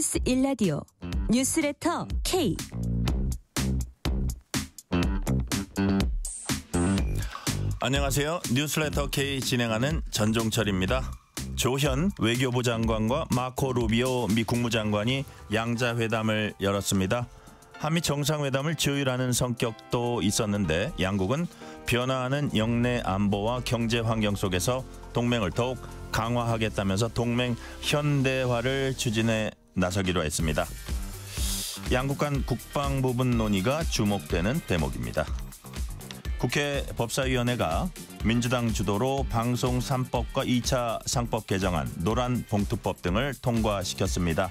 KBS 1라디오 뉴스레터 K. 안녕하세요. 뉴스레터 K 진행하는 전종철입니다. 조현 외교부 장관과 마코 루비오 미 국무장관이 양자회담을 열었습니다. 한미 정상회담을 조율하는 성격도 있었는데 양국은 변화하는 영내 안보와 경제 환경 속에서 동맹을 더욱 강화하겠다면서 동맹 현대화를 추진해 나서기로 했습니다. 양국 간 국방 부분 논의가 주목되는 대목입니다. 국회 법사위원회가 민주당 주도로 방송 3법과 2차 상법 개정안, 노란 봉투법 등을 통과시켰습니다.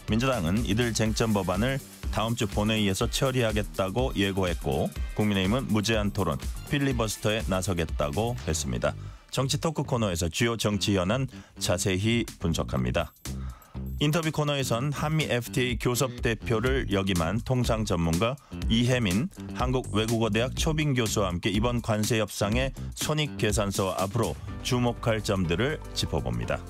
민주당은 이들 쟁점 법안을 다음 주 본회의에서 처리하겠다고 예고했고 국민의힘은 무제한 토론, 필리버스터에 나서겠다고 했습니다. 정치 토크 코너에서 주요 정치 현안 자세히 분석합니다. 인터뷰 코너에선 한미 FTA 교섭 대표를 역임한 통상 전문가 이혜민 한국외국어대학 초빙 교수와 함께 이번 관세 협상의 손익계산서와 앞으로 주목할 점들을 짚어봅니다.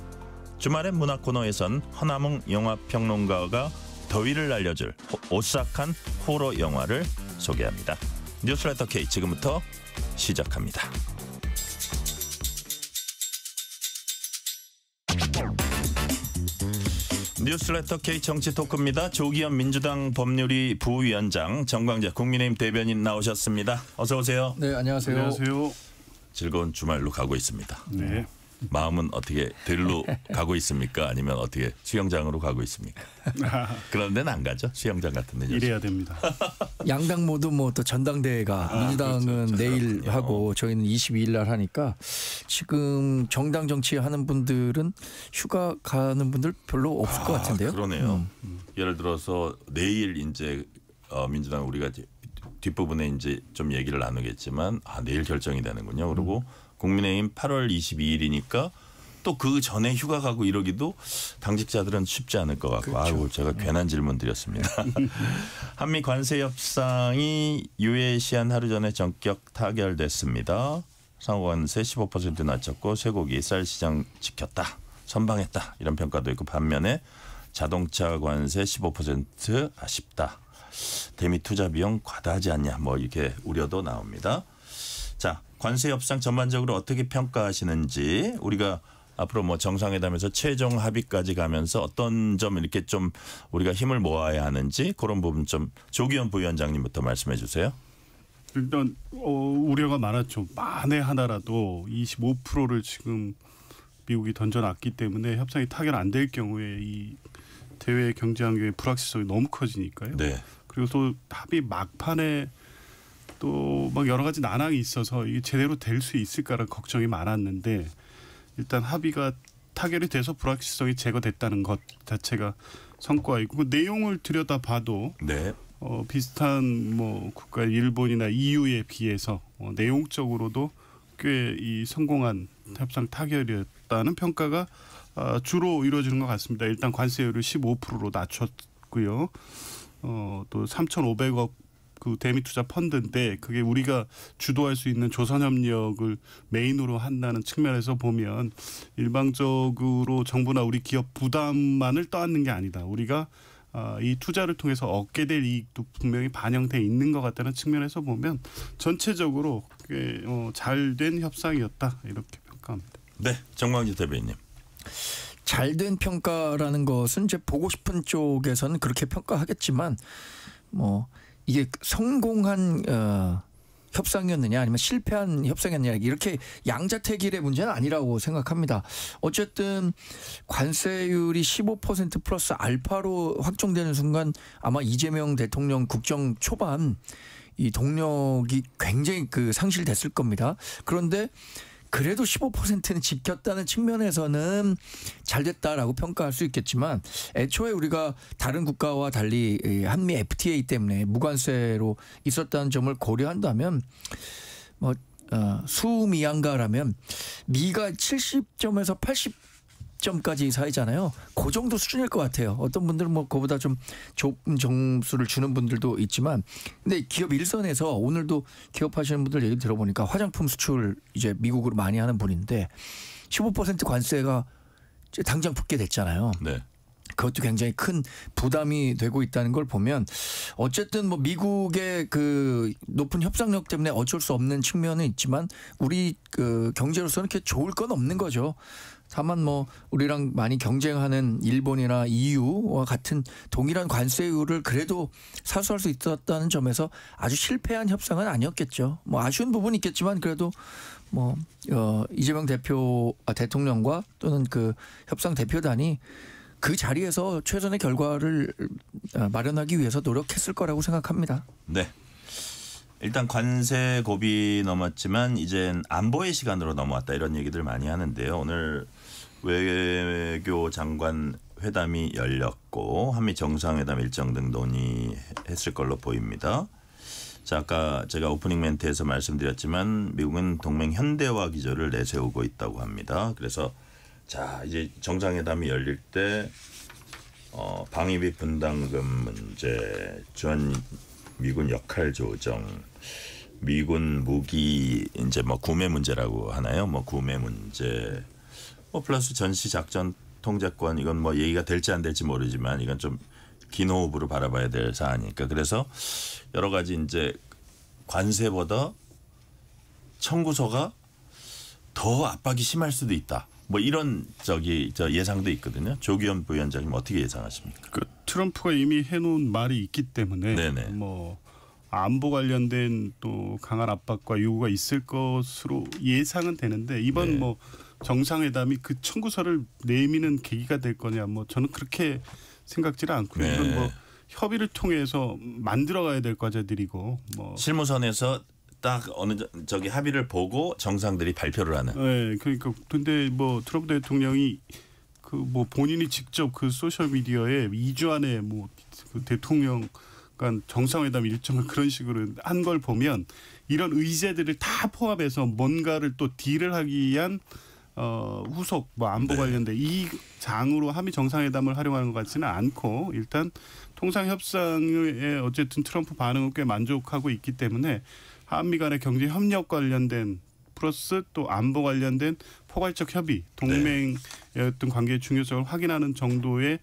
주말의 문화 코너에선 허남웅 영화평론가가 더위를 날려줄 오싹한 호러 영화를 소개합니다. 뉴스레터 K 지금부터 시작합니다. 뉴스레터 K 정치 토크입니다. 조기현 민주당 법률위 부위원장, 정광재 국민의힘 대변인 나오셨습니다. 어서 오세요. 네, 안녕하세요. 안녕하세요. 즐거운 주말로 가고 있습니다. 네. 마음은 어떻게 들로 가고 있습니까? 아니면 어떻게 수영장으로 가고 있습니까? 그런 데는 안 가죠? 수영장 같은 데는. 이래야 됩니다. 양당 모두 뭐 또 전당대회가 민주당은 그렇죠. 내일 그렇군요. 하고 저희는 22일 날 하니까 지금 정당 정치하는 분들은 휴가 가는 분들 별로 없을 것 같은데요. 그러네요. 예를 들어서 내일 이제 민주당 우리가 뒷부분에 이제 좀 얘기를 나누겠지만 내일 결정이 되는군요. 그리고 국민의힘 8월 22일이니까 또 그 전에 휴가 가고 이러기도 당직자들은 쉽지 않을 것 같고. 그렇죠. 아이고 제가 괜한 질문 드렸습니다. 한미 관세 협상이 유예시한 하루 전에 전격 타결됐습니다. 상호관세 15% 낮췄고 쇠고기 쌀 시장 지켰다. 선방했다. 이런 평가도 있고 반면에 자동차 관세 15% 아쉽다. 대미 투자 비용 과다하지 않냐. 뭐 이렇게 우려도 나옵니다. 자, 관세 협상 전반적으로 어떻게 평가하시는지 우리가 앞으로 뭐 정상회담에서 최종 합의까지 가면서 어떤 점 이렇게 좀 우리가 힘을 모아야 하는지 그런 부분 좀 조기현 부위원장님부터 말씀해 주세요. 일단 우려가 많았죠. 만에 하나라도 25%를 지금 미국이 던져놨기 때문에 협상이 타결 안 될 경우에 이 대외 경제 환경의 불확실성이 너무 커지니까요. 네. 그리고 또 합의 막판에 또 막 여러 가지 난항이 있어서 이게 제대로 될 수 있을까라는 걱정이 많았는데 일단 합의가 타결이 돼서 불확실성이 제거됐다는 것 자체가 성과이고 그 내용을 들여다봐도 네. 비슷한 뭐 국가 일본이나 EU에 비해서 내용적으로도 꽤 이 성공한 협상 타결이었다는 평가가 주로 이루어지는 것 같습니다. 일단 관세율을 15%로 낮췄고요. 또 3,500억 그 대미 투자 펀드인데 그게 우리가 주도할 수 있는 조선협력을 메인으로 한다는 측면에서 보면 일방적으로 정부나 우리 기업 부담만을 떠안는 게 아니다. 우리가 이 투자를 통해서 얻게 될 이익도 분명히 반영돼 있는 것 같다는 측면에서 보면 전체적으로 꽤 잘된 협상이었다 이렇게 평가합니다. 네. 정광재 대변인님. 잘된 평가라는 것은 이제 보고 싶은 쪽에서는 그렇게 평가하겠지만 뭐 이게 성공한 협상이었느냐 아니면 실패한 협상이었느냐 이렇게 양자택일의 문제는 아니라고 생각합니다. 어쨌든 관세율이 15% 플러스 알파로 확정되는 순간 아마 이재명 대통령 국정 초반 이 동력이 굉장히 상실됐을 겁니다. 그런데 그래도 15%는 지켰다는 측면에서는 잘 됐다라고 평가할 수 있겠지만 애초에 우리가 다른 국가와 달리 한미 FTA 때문에 무관세로 있었다는 점을 고려한다면 뭐 수미양가라면 미가 70점에서 80점까지 사이잖아요. 그 정도 수준일 것 같아요. 어떤 분들은 뭐 그보다 좀 좁은 점수를 주는 분들도 있지만 근데 기업 일선에서 오늘도 기업하시는 분들 얘기 들어보니까 화장품 수출 이제 미국으로 많이 하는 분인데 15% 관세가 이제 당장 붙게 됐잖아요. 네. 그것도 굉장히 큰 부담이 되고 있다는 걸 보면 어쨌든 뭐 미국의 그 높은 협상력 때문에 어쩔 수 없는 측면은 있지만 우리 그 경제로서는 그렇게 좋을 건 없는 거죠. 다만 뭐 우리랑 많이 경쟁하는 일본이나 EU와 같은 동일한 관세율을 그래도 사수할 수 있었다는 점에서 아주 실패한 협상은 아니었겠죠. 뭐 아쉬운 부분이 있겠지만 그래도 뭐 이재명 대통령과 또는 그 협상 대표단이 그 자리에서 최선의 결과를 마련하기 위해서 노력했을 거라고 생각합니다. 네. 일단 관세 고비 넘었지만 이젠 안보의 시간으로 넘어왔다 이런 얘기들 많이 하는데요. 오늘 외교 장관 회담이 열렸고 한미 정상회담 일정 등 논의했을 걸로 보입니다. 자, 아까 제가 오프닝 멘트에서 말씀드렸지만 미국은 동맹 현대화 기조를 내세우고 있다고 합니다. 그래서 자 이제 정상회담이 열릴 때 방위비 분담금 문제, 주한 미군 역할 조정, 미군 무기 이제 뭐 구매 문제라고 하나요? 뭐 구매 문제, 뭐 플러스 전시 작전 통제권 이건 뭐 얘기가 될지 안 될지 모르지만 이건 좀 긴 호흡으로 바라봐야 될 사안이니까 그래서 여러 가지 이제 관세보다 청구서가 더 압박이 심할 수도 있다. 뭐 이런 예상도 있거든요. 조기현 부위원장님 어떻게 예상하십니까? 그 트럼프가 이미 해놓은 말이 있기 때문에 네네. 뭐 안보 관련된 또 강한 압박과 요구가 있을 것으로 예상은 되는데 이번 네. 뭐 정상회담이 그 청구서를 내미는 계기가 될 거냐 뭐 저는 그렇게 생각지는 않고요. 네. 이건 뭐 협의를 통해서 만들어가야 될 과제들이고 뭐 실무선에서 딱 어느 저기 합의를 보고 정상들이 발표를 하는. 네, 그러니까 근데 뭐 트럼프 대통령이 그 뭐 본인이 직접 그 소셜 미디어에 2주 안에 뭐 그 대통령 간 정상회담 일정을 그런 식으로 한 걸 보면 이런 의제들을 다 포함해서 뭔가를 또 딜을 하기 위한 후속 뭐 안보 관련된 이 장으로 한미 정상회담을 활용하는 것 같지는 않고 일단 통상 협상에 어쨌든 트럼프 반응을 꽤 만족하고 있기 때문에 한미 간의 경제 협력 관련된 플러스 또 안보 관련된 포괄적 협의, 동맹의 어떤 관계의 중요성을 확인하는 정도의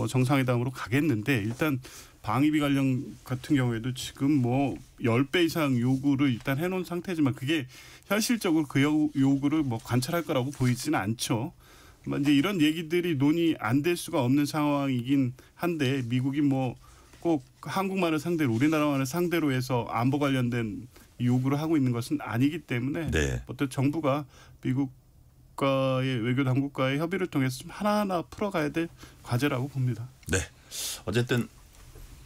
정상회담으로 가겠는데 일단 방위비 관련 같은 경우에도 지금 뭐 10배 이상 요구를 일단 해놓은 상태지만 그게 현실적으로 그 요구를 뭐 관찰할 거라고 보이지는 않죠. 이제 이런 얘기들이 논의 안 될 수가 없는 상황이긴 한데 미국이 뭐 꼭 한국만을 상대로 우리나라만을 상대로 해서 안보 관련된 요구를 하고 있는 것은 아니기 때문에 어떤 정부가 미국과의 외교 당국과의 협의를 통해서 좀 하나하나 풀어가야 될 과제라고 봅니다. 네. 어쨌든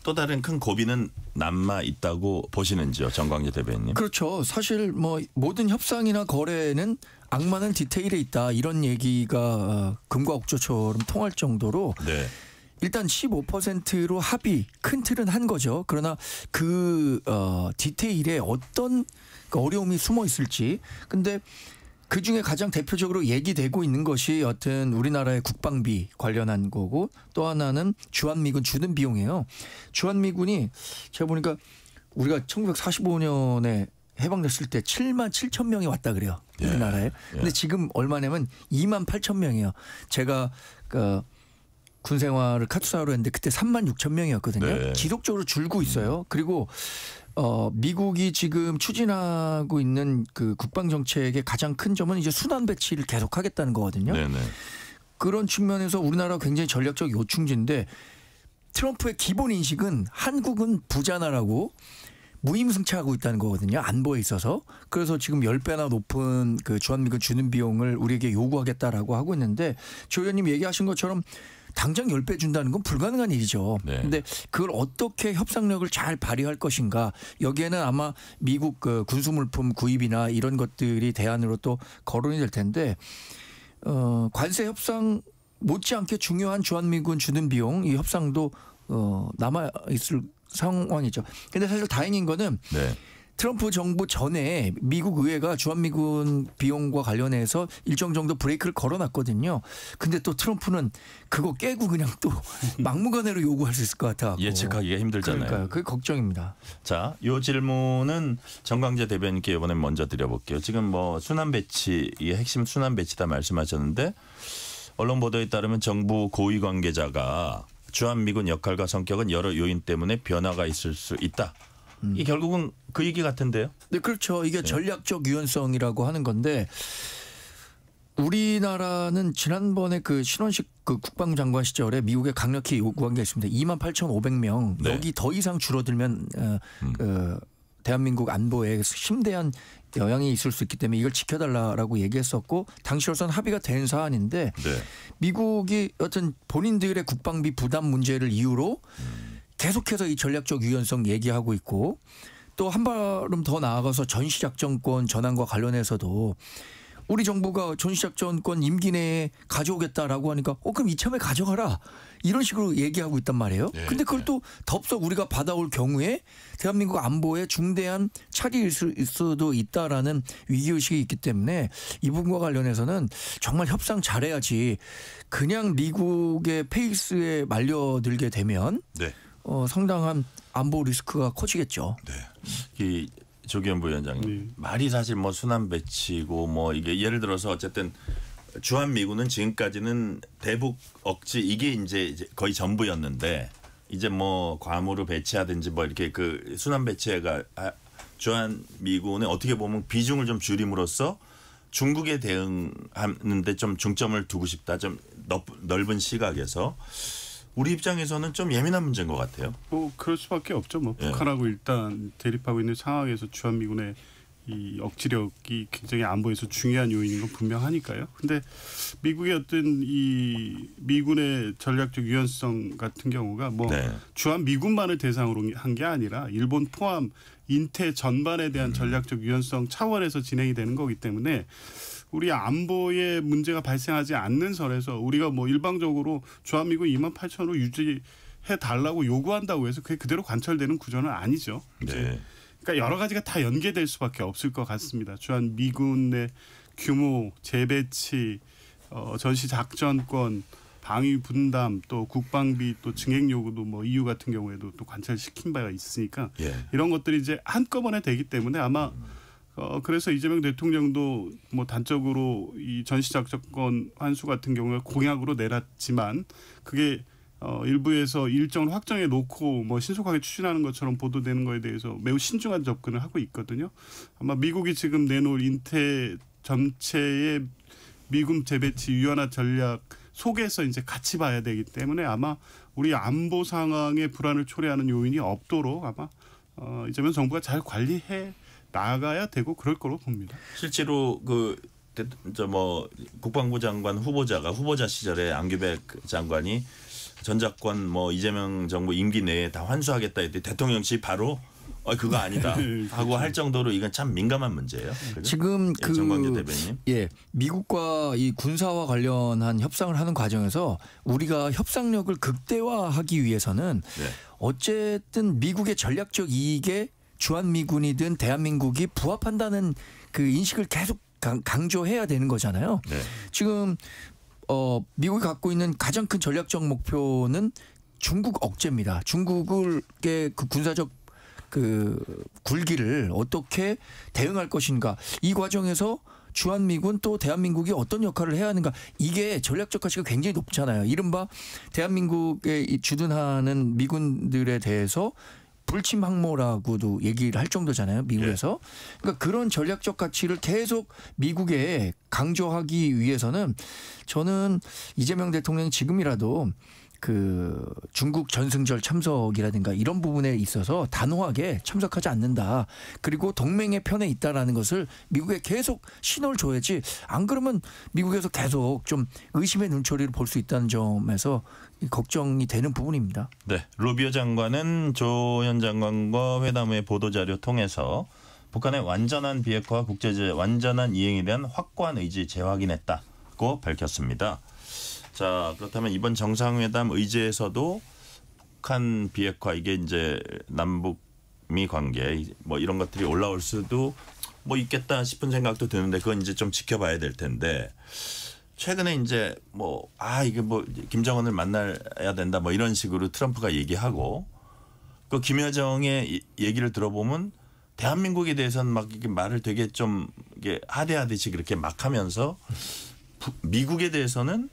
또 다른 큰 고비는 남아 있다고 보시는지요, 정광재 대변인? 그렇죠. 사실 뭐 모든 협상이나 거래는 악마는 디테일에 있다 이런 얘기가 금과 옥조처럼 통할 정도로 네. 일단 15%로 합의 큰 틀은 한 거죠. 그러나 그 디테일에 어떤 어려움이 숨어 있을지. 근데 그 중에 가장 대표적으로 얘기되고 있는 것이 여튼 우리나라의 국방비 관련한 거고 또 하나는 주한미군 주는 비용이에요. 주한미군이 제가 보니까 우리가 1945년에 해방됐을 때 7만 7천 명이 왔다 그래요. 우리나라에. 근데 지금 얼마냐면 2만 8천 명이에요. 제가 군 생활을 카투사로 했는데 그때 3만 6천 명이었거든요. 네. 지속적으로 줄고 있어요. 그리고 미국이 지금 추진하고 있는 그 국방 정책의 가장 큰 점은 이제 순환 배치를 계속하겠다는 거거든요. 네네. 그런 측면에서 우리나라가 굉장히 전략적 요충지인데 트럼프의 기본 인식은 한국은 부자나라고 무임승차하고 있다는 거거든요. 안보에 있어서. 그래서 지금 10배나 높은 그 주한미군 주는 비용을 우리에게 요구하겠다라고 하고 있는데 조 의원님 얘기하신 것처럼 당장 10배 준다는 건 불가능한 일이죠. 그런데 그걸 어떻게 협상력을 잘 발휘할 것인가. 여기에는 아마 미국 그 군수물품 구입이나 이런 것들이 대안으로 또 거론이 될 텐데 관세 협상 못지않게 중요한 주한미군 주는 비용 이 협상도 남아있을 상황이죠. 근데 사실 다행인 거는 트럼프 정부 전에 미국 의회가 주한미군 비용과 관련해서 일정 정도 브레이크를 걸어놨거든요. 근데 또 트럼프는 그거 깨고 그냥 또 막무가내로 요구할 수 있을 것 같아요. 예측하기가 힘들잖아요. 그러니까요. 그게 걱정입니다. 자, 이 질문은 정광재 대변인께 이번에 먼저 드려볼게요. 지금 뭐 순환 배치, 이게 핵심 순환 배치다 말씀하셨는데 언론 보도에 따르면 정부 고위 관계자가 주한미군 역할과 성격은 여러 요인 때문에 변화가 있을 수 있다. 이 결국은 그 얘기 같은데요. 네, 그렇죠. 이게 전략적 유연성이라고 하는 건데 우리나라는 지난번에 그 신원식 그 국방장관 시절에 미국에 강력히 요구한 게 있습니다. 28,500명 네. 여기 더 이상 줄어들면 대한민국 안보에 심대한 영향이 있을 수 있기 때문에 이걸 지켜달라라고 얘기했었고 당시로선 합의가 된 사안인데 네. 미국이 어떤 본인들의 국방비 부담 문제를 이유로 계속해서 이 전략적 유연성 얘기하고 있고 또 한 발음 더 나아가서 전시작전권 전환과 관련해서도 우리 정부가 전시작전권 임기 내에 가져오겠다라고 하니까 그럼 이참에 가져가라 이런 식으로 얘기하고 있단 말이에요. 네. 근데 그걸 또 덥석 우리가 받아올 경우에 대한민국 안보에 중대한 차질일 수도 있다라는 위기의식이 있기 때문에 이 부분과 관련해서는 정말 협상 잘해야지 그냥 미국의 페이스에 말려들게 되면 네. 상당한 안보 리스크가 커지겠죠. 네. 이 조기현 부위원장님 말이 사실 뭐 순환 배치고 뭐 이게 예를 들어서 어쨌든 주한미군은 지금까지는 대북 억지 이게 이제 거의 전부였는데 이제 뭐 괌으로 배치하든지 뭐 이렇게 그 순환 배치가 주한미군에 어떻게 보면 비중을 좀 줄임으로써 중국에 대응하는데 좀 중점을 두고 싶다. 좀 넓은 시각에서 우리 입장에서는 좀 예민한 문제인 것 같아요. 뭐 그럴 수밖에 없죠. 뭐 북한하고 일단 대립하고 있는 상황에서 주한미군의 이 억지력이 굉장히 안보에서 중요한 요인인 건 분명하니까요. 근데 미국의 어떤 이 미군의 전략적 유연성 같은 경우가 뭐 주한미군만을 대상으로 한 게 아니라 일본 포함 인태 전반에 대한 전략적 유연성 차원에서 진행이 되는 거기 때문에 우리 안보에 문제가 발생하지 않는 선에서 우리가 뭐 일방적으로 주한미군 28,000으로 유지해 달라고 요구한다고 해서 그게 그대로 관철되는 구조는 아니죠. 네. 그러니까 여러 가지가 다 연계될 수밖에 없을 것 같습니다. 주한미군의 규모, 재배치, 전시작전권, 방위 분담, 또 국방비, 또 증액 요구도 뭐 EU 같은 경우에도 또 관철시킨 바가 있으니까 이런 것들이 이제 한꺼번에 되기 때문에 아마 그래서 이재명 대통령도 뭐 단적으로 이 전시작전권 환수 같은 경우에 공약으로 내놨지만 그게 일부에서 일정을 확정해 놓고 뭐 신속하게 추진하는 것처럼 보도되는 거에 대해서 매우 신중한 접근을 하고 있거든요. 아마 미국이 지금 내놓을 인태 전체의 미군 재배치 유연화 전략 속에서 이제 같이 봐야 되기 때문에 아마 우리 안보 상황의 불안을 초래하는 요인이 없도록 아마 이재명 정부가 잘 관리해 나가야 되고 그럴 거로 봅니다. 실제로 뭐 국방부 장관 후보자 시절에 안규백 장관이 전작권 뭐 이재명 정부 임기 내에 다 환수하겠다 했더니 대통령실 바로 그거 아니다 하고 할 정도로 이건 참 민감한 문제예요. 그죠? 지금 정광재 대변인. 미국과 이 군사와 관련한 협상을 하는 과정에서 우리가 협상력을 극대화하기 위해서는 어쨌든 미국의 전략적 이익에 주한미군이든 대한민국이 부합한다는 그 인식을 계속 강조해야 되는 거잖아요. 지금 미국이 갖고 있는 가장 큰 전략적 목표는 중국 억제입니다. 중국의 그 군사적 그 굴기를 어떻게 대응할 것인가. 이 과정에서 주한미군 또 대한민국이 어떤 역할을 해야 하는가. 이게 전략적 가치가 굉장히 높잖아요. 이른바 대한민국에 주둔하는 미군들에 대해서 불침 항모라고도 얘기를 할 정도잖아요. 미국에서. 그러니까 그런 전략적 가치를 계속 미국에 강조하기 위해서는 저는 이재명 대통령이 지금이라도 그 중국 전승절 참석이라든가 이런 부분에 있어서 단호하게 참석하지 않는다. 그리고 동맹의 편에 있다라는 것을 미국에 계속 신호를 줘야지. 안 그러면 미국에서 계속 좀 의심의 눈초리를 볼 수 있다는 점에서 걱정이 되는 부분입니다. 네, 루비오 장관은 조현 장관과 회담 후의 보도자료 통해서 북한의 완전한 비핵화와 국제제재 완전한 이행에 대한 확고한 의지 재확인했다고 밝혔습니다. 자, 그렇다면 이번 정상회담 의제에서도 북한 비핵화 이게 이제 남북미 관계 뭐 이런 것들이 올라올 수도 뭐 있겠다 싶은 생각도 드는데 그건 이제 좀 지켜봐야 될 텐데 최근에 이제 뭐 이게 뭐 김정은을 만나야 된다 뭐 이런 식으로 트럼프가 얘기하고 그 김여정의 얘기를 들어보면 대한민국에 대해서는 막 이렇게 말을 되게 좀 이게 하대하듯이 그렇게 막 하면서 미국에 대해서는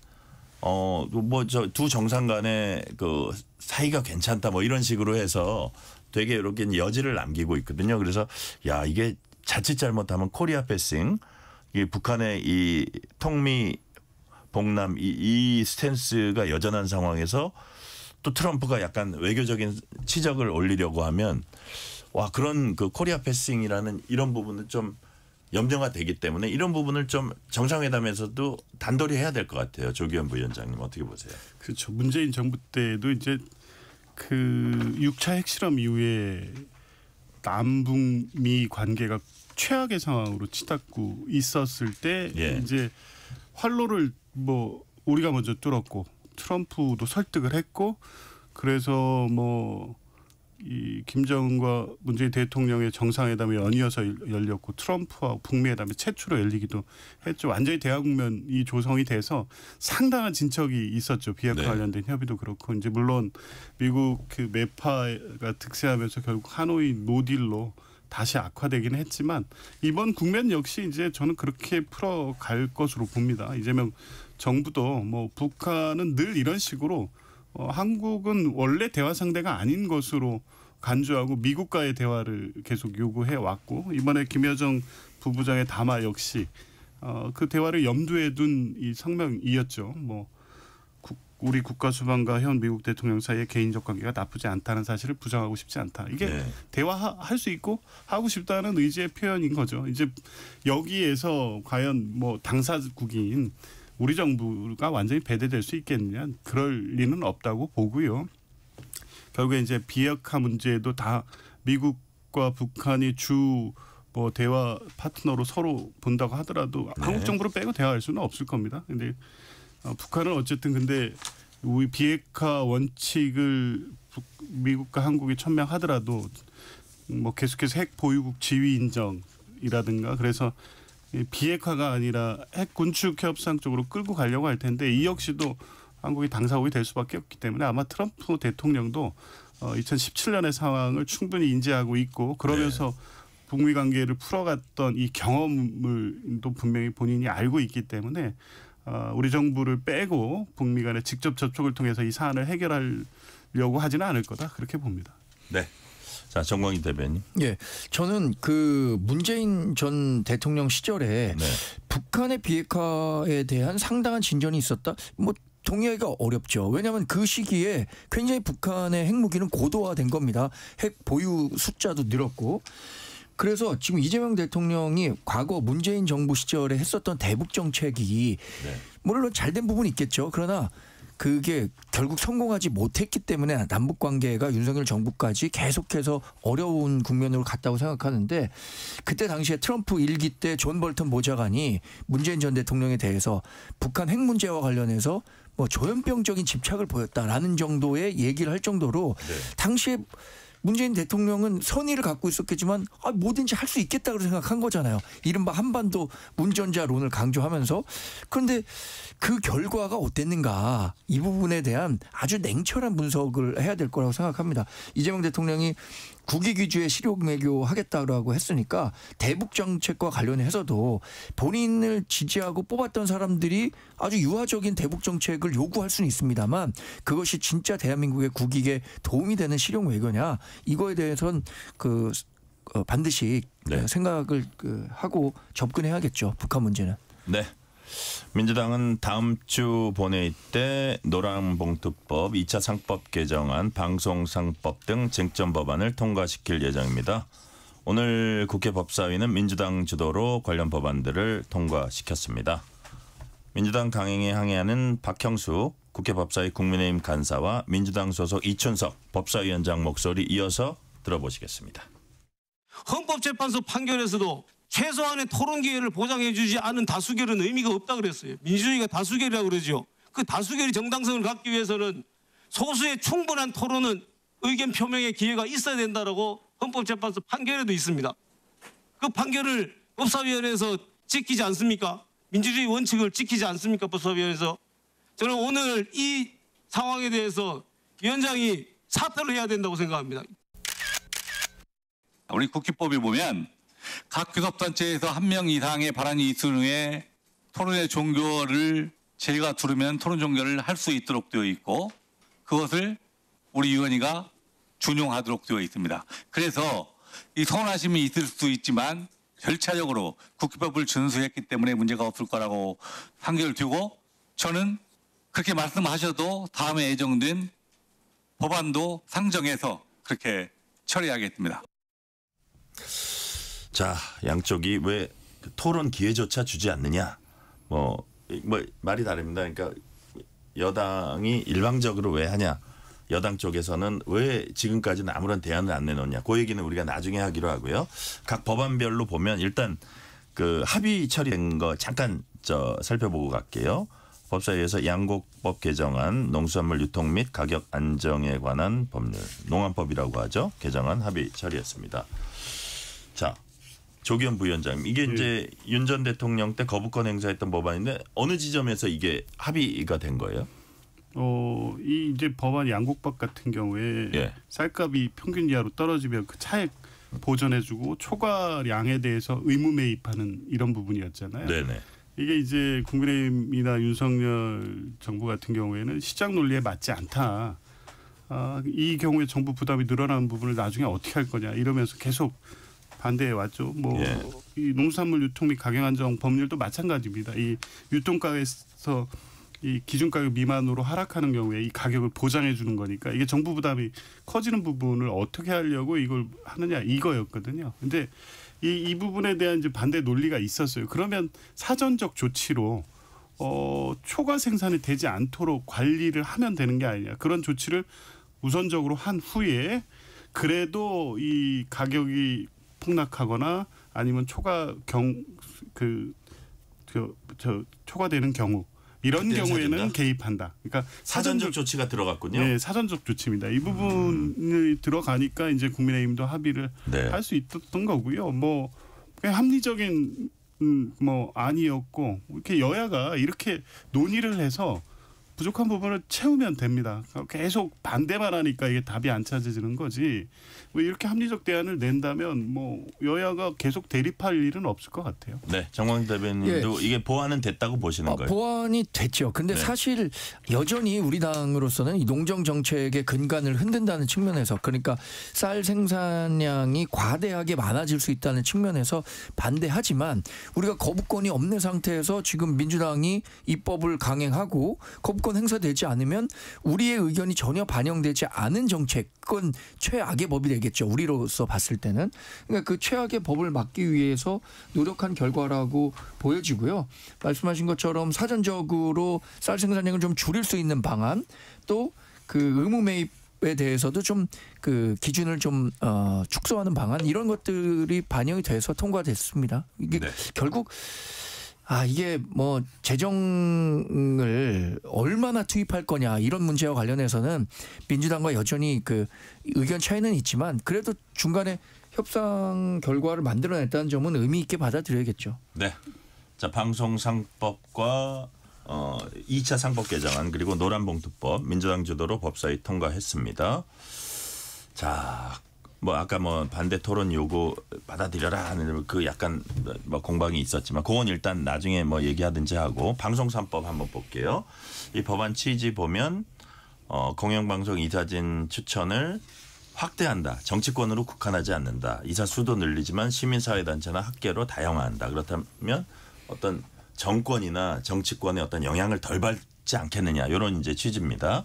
뭐 저 두 정상 간에 그 사이가 괜찮다 뭐 이런 식으로 해서 되게 이렇게 여지를 남기고 있거든요. 그래서 야 이게 자칫 잘못하면 코리아 패싱 이 북한의 이 통미 봉남 이 스탠스가 여전한 상황에서 또 트럼프가 약간 외교적인 치적을 올리려고 하면 와 그런 그 코리아 패싱이라는 이런 부분은 좀 염려가 되기 때문에 이런 부분을 좀 정상회담에서도 단도리 해야 될 것 같아요. 조기현 부위원장님 어떻게 보세요? 그렇죠. 문재인 정부 때도 이제 그 6차 핵실험 이후에 남북미 관계가 최악의 상황으로 치닫고 있었을 때 예. 이제 활로를 뭐 우리가 먼저 뚫었고 트럼프도 설득을 했고 그래서 뭐 이 김정은과 문재인 대통령의 정상회담이 연이어서 열렸고 트럼프와 북미 회담이 최초로 열리기도 했죠. 완전히 대화 국면이 조성이 돼서 상당한 진척이 있었죠. 비핵화 네. 관련된 협의도 그렇고 이제 물론 미국 그 매파가 득세하면서 결국 하노이 노딜로 다시 악화되긴 했지만 이번 국면 역시 이제 저는 그렇게 풀어갈 것으로 봅니다. 이재명 정부도 뭐 북한은 늘 이런 식으로 한국은 원래 대화 상대가 아닌 것으로 간주하고 미국과의 대화를 계속 요구해 왔고 이번에 김여정 부부장의 담화 역시 그 대화를 염두에 둔 이 성명이었죠. 뭐 우리 국가수반과 현 미국 대통령 사이의 개인적 관계가 나쁘지 않다는 사실을 부정하고 싶지 않다. 이게 네. 대화할 수 있고 하고 싶다는 의지의 표현인 거죠. 이제 여기에서 과연 뭐 당사국인 우리 정부가 완전히 배제될 수 있겠느냐? 그럴 리는 없다고 보고요. 결국에 이제 비핵화 문제도 다 미국과 북한이 주 뭐 대화 파트너로 서로 본다고 하더라도 네. 한국 정부를 빼고 대화할 수는 없을 겁니다. 근데 북한은 어쨌든 근데 우리 비핵화 원칙을 미국과 한국이 천명하더라도 뭐 계속해서 핵 보유국 지위 인정이라든가 그래서 비핵화가 아니라 핵 군축 협상 쪽으로 끌고 가려고 할 텐데 이 역시도 한국이 당사국이 될 수밖에 없기 때문에 아마 트럼프 대통령도 2017년의 상황을 충분히 인지하고 있고 그러면서 북미 관계를 풀어갔던 이 경험을 또 분명히 본인이 알고 있기 때문에 우리 정부를 빼고 북미 간의 직접 접촉을 통해서 이 사안을 해결하려고 하지는 않을 거다 그렇게 봅니다. 네. 자 정광희 대변인. 예, 저는 그 문재인 전 대통령 시절에 네. 북한의 비핵화에 대한 상당한 진전이 있었다. 뭐 동의하기가 어렵죠. 왜냐하면 그 시기에 굉장히 북한의 핵무기는 고도화된 겁니다. 핵 보유 숫자도 늘었고. 그래서 지금 이재명 대통령이 과거 문재인 정부 시절에 했었던 대북 정책이 네. 물론 잘된 부분이 있겠죠. 그러나 그게 결국 성공하지 못했기 때문에 남북 관계가 윤석열 정부까지 계속해서 어려운 국면으로 갔다고 생각하는데 그때 당시에 트럼프 1기 때 존 볼턴 보좌관이 문재인 전 대통령에 대해서 북한 핵 문제와 관련해서 뭐 조현병적인 집착을 보였다라는 정도의 얘기를 할 정도로 네. 당시에 문재인 대통령은 선의를 갖고 있었겠지만 뭐든지 할 수 있겠다고 생각한 거잖아요. 이른바 한반도 운전자론을 강조하면서. 그런데 그 결과가 어땠는가 이 부분에 대한 아주 냉철한 분석을 해야 될 거라고 생각합니다. 이재명 대통령이 국익 위주의 실용 외교 하겠다고 했으니까 대북 정책과 관련해서도 본인을 지지하고 뽑았던 사람들이 아주 유화적인 대북 정책을 요구할 수는 있습니다만 그것이 진짜 대한민국의 국익에 도움이 되는 실용 외교냐 이거에 대해서는 반드시 네. 생각을 하고 접근해야겠죠. 북한 문제는. 네. 민주당은 다음 주 본회의 때 노란봉투법, 2차 상법 개정안, 방송상법 등 쟁점 법안을 통과시킬 예정입니다. 오늘 국회 법사위는 민주당 주도로 관련 법안들을 통과시켰습니다. 민주당 강행에 항의하는 박형수 국회 법사위 국민의힘 간사와 민주당 소속 이춘석 법사위원장 목소리 이어서 들어보시겠습니다. 헌법재판소 판결에서도 최소한의 토론 기회를 보장해 주지 않은 다수결은 의미가 없다 그랬어요. 민주주의가 다수결이라고 그러죠. 그 다수결이 정당성을 갖기 위해서는 소수의 충분한 토론은 의견 표명의 기회가 있어야 된다라고 헌법재판소 판결에도 있습니다. 그 판결을 법사위원회에서 지키지 않습니까? 민주주의 원칙을 지키지 않습니까? 법사위원회에서. 저는 오늘 이 상황에 대해서 위원장이 사퇴를 해야 된다고 생각합니다. 우리 국회법에 보면 각 교섭단체에서 한 명 이상의 발언이 있은 후에 토론의 종결을 제가 두르면 토론 종결을 할 수 있도록 되어 있고 그것을 우리 위원회가 준용하도록 되어 있습니다. 그래서 이 서운하심이 있을 수 있지만 절차적으로 국회법을 준수했기 때문에 문제가 없을 거라고 판결을 두고 저는 그렇게 말씀하셔도 다음에 예정된 법안도 상정해서 그렇게 처리하겠습니다. 자, 양쪽이 왜 토론 기회조차 주지 않느냐. 뭐 말이 다릅니다. 그러니까 여당이 일방적으로 왜 하냐. 여당 쪽에서는 왜 지금까지는 아무런 대안을 안 내놓냐. 그 얘기는 우리가 나중에 하기로 하고요. 각 법안별로 보면 일단 그 합의 처리된 거 잠깐 살펴보고 갈게요. 법사위에서 양곡법 개정안, 농수산물 유통 및 가격 안정에 관한 법률, 농안법이라고 하죠. 개정안 합의 처리했습니다. 자, 조기현 부위원장님, 이게 이제 윤 전 대통령 때 거부권 행사했던 법안인데 어느 지점에서 이게 합의가 된 거예요? 이 이제 법안 양곡법 같은 경우에 예. 쌀값이 평균 이하로 떨어지면 그 차액 보전해주고 초과량에 대해서 의무 매입하는 이런 부분이었잖아요. 네네. 이게 이제 국민의힘이나 윤석열 정부 같은 경우에는 시장 논리에 맞지 않다. 이 경우에 정부 부담이 늘어나는 부분을 나중에 어떻게 할 거냐 이러면서 계속 반대해 왔죠. 이 농수산물 유통 및 가격 안정 법률도 마찬가지입니다. 이 유통가에서 이 기준가격 미만으로 하락하는 경우에 이 가격을 보장해 주는 거니까 이게 정부 부담이 커지는 부분을 어떻게 하려고 이걸 하느냐 이거였거든요. 근데 이 부분에 대한 이제 반대 논리가 있었어요. 그러면 사전적 조치로 초과 생산이 되지 않도록 관리를 하면 되는 게 아니냐. 그런 조치를 우선적으로 한 후에 그래도 이 가격이 폭락하거나 아니면 초과되는 경우 이런 경우에는 개입한다. 그러니까 사전적 조치가 들어갔군요. 네, 사전적 조치입니다. 이 부분이 들어가니까 이제 국민의힘도 합의를 할 수 있었던 거고요. 뭐 그냥 합리적인 아니었고 이렇게 여야가 이렇게 논의를 해서 부족한 부분을 채우면 됩니다. 계속 반대만 하니까 이게 답이 안 찾아지는 거지. 왜 이렇게 합리적 대안을 낸다면 뭐 여야가 계속 대립할 일은 없을 것 같아요. 네, 정광 대변인도 이게 보완은 됐다고 보시는 거예요? 보완이 됐죠. 근데 사실 여전히 우리 당으로서는 이 농정 정책의 근간을 흔든다는 측면에서 그러니까 쌀 생산량이 과대하게 많아질 수 있다는 측면에서 반대하지만 우리가 거부권이 없는 상태에서 지금 민주당이 입법을 강행하고 거부권 행사되지 않으면 우리의 의견이 전혀 반영되지 않은 정책은 최악의 법이 되겠죠. 우리로서 봤을 때는. 그러니까 그 최악의 법을 막기 위해서 노력한 결과라고 보여지고요. 말씀하신 것처럼 사전적으로 쌀 생산량을 좀 줄일 수 있는 방안 또 그 의무 매입에 대해서도 좀 그 기준을 좀 축소하는 방안 이런 것들이 반영이 돼서 통과됐습니다. 이게 결국 이게 뭐 재정을 얼마나 투입할 거냐 이런 문제와 관련해서는 민주당과 여전히 그 의견 차이는 있지만 그래도 중간에 협상 결과를 만들어냈다는 점은 의미 있게 받아들여야겠죠. 네. 자, 방송상법과 2차 상법 개정안 그리고 노란봉투법 민주당 주도로 법사위 통과했습니다. 자, 뭐 아까 뭐 반대 토론 요구 받아들여라 하는 그 약간 뭐 공방이 있었지만 그건 일단 나중에 뭐 얘기하든지 하고 방송 3법 한번 볼게요. 이 법안 취지 보면 공영방송 이사진 추천을 확대한다. 정치권으로 국한하지 않는다. 이사 수도 늘리지만 시민사회단체나 학계로 다양화한다. 그렇다면 어떤 정권이나 정치권의 어떤 영향을 덜 받지 않겠느냐. 이런 이제 취지입니다.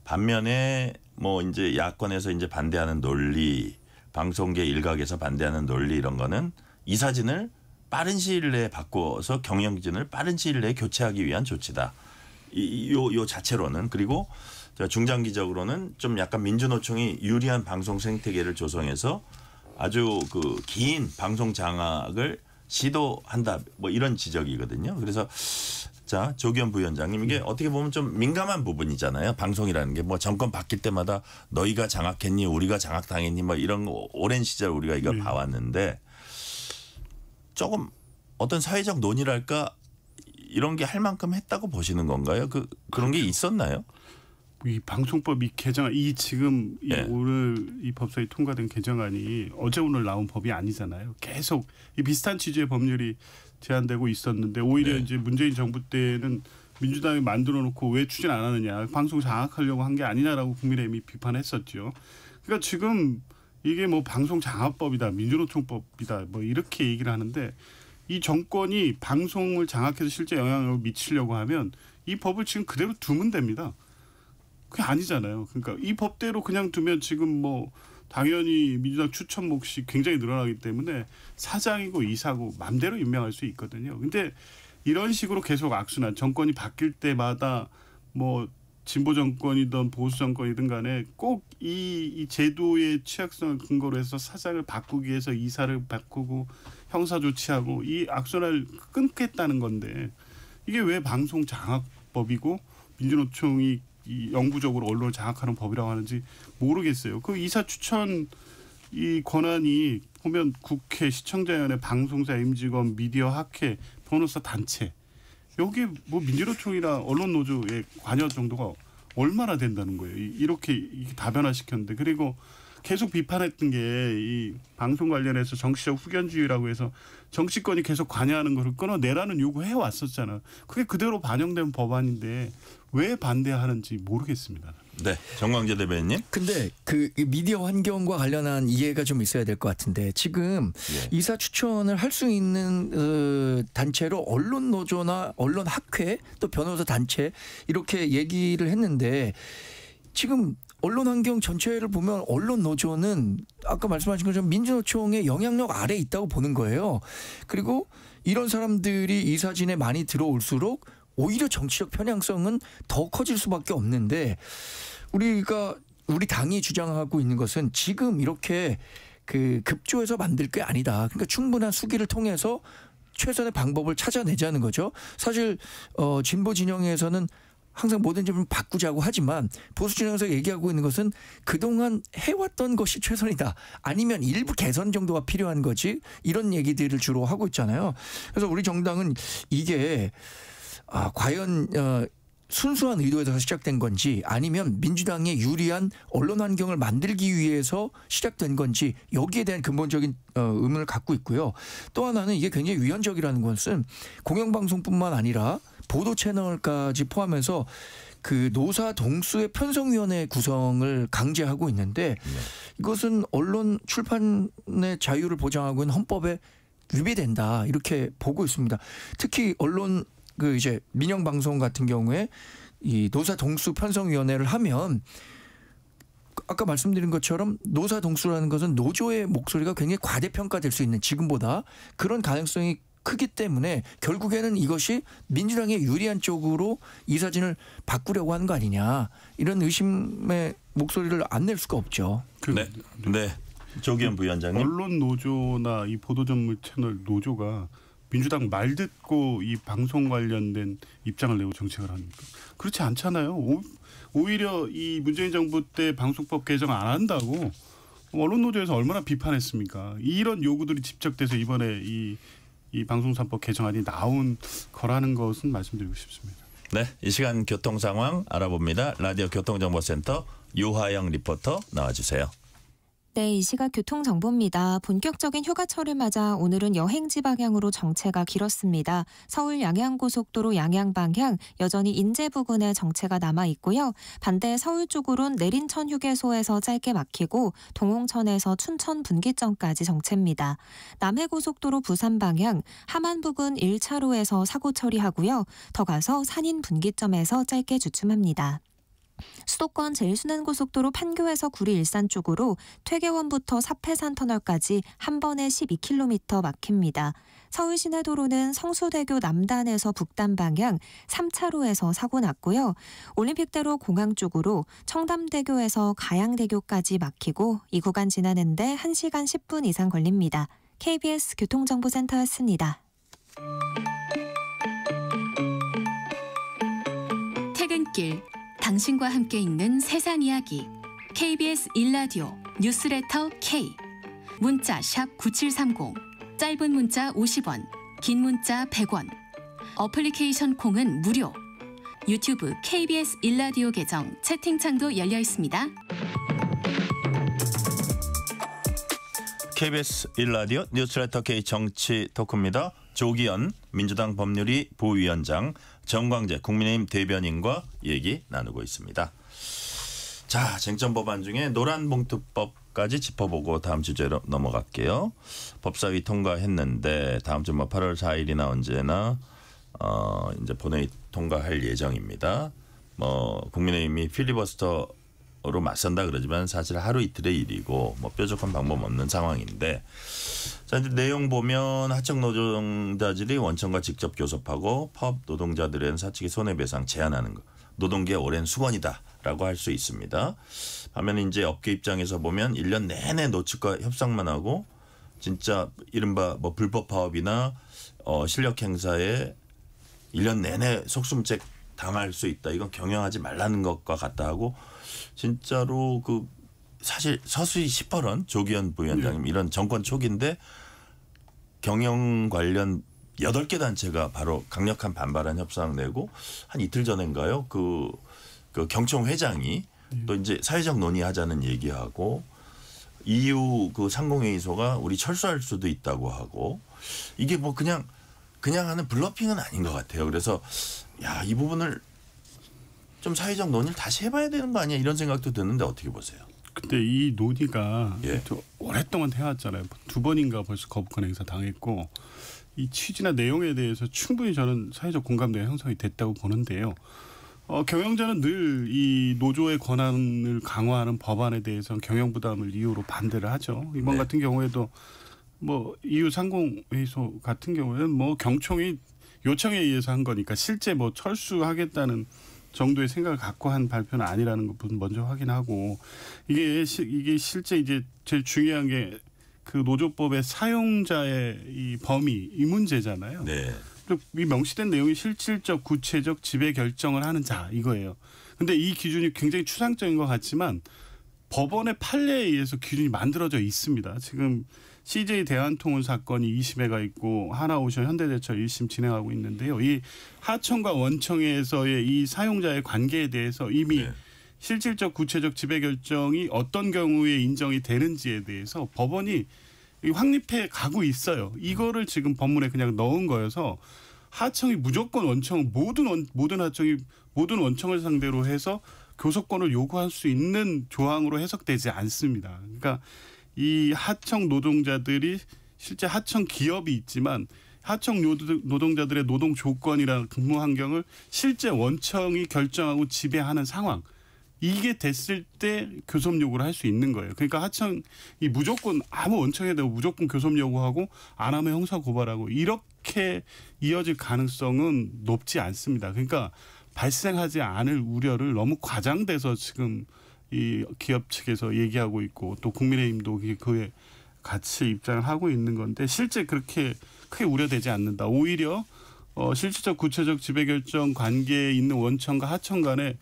반면에 뭐 이제 야권에서 이제 반대하는 논리, 방송계 일각에서 반대하는 논리 이런 거는 이사진을 빠른 시일 내에 바꿔서 경영진을 빠른 시일 내에 교체하기 위한 조치다. 요 자체로는 그리고 중장기적으로는 좀 약간 민주노총이 유리한 방송 생태계를 조성해서 아주 그 긴 방송 장악을 시도한다. 뭐 이런 지적이거든요. 그래서 자, 조기현 부위원장님 이게 어떻게 보면 좀 민감한 부분이잖아요. 방송이라는 게 뭐 정권 바뀔 때마다 너희가 장악했니 우리가 장악당했니 뭐 이런 오랜 시절 우리가 이거 봐왔는데 조금 어떤 사회적 논의랄까 이런 게 할 만큼 했다고 보시는 건가요? 그런 게 있었나요? 이 방송법 이 개정안 이 지금 오늘 이 법사위 통과된 개정안이 어제 오늘 나온 법이 아니잖아요. 계속 이 비슷한 취지의 법률이 제안되고 있었는데 오히려 이제 문재인 정부 때는 민주당이 만들어 놓고 왜 추진 안 하느냐. 방송 장악하려고 한 게 아니냐라고 국민의힘이 비판했었죠. 그러니까 지금 이게 뭐 방송 장악법이다, 민주노총법이다 뭐 이렇게 얘기를 하는데 이 정권이 방송을 장악해서 실제 영향을 미치려고 하면 이 법을 지금 그대로 두면 됩니다. 그게 아니잖아요. 그러니까 이 법대로 그냥 두면 지금 뭐 당연히 민주당 추천 몫이 굉장히 늘어나기 때문에 사장이고 이사고 맘대로 임명할 수 있거든요. 근데 이런 식으로 계속 악순환, 정권이 바뀔 때마다 뭐 진보 정권이든 보수 정권이든 간에 꼭 이 제도의 취약성을 근거로 해서 사장을 바꾸기 위해서 이사를 바꾸고 형사 조치하고 이 악순환을 끊겠다는 건데 이게 왜 방송 장악법이고 민주노총이 이 영구적으로 언론을 장악하는 법이라고 하는지 모르겠어요. 그 이사 추천 이 권한이 보면 국회, 시청자위원회, 방송사, 임직원, 미디어 학회, 변호사 단체 여기 뭐 민주노총이나 언론노조의 관여 정도가 얼마나 된다는 거예요. 이렇게 다변화시켰는데 그리고 계속 비판했던 게 이 방송 관련해서 정치적 후견주의라고 해서 정치권이 계속 관여하는 것을 끊어내라는 요구해 왔었잖아요. 그게 그대로 반영된 법안인데 왜 반대하는지 모르겠습니다. 네, 정광재 대변인님. 근데 그 미디어 환경과 관련한 이해가 좀 있어야 될 것 같은데 지금 이사 추천을 할 수 있는 단체로 언론 노조나 언론 학회 또 변호사 단체 이렇게 얘기를 했는데 지금 언론 환경 전체를 보면 언론 노조는 아까 말씀하신 것처럼 민주노총의 영향력 아래에 있다고 보는 거예요. 그리고 이런 사람들이 이 사진에 많이 들어올수록 오히려 정치적 편향성은 더 커질 수밖에 없는데 우리 당이 주장하고 있는 것은 지금 이렇게 그 급조해서 만들 게 아니다. 그러니까 충분한 수기를 통해서 최선의 방법을 찾아내자는 거죠. 사실 진보 진영에서는 항상 모든 점을 바꾸자고 하지만 보수 진영에서 얘기하고 있는 것은 그동안 해왔던 것이 최선이다. 아니면 일부 개선 정도가 필요한 거지. 이런 얘기들을 주로 하고 있잖아요. 그래서 우리 정당은 이게 과연 순수한 의도에서 시작된 건지 아니면 민주당에 유리한 언론 환경을 만들기 위해서 시작된 건지 여기에 대한 근본적인 의문을 갖고 있고요. 또 하나는 이게 굉장히 위헌적이라는 것은 공영방송뿐만 아니라 보도 채널까지 포함해서 그 노사 동수의 편성위원회 구성을 강제하고 있는데 이것은 언론 출판의 자유를 보장하고 있는 헌법에 위배된다 이렇게 보고 있습니다. 특히 언론 그 이제 민영 방송 같은 경우에 이 노사 동수 편성위원회를 하면 아까 말씀드린 것처럼 노사 동수라는 것은 노조의 목소리가 굉장히 과대평가될 수 있는 지금보다 그런 가능성이 크기 때문에 결국에는 이것이 민주당에 유리한 쪽으로 이 사진을 바꾸려고 하는 거 아니냐 이런 의심의 목소리를 안 낼 수가 없죠. 네. 조기현 부위원장님. 언론 노조나 이 보도 전문 채널 노조가 민주당 말 듣고 이 방송 관련된 입장을 내고 정책을 합니까? 그렇지 않잖아요. 오히려 이 문재인 정부 때 방송법 개정 안 한다고 언론 노조에서 얼마나 비판했습니까? 이런 요구들이 집적돼서 이번에 이 방송 3법 개정안이 나온 거라는 것은 말씀드리고 싶습니다. 네, 이 시간 교통 상황 알아봅니다. 라디오 교통정보센터 유하영 리포터 나와주세요. 네, 이 시각 교통정보입니다. 본격적인 휴가철을 맞아 오늘은 여행지 방향으로 정체가 길었습니다. 서울 양양고속도로 양양 방향 여전히 인제 부근에 정체가 남아 있고요. 반대 서울 쪽으론 내린천 휴게소에서 짧게 막히고 동홍천에서 춘천 분기점까지 정체입니다. 남해고속도로 부산 방향 함안 부근 1차로에서 사고 처리하고요. 더 가서 산인 분기점에서 짧게 주춤합니다. 수도권 제일순환고속도로 판교에서 구리 일산 쪽으로 퇴계원부터 사패산 터널까지 한 번에 12km 막힙니다. 서울 시내도로는 성수대교 남단에서 북단 방향 3차로에서 사고 났고요. 올림픽대로 공항 쪽으로 청담대교에서 가양대교까지 막히고 이 구간 지나는데 1시간 10분 이상 걸립니다. KBS 교통정보센터였습니다. 퇴근길 당신과 함께 읽는 세상 이야기 KBS 1라디오 뉴스레터 K 문자 샵 9730 짧은 문자 50원 긴 문자 100원 어플리케이션 콩은 무료 유튜브 KBS 1라디오 계정 채팅창도 열려 있습니다. KBS 1라디오 뉴스레터 K 정치 토크입니다. 조기현 민주당 법률위 부위원장 정광재 국민의힘 대변인과 얘기 나누고 있습니다. 자, 쟁점 법안 중에 노란봉투법까지 짚어보고 다음 주제로 넘어갈게요. 법사위 통과했는데 다음 주 8월 4일이나 언제나 이제 본회의 통과할 예정입니다. 국민의힘이 필리버스터로 맞선다 그러지만 사실 하루 이틀의 일이고 뾰족한 방법 없는 상황인데, 자, 이제 내용 보면 하청 노동자들이 원청과 직접 교섭하고 파업 노동자들에는 사측이 손해배상 제한하는 것, 노동계의 오랜 수건이다라고 할 수 있습니다. 반면에 이제 업계 입장에서 보면 1년 내내 노측과 협상만 하고 진짜 이른바 불법 파업이나 실력 행사에 1년 내내 속숨책 당할 수 있다. 이건 경영하지 말라는 것과 같다 하고, 진짜로 사실 서수희 시퍼런 조기현 부위원장님 이런 정권 초기인데 경영 관련 8개 단체가 바로 강력한 반발한 협상 내고, 한 이틀 전인가요? 그 경총 회장이 또 이제 사회적 논의하자는 얘기하고, EU 상공회의소가 우리 철수할 수도 있다고 하고, 이게 그냥 하는 블러핑은 아닌 것 같아요. 그래서 이 부분을 좀 사회적 논의를 다시 해봐야 되는 거 아니야, 이런 생각도 드는데 어떻게 보세요? 근데 이 논의가 오랫동안 해왔잖아요. 2번인가 벌써 거부권 행사 당했고, 이 취지나 내용에 대해서 충분히 저는 사회적 공감대가 형성이 됐다고 보는데요. 경영자는 늘 이 노조의 권한을 강화하는 법안에 대해서는 경영 부담을 이유로 반대를 하죠. 이번 같은 경우에도 EU 상공회의소 같은 경우에는 경총이 요청에 의해서 한 거니까 실제 철수하겠다는 정도의 생각을 갖고 한 발표는 아니라는 것부터 먼저 확인하고, 이게 실제 이제 제일 중요한 게 그 노조법의 사용자의 이 범위, 이 문제잖아요. 네. 이 명시된 내용이 실질적 구체적 지배 결정을 하는 자, 이거예요. 근데 이 기준이 굉장히 추상적인 것 같지만 법원의 판례에 의해서 기준이 만들어져 있습니다. 지금 CJ 대한통운 사건이 2심에 있고 하나오션 현대제철 1심 진행하고 있는데요. 이 하청과 원청에서의 이 사용자의 관계에 대해서 이미 실질적 구체적 지배 결정이 어떤 경우에 인정이 되는지에 대해서 법원이 확립해 가고 있어요. 이거를 지금 법문에 그냥 넣은 거여서 하청이 무조건 원청, 모든 하청이 모든 원청을 상대로 해서 교섭권을 요구할 수 있는 조항으로 해석되지 않습니다. 그러니까 이 하청 노동자들이 실제 하청 기업이 있지만 하청 노동자들의 노동 조건이나 근무 환경을 실제 원청이 결정하고 지배하는 상황, 이게 됐을 때 교섭 요구를 할 수 있는 거예요. 그러니까 하청이 무조건 아무 원청에 대해 무조건 교섭 요구하고 안 하면 형사 고발하고 이렇게 이어질 가능성은 높지 않습니다. 그러니까 발생하지 않을 우려를 너무 과장돼서 지금 이 기업 측에서 얘기하고 있고, 또 국민의힘도 그에 같이 입장을 하고 있는 건데, 실제 그렇게 크게 우려되지 않는다. 오히려 실질적 구체적 지배결정 관계에 있는 원청과 하청 간에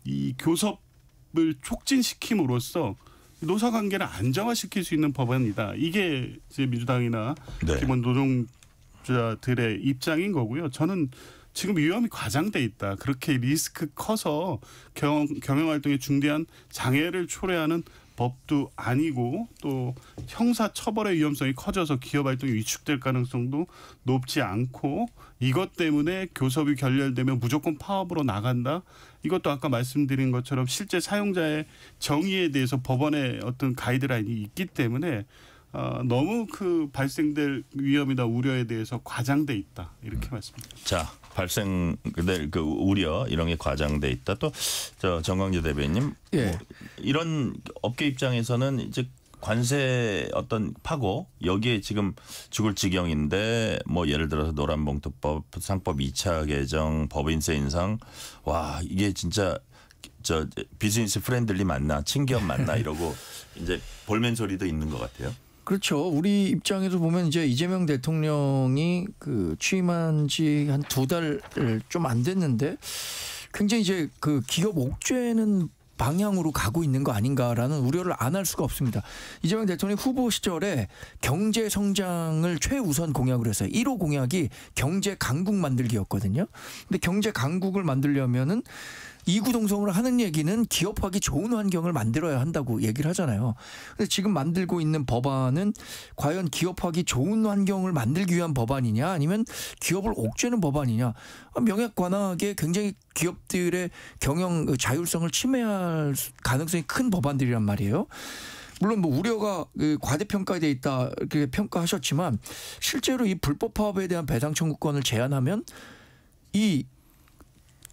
이 교섭을 촉진시킴으로써 노사관계를 안정화시킬 수 있는 법안이다. 이게 이제 민주당이나 기본 노동자들의 입장인 거고요. 저는 지금 위험이 과장돼 있다. 그렇게 리스크 커서 경영활동에 중대한 장애를 초래하는 법도 아니고, 또 형사 처벌의 위험성이 커져서 기업활동이 위축될 가능성도 높지 않고, 이것 때문에 교섭이 결렬되면 무조건 파업으로 나간다. 이것도 아까 말씀드린 것처럼 실제 사용자의 정의에 대해서 법원의 어떤 가이드라인이 있기 때문에 너무 발생될 위험이나 우려에 대해서 과장돼 있다. 이렇게 말씀드립니다. 자, 발생될 우려 이런 게 과장돼 있다. 또 정광재 대변인, 이런 업계 입장에서는 이제 관세 어떤 파고 여기에 지금 죽을 지경인데, 예를 들어서 노란봉투법, 상법 2차 개정, 법인세 인상, 와, 이게 진짜 비즈니스 프렌들리 맞나, 친기업 맞나 이러고 이제 볼멘 소리도 있는 것 같아요. 그렇죠. 우리 입장에서 보면 이제 이재명 대통령이 취임한 지 한 2달 좀 안 됐는데 굉장히 이제 기업 옥죄는 방향으로 가고 있는 거 아닌가라는 우려를 안 할 수가 없습니다. 이재명 대통령 후보 시절에 경제 성장을 최우선 공약으로 했어요. 1호 공약이 경제 강국 만들기였거든요. 근데 경제 강국을 만들려면은 이구동성을 하는 얘기는 기업하기 좋은 환경을 만들어야 한다고 얘기를 하잖아요. 근데 지금 만들고 있는 법안은 과연 기업하기 좋은 환경을 만들기 위한 법안이냐 아니면 기업을 옥죄는 법안이냐. 명예 관학에 굉장히 기업들의 경영 자율성을 침해할 가능성이 큰 법안들이란 말이에요. 물론 뭐 우려가 과대평가돼 있다 이렇게 평가하셨지만 실제로 이 불법 파업에 대한 배상 청구권을 제한하면 이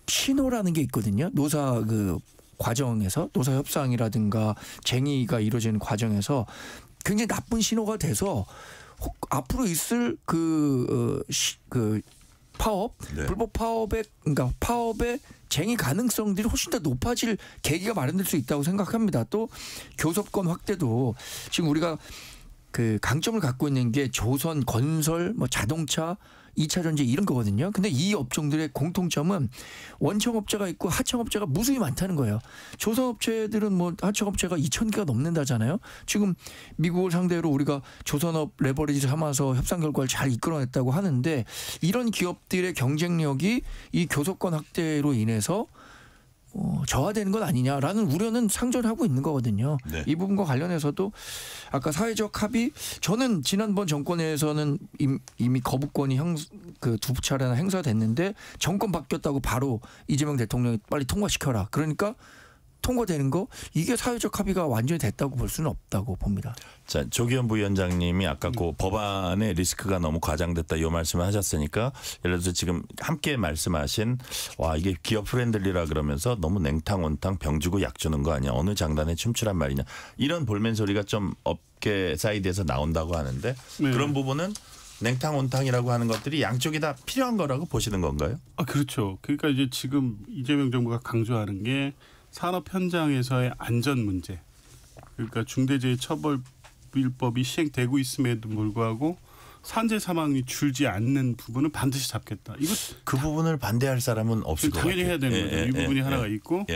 신호라는 게 있거든요. 노사 과정에서 노사 협상이라든가 쟁의가 이루어지는 과정에서 굉장히 나쁜 신호가 돼서 앞으로 있을 파업, 네. 불법 파업의 그러니까 파업의 쟁의 가능성들이 훨씬 더 높아질 계기가 마련될 수 있다고 생각합니다. 또 교섭권 확대도 지금 우리가 강점을 갖고 있는 게 조선, 건설, 뭐 자동차, 2차 전지 이런 거거든요. 근데 이 업종들의 공통점은 원청업체가 있고 하청업체가 무수히 많다는 거예요. 조선업체들은 뭐 하청업체가 2,000개가 넘는다잖아요. 지금 미국을 상대로 우리가 조선업 레버리지 삼아서 협상 결과를 잘 이끌어냈다고 하는데 이런 기업들의 경쟁력이 이 교섭권 확대로 인해서 저하되는 건 아니냐라는 우려는 상존하고 있는 거거든요. 네. 이 부분과 관련해서도 아까 사회적 합의 저는 지난번 정권에서는 이미 거부권이 두 차례나 행사됐는데 정권 바뀌었다고 바로 이재명 대통령이 빨리 통과시켜라. 그러니까 통과되는 거 이게 사회적 합의가 완전히 됐다고 볼 수는 없다고 봅니다. 자, 조기현 부위원장님이 아까 그 법안의 리스크가 너무 과장됐다 이 말씀을 하셨으니까 예를 들어서 지금 함께 말씀하신 와 이게 기업 프렌들리라 그러면서 너무 냉탕 온탕 병 주고 약 주는 거 아니야. 어느 장단에 춤추란 말이냐. 이런 볼멘 소리가 좀 업계 사이드에서 나온다고 하는데 네. 그런 부분은 냉탕 온탕이라고 하는 것들이 양쪽이 다 필요한 거라고 보시는 건가요? 그렇죠. 그러니까 이제 지금 이재명 정부가 강조하는 게 산업 현장에서의 안전 문제. 그러니까 중대재해처벌법이 시행되고 있음에도 불구하고 산재 사망이 줄지 않는 부분은 반드시 잡겠다. 이거 그 부분을 반대할 사람은 없을 것 같아요. 당연히 해야 되는 거죠. 이 부분이 하나가 있고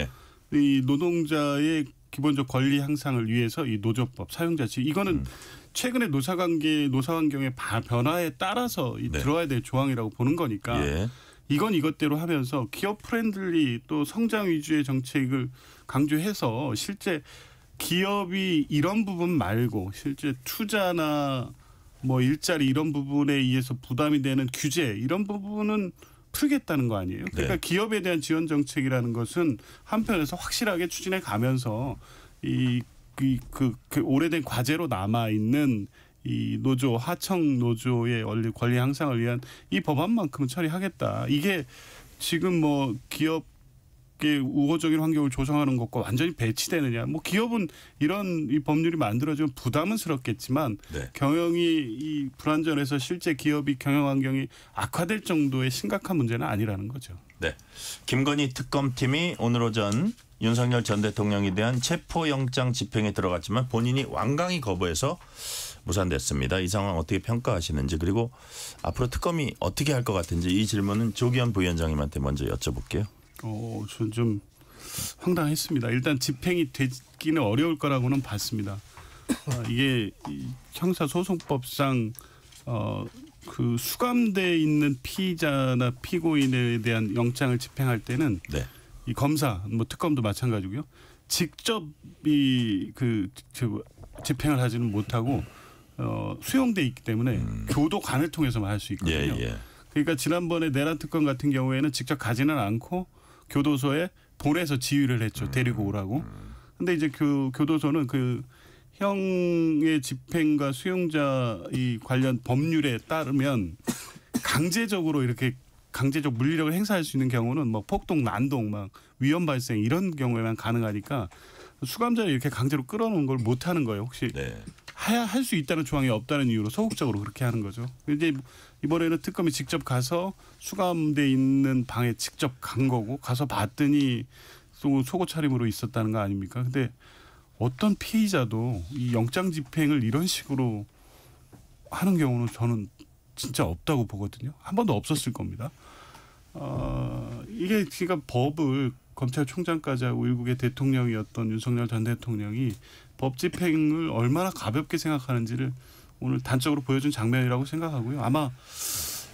이 노동자의 기본적 권리 향상을 위해서 이 노조법 사용자 지 이거는 최근에 노사 환경의 변화에 따라서 들어와야 될 조항이라고 보는 거니까 이건 이것대로 하면서 기업 프렌들리 또 성장 위주의 정책을 강조해서 실제 기업이 이런 부분 말고 실제 투자나 뭐 일자리 이런 부분에 의해서 부담이 되는 규제 이런 부분은 풀겠다는 거 아니에요. 그러니까 기업에 대한 지원 정책이라는 것은 한편에서 확실하게 추진해 가면서 그 오래된 과제로 남아 있는 이 노조 하청 노조의 권리 향상을 위한 이 법안만큼은 처리하겠다. 이게 지금 뭐 기업의 우호적인 환경을 조성하는 것과 완전히 배치되느냐. 뭐 기업은 이런 이 법률이 만들어지면 부담스럽겠지만 경영이 이 불안전해서 실제 기업이 경영 환경이 악화될 정도의 심각한 문제는 아니라는 거죠. 네, 김건희 특검팀이 오늘 오전 윤석열 전 대통령에 대한 체포영장 집행에 들어갔지만 본인이 완강히 거부해서 무산됐습니다. 이 상황 어떻게 평가하시는지 그리고 앞으로 특검이 어떻게 할 것 같은지 이 질문은 조기현 부위원장님한테 먼저 여쭤볼게요. 저는 좀 황당했습니다. 일단 집행이 되기는 어려울 거라고는 봤습니다. 이게 형사소송법상 그 수감돼 있는 피의자나 피고인에 대한 영장을 집행할 때는 이 검사, 뭐 특검도 마찬가지고요. 직접 집행을 하지는 못하고 수용돼 있기 때문에 교도관을 통해서만 할 수 있거든요. 그러니까 지난번에 내란 특검 같은 경우에는 직접 가지는 않고 교도소에 보내서 지휘를 했죠. 데리고 오라고. 근데 이제 교도소는 그 형의 집행과 수용자 이 관련 법률에 따르면 강제적으로 이렇게 강제적 물리력을 행사할 수 있는 경우는 뭐 폭동, 난동, 막 위험 발생 이런 경우에만 가능하니까 수감자를 이렇게 강제로 끌어놓은 걸 못 하는 거예요. 혹시 할 수 있다는 조항이 없다는 이유로 소극적으로 그렇게 하는 거죠. 이제 이번에는 특검이 직접 가서 수감돼 있는 방에 직접 간 거고 가서 봤더니 속옷 차림으로 있었다는 거 아닙니까? 근데 어떤 피의자도 이 영장 집행을 이런 식으로 하는 경우는 저는 진짜 없다고 보거든요. 한 번도 없었을 겁니다. 이게 그러니까 법을 검찰총장까지 하고 일국의 대통령이었던 윤석열 전 대통령이 법 집행을 얼마나 가볍게 생각하는지를 오늘 단적으로 보여준 장면이라고 생각하고요. 아마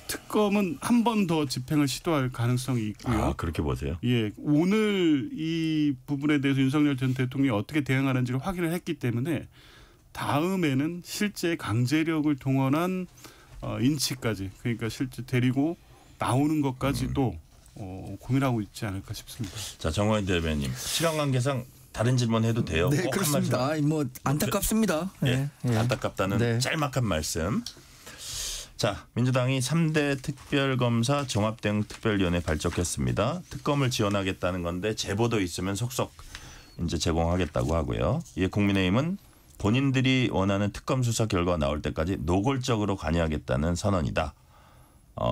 특검은 한 번 더 집행을 시도할 가능성이 있고요. 아, 그렇게 보세요? 예, 오늘 이 부분에 대해서 윤석열 전 대통령이 어떻게 대응하는지를 확인을 했기 때문에 다음에는 실제 강제력을 동원한 인치까지, 그러니까 실제 데리고 나오는 것까지도 고민하고 있지 않을까 싶습니다. 자, 정호연 대변인, 시간 관계상 다른 질문 해도 돼요? 네, 그렇습니다. 뭐 안타깝습니다. 예, 네. 안타깝다는 네. 짤막한 말씀. 자, 민주당이 3대 특별검사 종합대응 특별위원회 발족했습니다. 특검을 지원하겠다는 건데 제보도 있으면 속속 이제 제공하겠다고 하고요. 이에 국민의힘은 본인들이 원하는 특검 수사 결과가 나올 때까지 노골적으로 관여하겠다는 선언이다.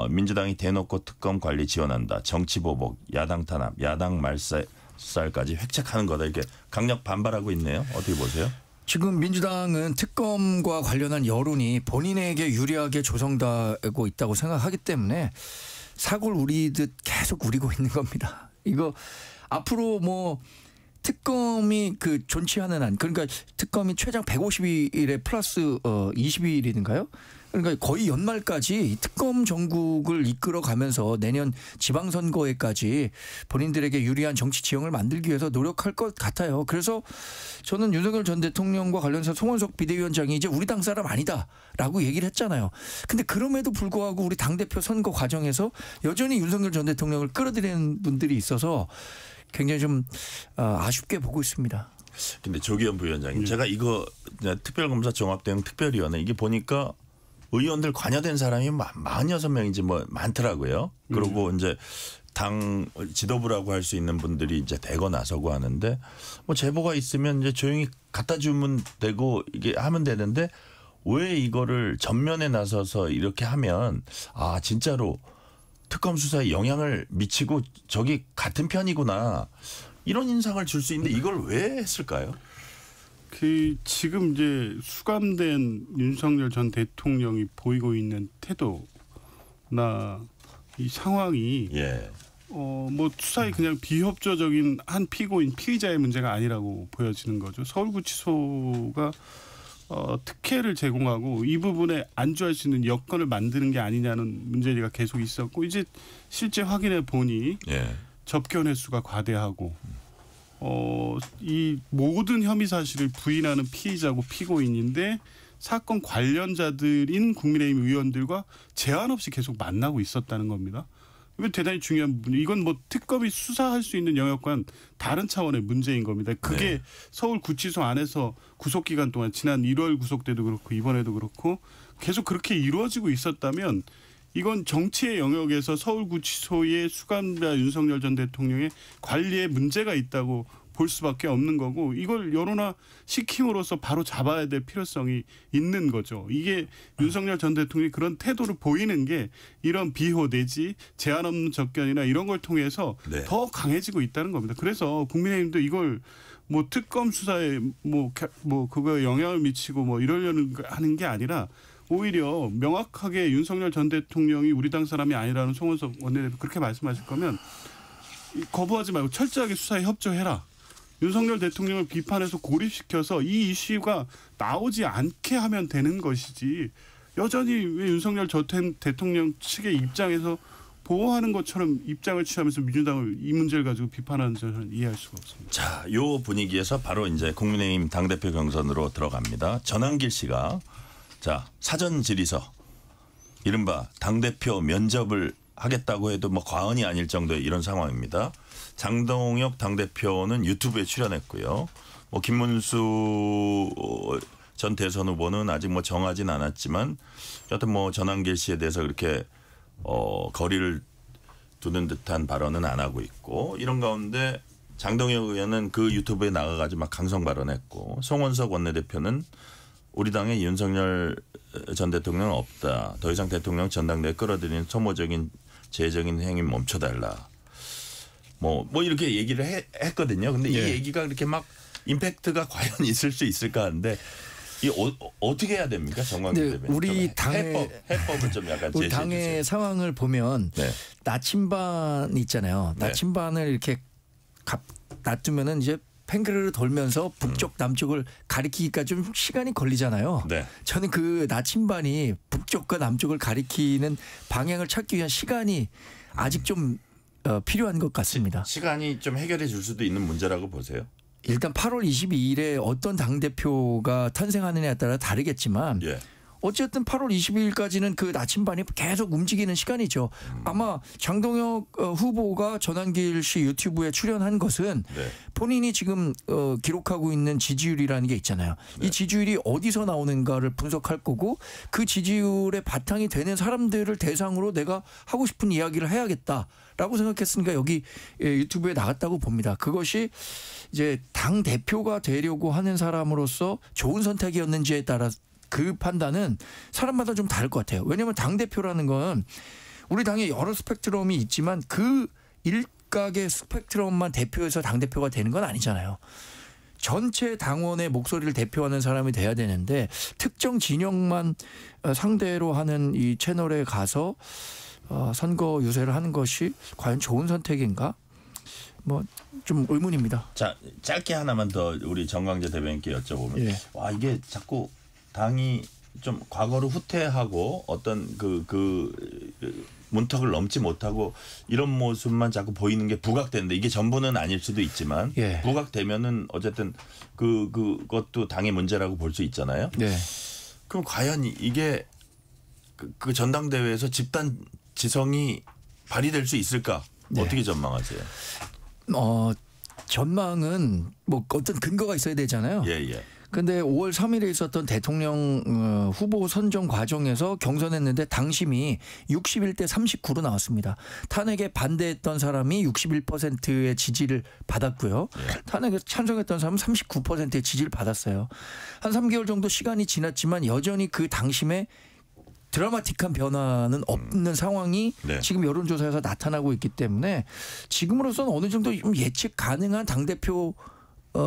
민주당이 대놓고 특검 관리 지원한다. 정치보복, 야당 탄압, 야당 말살까지 획책하는 거다. 이렇게 강력 반발하고 있네요. 어떻게 보세요? 지금 민주당은 특검과 관련한 여론이 본인에게 유리하게 조성되고 있다고 생각하기 때문에 사골 우리듯 계속 우리고 있는 겁니다. 이거 앞으로 뭐 특검이 그 존치하는 한, 그러니까 특검이 최장 150일에 플러스 20일인가요? 그러니까 거의 연말까지 특검 정국을 이끌어가면서 내년 지방선거에까지 본인들에게 유리한 정치 지형을 만들기 위해서 노력할 것 같아요. 그래서 저는 윤석열 전 대통령과 관련해서 송원석 비대위원장이 이제 우리 당 사람 아니다라고 얘기를 했잖아요. 근데 그럼에도 불구하고 우리 당대표 선거 과정에서 여전히 윤석열 전 대통령을 끌어들이는 분들이 있어서 굉장히 좀 아쉽게 보고 있습니다. 근데 조기현 부위원장님, 제가 이거 특별검사 종합대응 특별위원회 이게 보니까 의원들 관여된 사람이 46명인지 뭐 많더라고요. 그리고 이제 당 지도부라고 할 수 있는 분들이 이제 대거 나서고 하는데 뭐 제보가 있으면 이제 조용히 갖다 주면 되고 이게 하면 되는데 왜 이거를 전면에 나서서 이렇게 하면 아, 진짜로 특검 수사에 영향을 미치고 저기 같은 편이구나 이런 인상을 줄 수 있는데 이걸 왜 했을까요? 그 지금 이제 수감된 윤석열 전 대통령이 보이고 있는 태도나 이 상황이 예. 뭐 수사에 그냥 비협조적인 한 피고인 피의자의 문제가 아니라고 보여지는 거죠. 서울구치소가 특혜를 제공하고 이 부분에 안주할 수 있는 여건을 만드는 게 아니냐는 문제가 계속 있었고 이제 실제 확인해 보니 예. 접견 횟수가 과대하고 이 모든 혐의 사실을 부인하는 피의자고 피고인인데 사건 관련자들인 국민의힘 의원들과 제한 없이 계속 만나고 있었다는 겁니다. 이건 대단히 중요한 부분이에요. 이건 뭐 특검이 수사할 수 있는 영역과는 다른 차원의 문제인 겁니다. 그게 네. 서울구치소 안에서 구속기간 동안 지난 1월 구속 때도 그렇고 이번에도 그렇고 계속 그렇게 이루어지고 있었다면 이건 정치의 영역에서 서울구치소의 수감자 윤석열 전 대통령의 관리에 문제가 있다고 볼 수밖에 없는 거고 이걸 여론화 시킴으로써 바로 잡아야 될 필요성이 있는 거죠. 이게 윤석열 전 대통령이 그런 태도를 보이는 게 이런 비호 내지 제한 없는 접견이나 이런 걸 통해서 네. 더 강해지고 있다는 겁니다. 그래서 국민의힘도 이걸 뭐 특검 수사에 뭐 그거에 영향을 미치고 뭐 이러려는 하는 게 아니라 오히려 명확하게 윤석열 전 대통령이 우리 당 사람이 아니라는 송원석 원내대표 그렇게 말씀하실 거면 거부하지 말고 철저하게 수사에 협조해라. 윤석열 대통령을 비판해서 고립시켜서 이 이슈가 나오지 않게 하면 되는 것이지 여전히 왜 윤석열 전 대통령 측의 입장에서 보호하는 것처럼 입장을 취하면서 민주당을 이 문제를 가지고 비판하는 저는 이해할 수가 없습니다. 자, 요 분위기에서 바로 이제 국민의힘 당대표 경선으로 들어갑니다. 전환길 씨가 자, 사전 질의서 이른바 당대표 면접을 하겠다고 해도 뭐 과언이 아닐 정도의 이런 상황입니다. 장동혁 당대표는 유튜브에 출연했고요. 뭐 김문수 전 대선 후보는 아직 뭐 정하진 않았지만 여튼 뭐 전환길 씨에 대해서 그렇게 거리를 두는 듯한 발언은 안 하고 있고 이런 가운데 장동혁 의원은 그 유튜브에 나가가지고 막 강성 발언했고 송원석 원내대표는 우리 당에 윤석열 전 대통령은 없다. 더 이상 대통령 전당대회 끌어들이는 소모적인 재적인 행위 멈춰달라. 뭐 이렇게 얘기를 했거든요. 근데 이 얘기가 그렇게 막 임팩트가 과연 있을 수 있을까 하는데 이 어떻게 해야 됩니까, 정광훈 대변인? 우리 당의 해법을 좀 약간 우리 당의 주세요. 상황을 보면 네. 나침반 있잖아요. 나침반을 이렇게 놔두면은 이제 팽그르르 돌면서 북쪽 남쪽을 가리키기까지 좀 시간이 걸리잖아요. 네. 저는 그 나침반이 북쪽과 남쪽을 가리키는 방향을 찾기 위한 시간이 아직 좀 필요한 것 같습니다. 시간이 좀 해결해 줄 수도 있는 문제라고 보세요. 일단 8월 22일에 어떤 당대표가 탄생하느냐에 따라 다르겠지만 예. 어쨌든 8월 22일까지는 그 나침반이 계속 움직이는 시간이죠. 아마 장동혁 후보가 전환길 씨 유튜브에 출연한 것은 네. 본인이 지금 기록하고 있는 지지율이라는 게 있잖아요. 네. 이 지지율이 어디서 나오는가를 분석할 거고 그 지지율의 바탕이 되는 사람들을 대상으로 내가 하고 싶은 이야기를 해야겠다라고 생각했으니까 여기 유튜브에 나갔다고 봅니다. 그것이 이제 당 대표가 되려고 하는 사람으로서 좋은 선택이었는지에 따라 그 판단은 사람마다 좀 다를 것 같아요. 왜냐하면 당대표라는 건 우리 당에 여러 스펙트럼이 있지만 그 일각의 스펙트럼만 대표해서 당대표가 되는 건 아니잖아요. 전체 당원의 목소리를 대표하는 사람이 돼야 되는데 특정 진영만 상대로 하는 이 채널에 가서 선거 유세를 하는 것이 과연 좋은 선택인가? 뭐 좀 의문입니다. 자, 짧게 하나만 더 우리 정광재 대변인께 여쭤보면 예. 와 이게 자꾸 당이 좀 과거를 후퇴하고 어떤 문턱을 넘지 못하고 이런 모습만 자꾸 보이는 게 부각되는데 이게 전부는 아닐 수도 있지만 예. 부각되면은 어쨌든 그것도 당의 문제라고 볼 수 있잖아요. 네. 그럼 과연 이게 그 전당대회에서 집단 지성이 발휘될 수 있을까? 네. 어떻게 전망하세요? 전망은 뭐 어떤 근거가 있어야 되잖아요. 예, 예. 근데 5월 3일에 있었던 대통령 후보 선정 과정에서 경선했는데 당심이 61대 39로 나왔습니다. 탄핵에 반대했던 사람이 61%의 지지를 받았고요. 탄핵에 찬성했던 사람은 39%의 지지를 받았어요. 한 3개월 정도 시간이 지났지만 여전히 그 당심에 드라마틱한 변화는 없는 상황이 네. 지금 여론조사에서 나타나고 있기 때문에 지금으로서는 어느 정도 좀 예측 가능한 당대표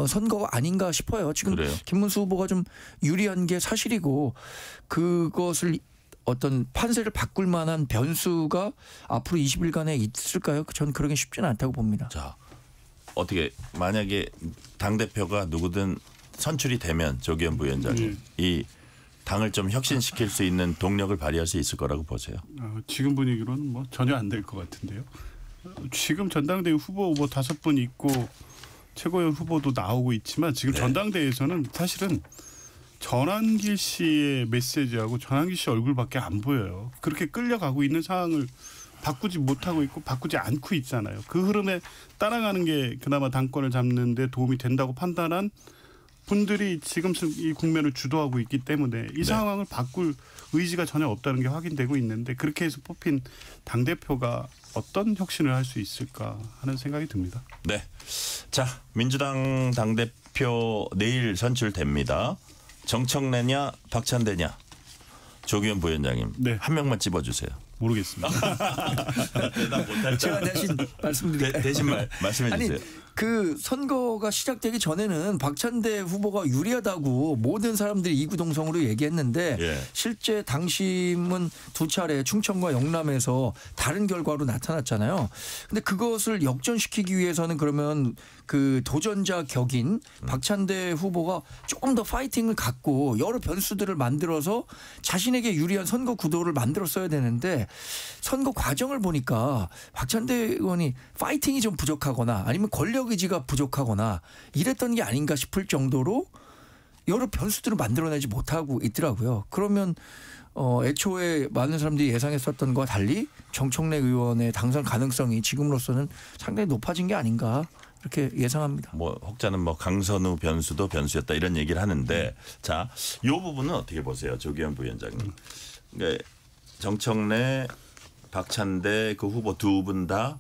선거가 아닌가 싶어요. 지금 그래요? 김문수 후보가 좀 유리한 게 사실이고 그것을 어떤 판세를 바꿀 만한 변수가 앞으로 20일간에 있을까요? 전 그러긴 쉽지는 않다고 봅니다. 자, 어떻게 만약에 당대표가 누구든 선출이 되면 조기현 부위원장님 이 당을 좀 혁신시킬 수 있는 동력을 발휘할 수 있을 거라고 보세요. 지금 분위기로는 뭐 전혀 안 될 것 같은데요. 지금 전당대회 후보 뭐 5분 있고 최고위원 후보도 나오고 있지만 지금 네. 전당대회에서는 사실은 전환길 씨의 메시지하고 전환길 씨 얼굴밖에 안 보여요. 그렇게 끌려가고 있는 상황을 바꾸지 못하고 있고 바꾸지 않고 있잖아요. 그 흐름에 따라가는 게 그나마 당권을 잡는 데 도움이 된다고 판단한 분들이 지금 이 국면을 주도하고 있기 때문에 이 상황을 바꿀 의지가 전혀 없다는 게 확인되고 있는데 그렇게 해서 뽑힌 당대표가 어떤 혁신을 할 수 있을까 하는 생각이 듭니다. 네. 자, 민주당 당대표 내일 선출됩니다. 정청래냐 박찬대냐. 조기현 부위원장님. 네. 한 명만 집어주세요. 모르겠습니다. 대답 못할 제가 대신 말씀드릴까요? 대신 말씀해 아니 주세요. 그 선거가 시작되기 전에는 박찬대 후보가 유리하다고 모든 사람들이 이구동성으로 얘기했는데 예. 실제 당심은 두 차례 충청과 영남에서 다른 결과로 나타났잖아요. 근데 그것을 역전시키기 위해서는 그러면 그 도전자 격인 박찬대 후보가 조금 더 파이팅을 갖고 여러 변수들을 만들어서 자신에게 유리한 선거 구도를 만들었어야 되는데 선거 과정을 보니까 박찬대 의원이 파이팅이 좀 부족하거나 아니면 권력 의지가 부족하거나 이랬던 게 아닌가 싶을 정도로 여러 변수들을 만들어내지 못하고 있더라고요. 그러면 애초에 많은 사람들이 예상했었던 것과 달리 정청래 의원의 당선 가능성이 지금으로서는 상당히 높아진 게 아닌가 이렇게 예상합니다. 뭐 혹자는 뭐 강선우 변수도 변수였다 이런 얘기를 하는데 자, 이 부분은 어떻게 보세요, 조기현 부위원장님? 그러니까 정청래, 박찬대 그 후보 두 분 다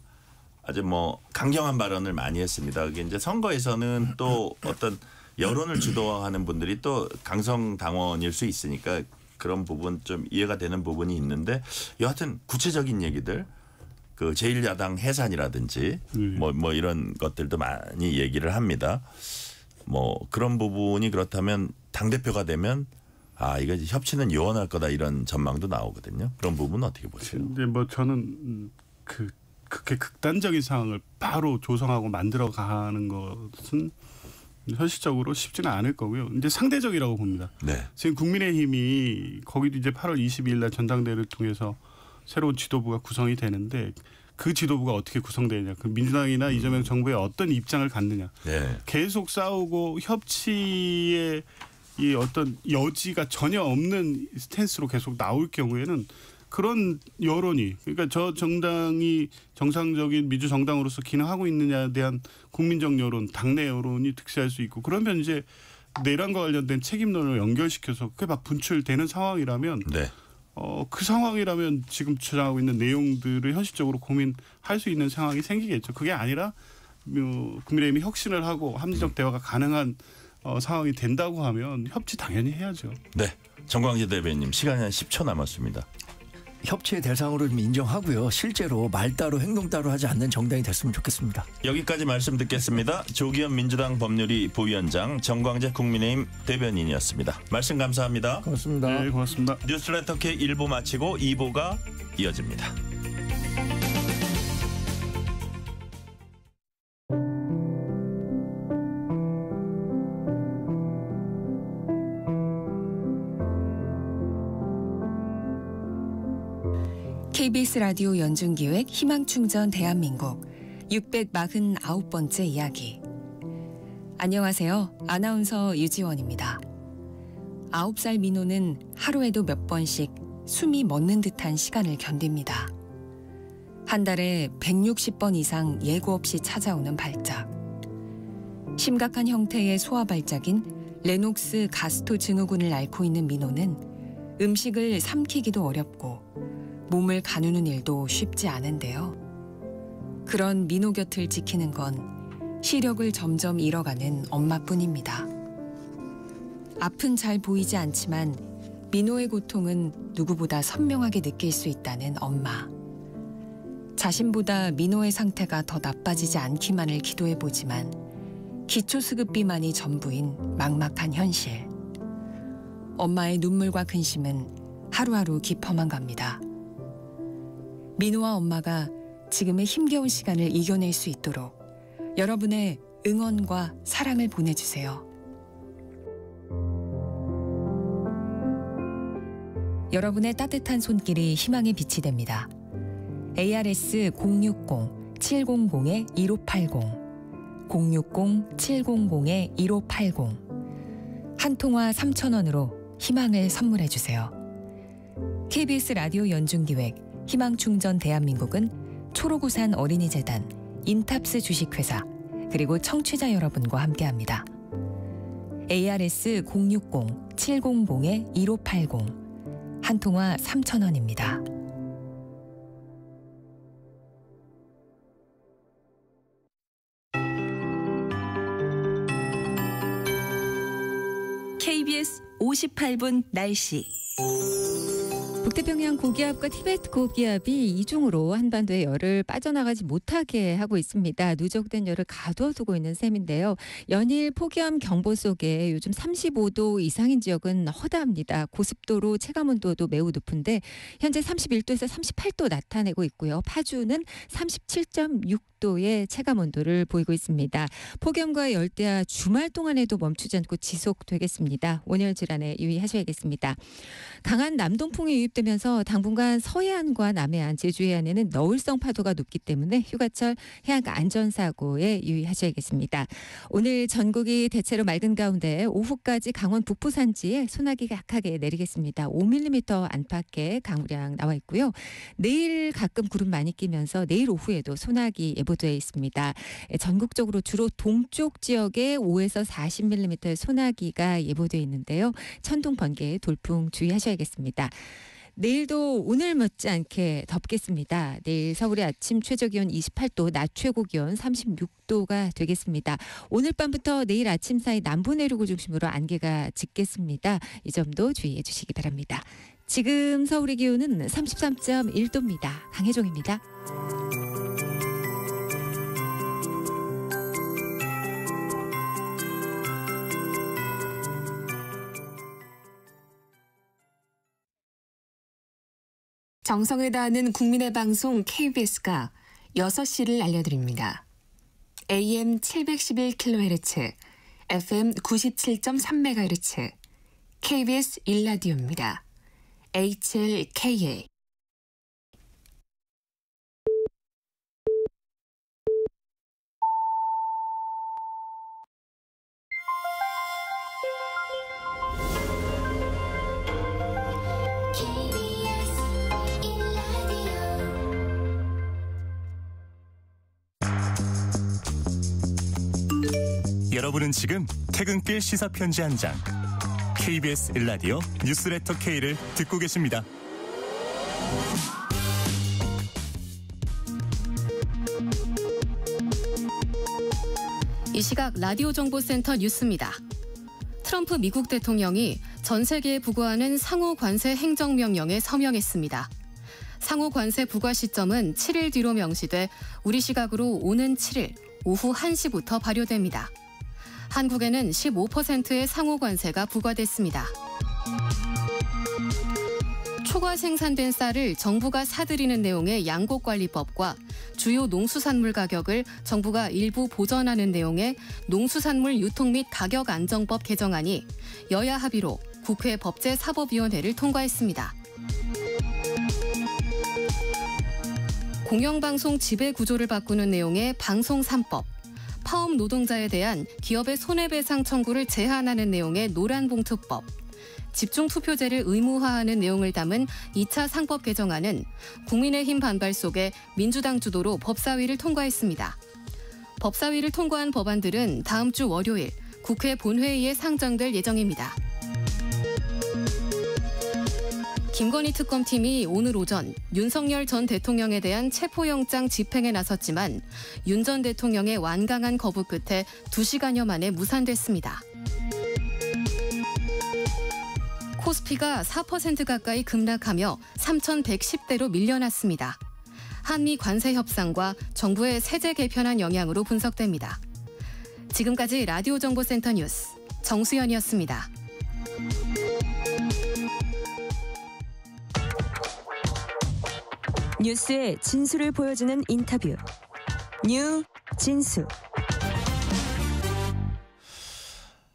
아주 뭐 강경한 발언을 많이 했습니다. 그게 이제 선거에서는 또 어떤 여론을 주도하는 분들이 또 강성 당원일 수 있으니까 그런 부분 좀 이해가 되는 부분이 있는데 여하튼 구체적인 얘기들 그 제1야당 해산이라든지 뭐 이런 것들도 많이 얘기를 합니다. 뭐 그런 부분이 그렇다면 당대표가 되면 이거 협치는 요원할 거다 이런 전망도 나오거든요. 그런 부분은 어떻게 보세요? 근데 뭐 저는 그렇게 극단적인 상황을 바로 조성하고 만들어가는 것은 현실적으로 쉽지는 않을 거고요. 이제 상대적이라고 봅니다. 네. 지금 국민의힘이 거기도 이제 8월 22일 날 전당대회를 통해서 새로운 지도부가 구성이 되는데 그 지도부가 어떻게 구성되느냐. 그 민주당이나 이재명 정부의 어떤 입장을 갖느냐. 네. 계속 싸우고 협치의 이 어떤 여지가 전혀 없는 스탠스로 계속 나올 경우에는 그런 여론이 그러니까 저 정당이 정상적인 민주 정당으로서 기능하고 있느냐에 대한 국민적 여론, 당내 여론이 득세할 수 있고 그러면 이제 내란과 관련된 책임론을 연결시켜서 그게 막 분출되는 상황이라면 네. 그 상황이라면 지금 주장하고 있는 내용들을 현실적으로 고민할 수 있는 상황이 생기겠죠. 그게 아니라 국민의힘이 혁신을 하고 합리적 대화가 가능한 상황이 된다고 하면 협치 당연히 해야죠. 네. 정광재 대변인 시간이 한 10초 남았습니다. 협치의 대상으로 좀 인정하고요. 실제로 말 따로 행동 따로 하지 않는 정당이 됐으면 좋겠습니다. 여기까지 말씀 듣겠습니다. 조기현 민주당 법률위 부위원장, 정광재 국민의힘 대변인이었습니다. 말씀 감사합니다. 고맙습니다. 네, 고맙습니다. 뉴스레터 K 1부 마치고 2부가 이어집니다. KBS 라디오 연중기획 희망충전 대한민국 649번째 이야기. 안녕하세요. 아나운서 유지원입니다. 9살 민호는 하루에도 몇 번씩 숨이 멎는 듯한 시간을 견딥니다. 한 달에 160번 이상 예고 없이 찾아오는 발작. 심각한 형태의 소아 발작인 레녹스 가스토 증후군을 앓고 있는 민호는 음식을 삼키기도 어렵고 몸을 가누는 일도 쉽지 않은데요. 그런 민호 곁을 지키는 건 시력을 점점 잃어가는 엄마뿐입니다. 앞은 잘 보이지 않지만 민호의 고통은 누구보다 선명하게 느낄 수 있다는 엄마. 자신보다 민호의 상태가 더 나빠지지 않기만을 기도해보지만 기초수급비만이 전부인 막막한 현실. 엄마의 눈물과 근심은 하루하루 깊어만 갑니다. 민호와 엄마가 지금의 힘겨운 시간을 이겨낼 수 있도록 여러분의 응원과 사랑을 보내주세요. 여러분의 따뜻한 손길이 희망의 빛이 됩니다. ARS 060-700-1580 060-700-1580 한 통화 3,000원으로 희망을 선물해 주세요. KBS 라디오 연중기획 희망충전 대한민국은 초록우산 어린이재단, 인탑스 주식회사, 그리고 청취자 여러분과 함께합니다. ARS 060-700-1580 한 통화 3,000원입니다. KBS 58분 날씨. 북태평양 고기압과 티베트 고기압이 이중으로 한반도의 열을 빠져나가지 못하게 하고 있습니다. 누적된 열을 가둬두고 있는 셈인데요. 연일 폭염 경보 속에 요즘 35도 이상인 지역은 허다합니다. 고습도로 체감온도도 매우 높은데 현재 31도에서 38도 나타내고 있고요. 파주는 37.6도의 체감온도를 보이고 있습니다. 폭염과 열대야 주말 동안에도 멈추지 않고 지속되겠습니다. 온열 질환에 유의하셔야겠습니다. 강한 남동풍이 유입되면서 당분간 서해안과 남해안, 제주 해안에는 너울성 파도가 높기 때문에 휴가철 해안가 안전사고에 유의하셔야겠습니다. 오늘 전국이 대체로 맑은 가운데 오후까지 강원 북부 산지에 소나기가 약하게 내리겠습니다. 5mm 안팎의 강우량 나와 있고요. 내일 가끔 구름 많이 끼면서 내일 오후에도 소나기 예보되어 있습니다. 전국적으로 주로 동쪽 지역에 5에서 40mm의 소나기가 예보되어 있는데요. 천둥, 번개, 돌풍 주의하셔야겠습니다. 내일도 오늘 못지않게 덥겠습니다. 내일 서울의 아침 최저기온 28도, 낮 최고기온 36도가 되겠습니다. 오늘 밤부터 내일 아침 사이 남부 내륙을 중심으로 안개가 짙겠습니다. 이 점도 주의해 주시기 바랍니다. 지금 서울의 기온은 33.1도입니다. 강혜종입니다. 정성을 다하는 국민의 방송 KBS가 6시를 알려드립니다. AM 711kHz, FM 97.3MHz KBS 1라디오입니다. HLKA 여러분은 지금 퇴근길 시사편지 한 장 KBS 1라디오 뉴스레터 K를 듣고 계십니다. 이 시각 라디오 정보센터 뉴스입니다. 트럼프 미국 대통령이 전 세계에 부과하는 상호 관세 행정명령에 서명했습니다. 상호 관세 부과 시점은 7일 뒤로 명시돼 우리 시각으로 오는 7일 오후 1시부터 발효됩니다. 한국에는 15%의 상호 관세가 부과됐습니다. 초과 생산된 쌀을 정부가 사들이는 내용의 양곡관리법과 주요 농수산물 가격을 정부가 일부 보전하는 내용의 농수산물 유통 및 가격 안정법 개정안이 여야 합의로 국회 법제사법위원회를 통과했습니다. 공영방송 지배구조를 바꾸는 내용의 방송 3법, 파업 노동자에 대한 기업의 손해배상 청구를 제한하는 내용의 노란봉투법, 집중투표제를 의무화하는 내용을 담은 2차 상법 개정안은 국민의힘 반발 속에 민주당 주도로 법사위를 통과했습니다. 법사위를 통과한 법안들은 다음 주 월요일 국회 본회의에 상정될 예정입니다. 김건희 특검팀이 오늘 오전 윤석열 전 대통령에 대한 체포영장 집행에 나섰지만 윤 전 대통령의 완강한 거부 끝에 2시간여 만에 무산됐습니다. 코스피가 4% 가까이 급락하며 3,110대로 밀려났습니다. 한미 관세 협상과 정부의 세제 개편안 영향으로 분석됩니다. 지금까지 라디오 정보센터 뉴스 정수연이었습니다. 뉴스의 진수를 보여주는 인터뷰. 뉴 진수.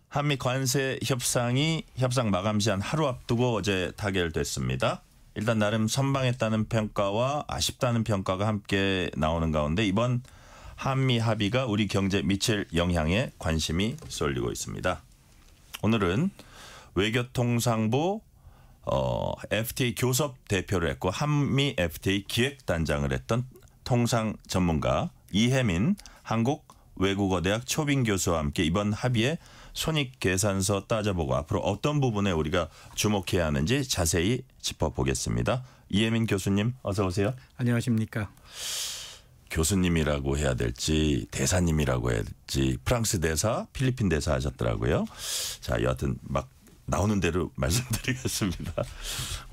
한미 관세 협상 마감 시한 하루 앞두고 어제 타결됐습니다. 일단 나름 선방했다는 평가와 아쉽다는 평가가 함께 나오는 가운데 이번 한미 합의가 우리 경제에 미칠 영향에 관심이 쏠리고 있습니다. 오늘은 외교통상부 FTA 교섭 대표를 했고 한미 FTA 기획단장을 했던 통상 전문가 이혜민 한국외국어대학 초빙 교수와 함께 이번 합의의 손익계산서 따져보고 앞으로 어떤 부분에 우리가 주목해야 하는지 자세히 짚어보겠습니다. 이혜민 교수님 어서 오세요. 안녕하십니까. 교수님이라고 해야 될지 대사님이라고 해야 될지 프랑스 대사, 필리핀 대사 하셨더라고요. 자, 여하튼 막 나오는 대로 말씀드리겠습니다.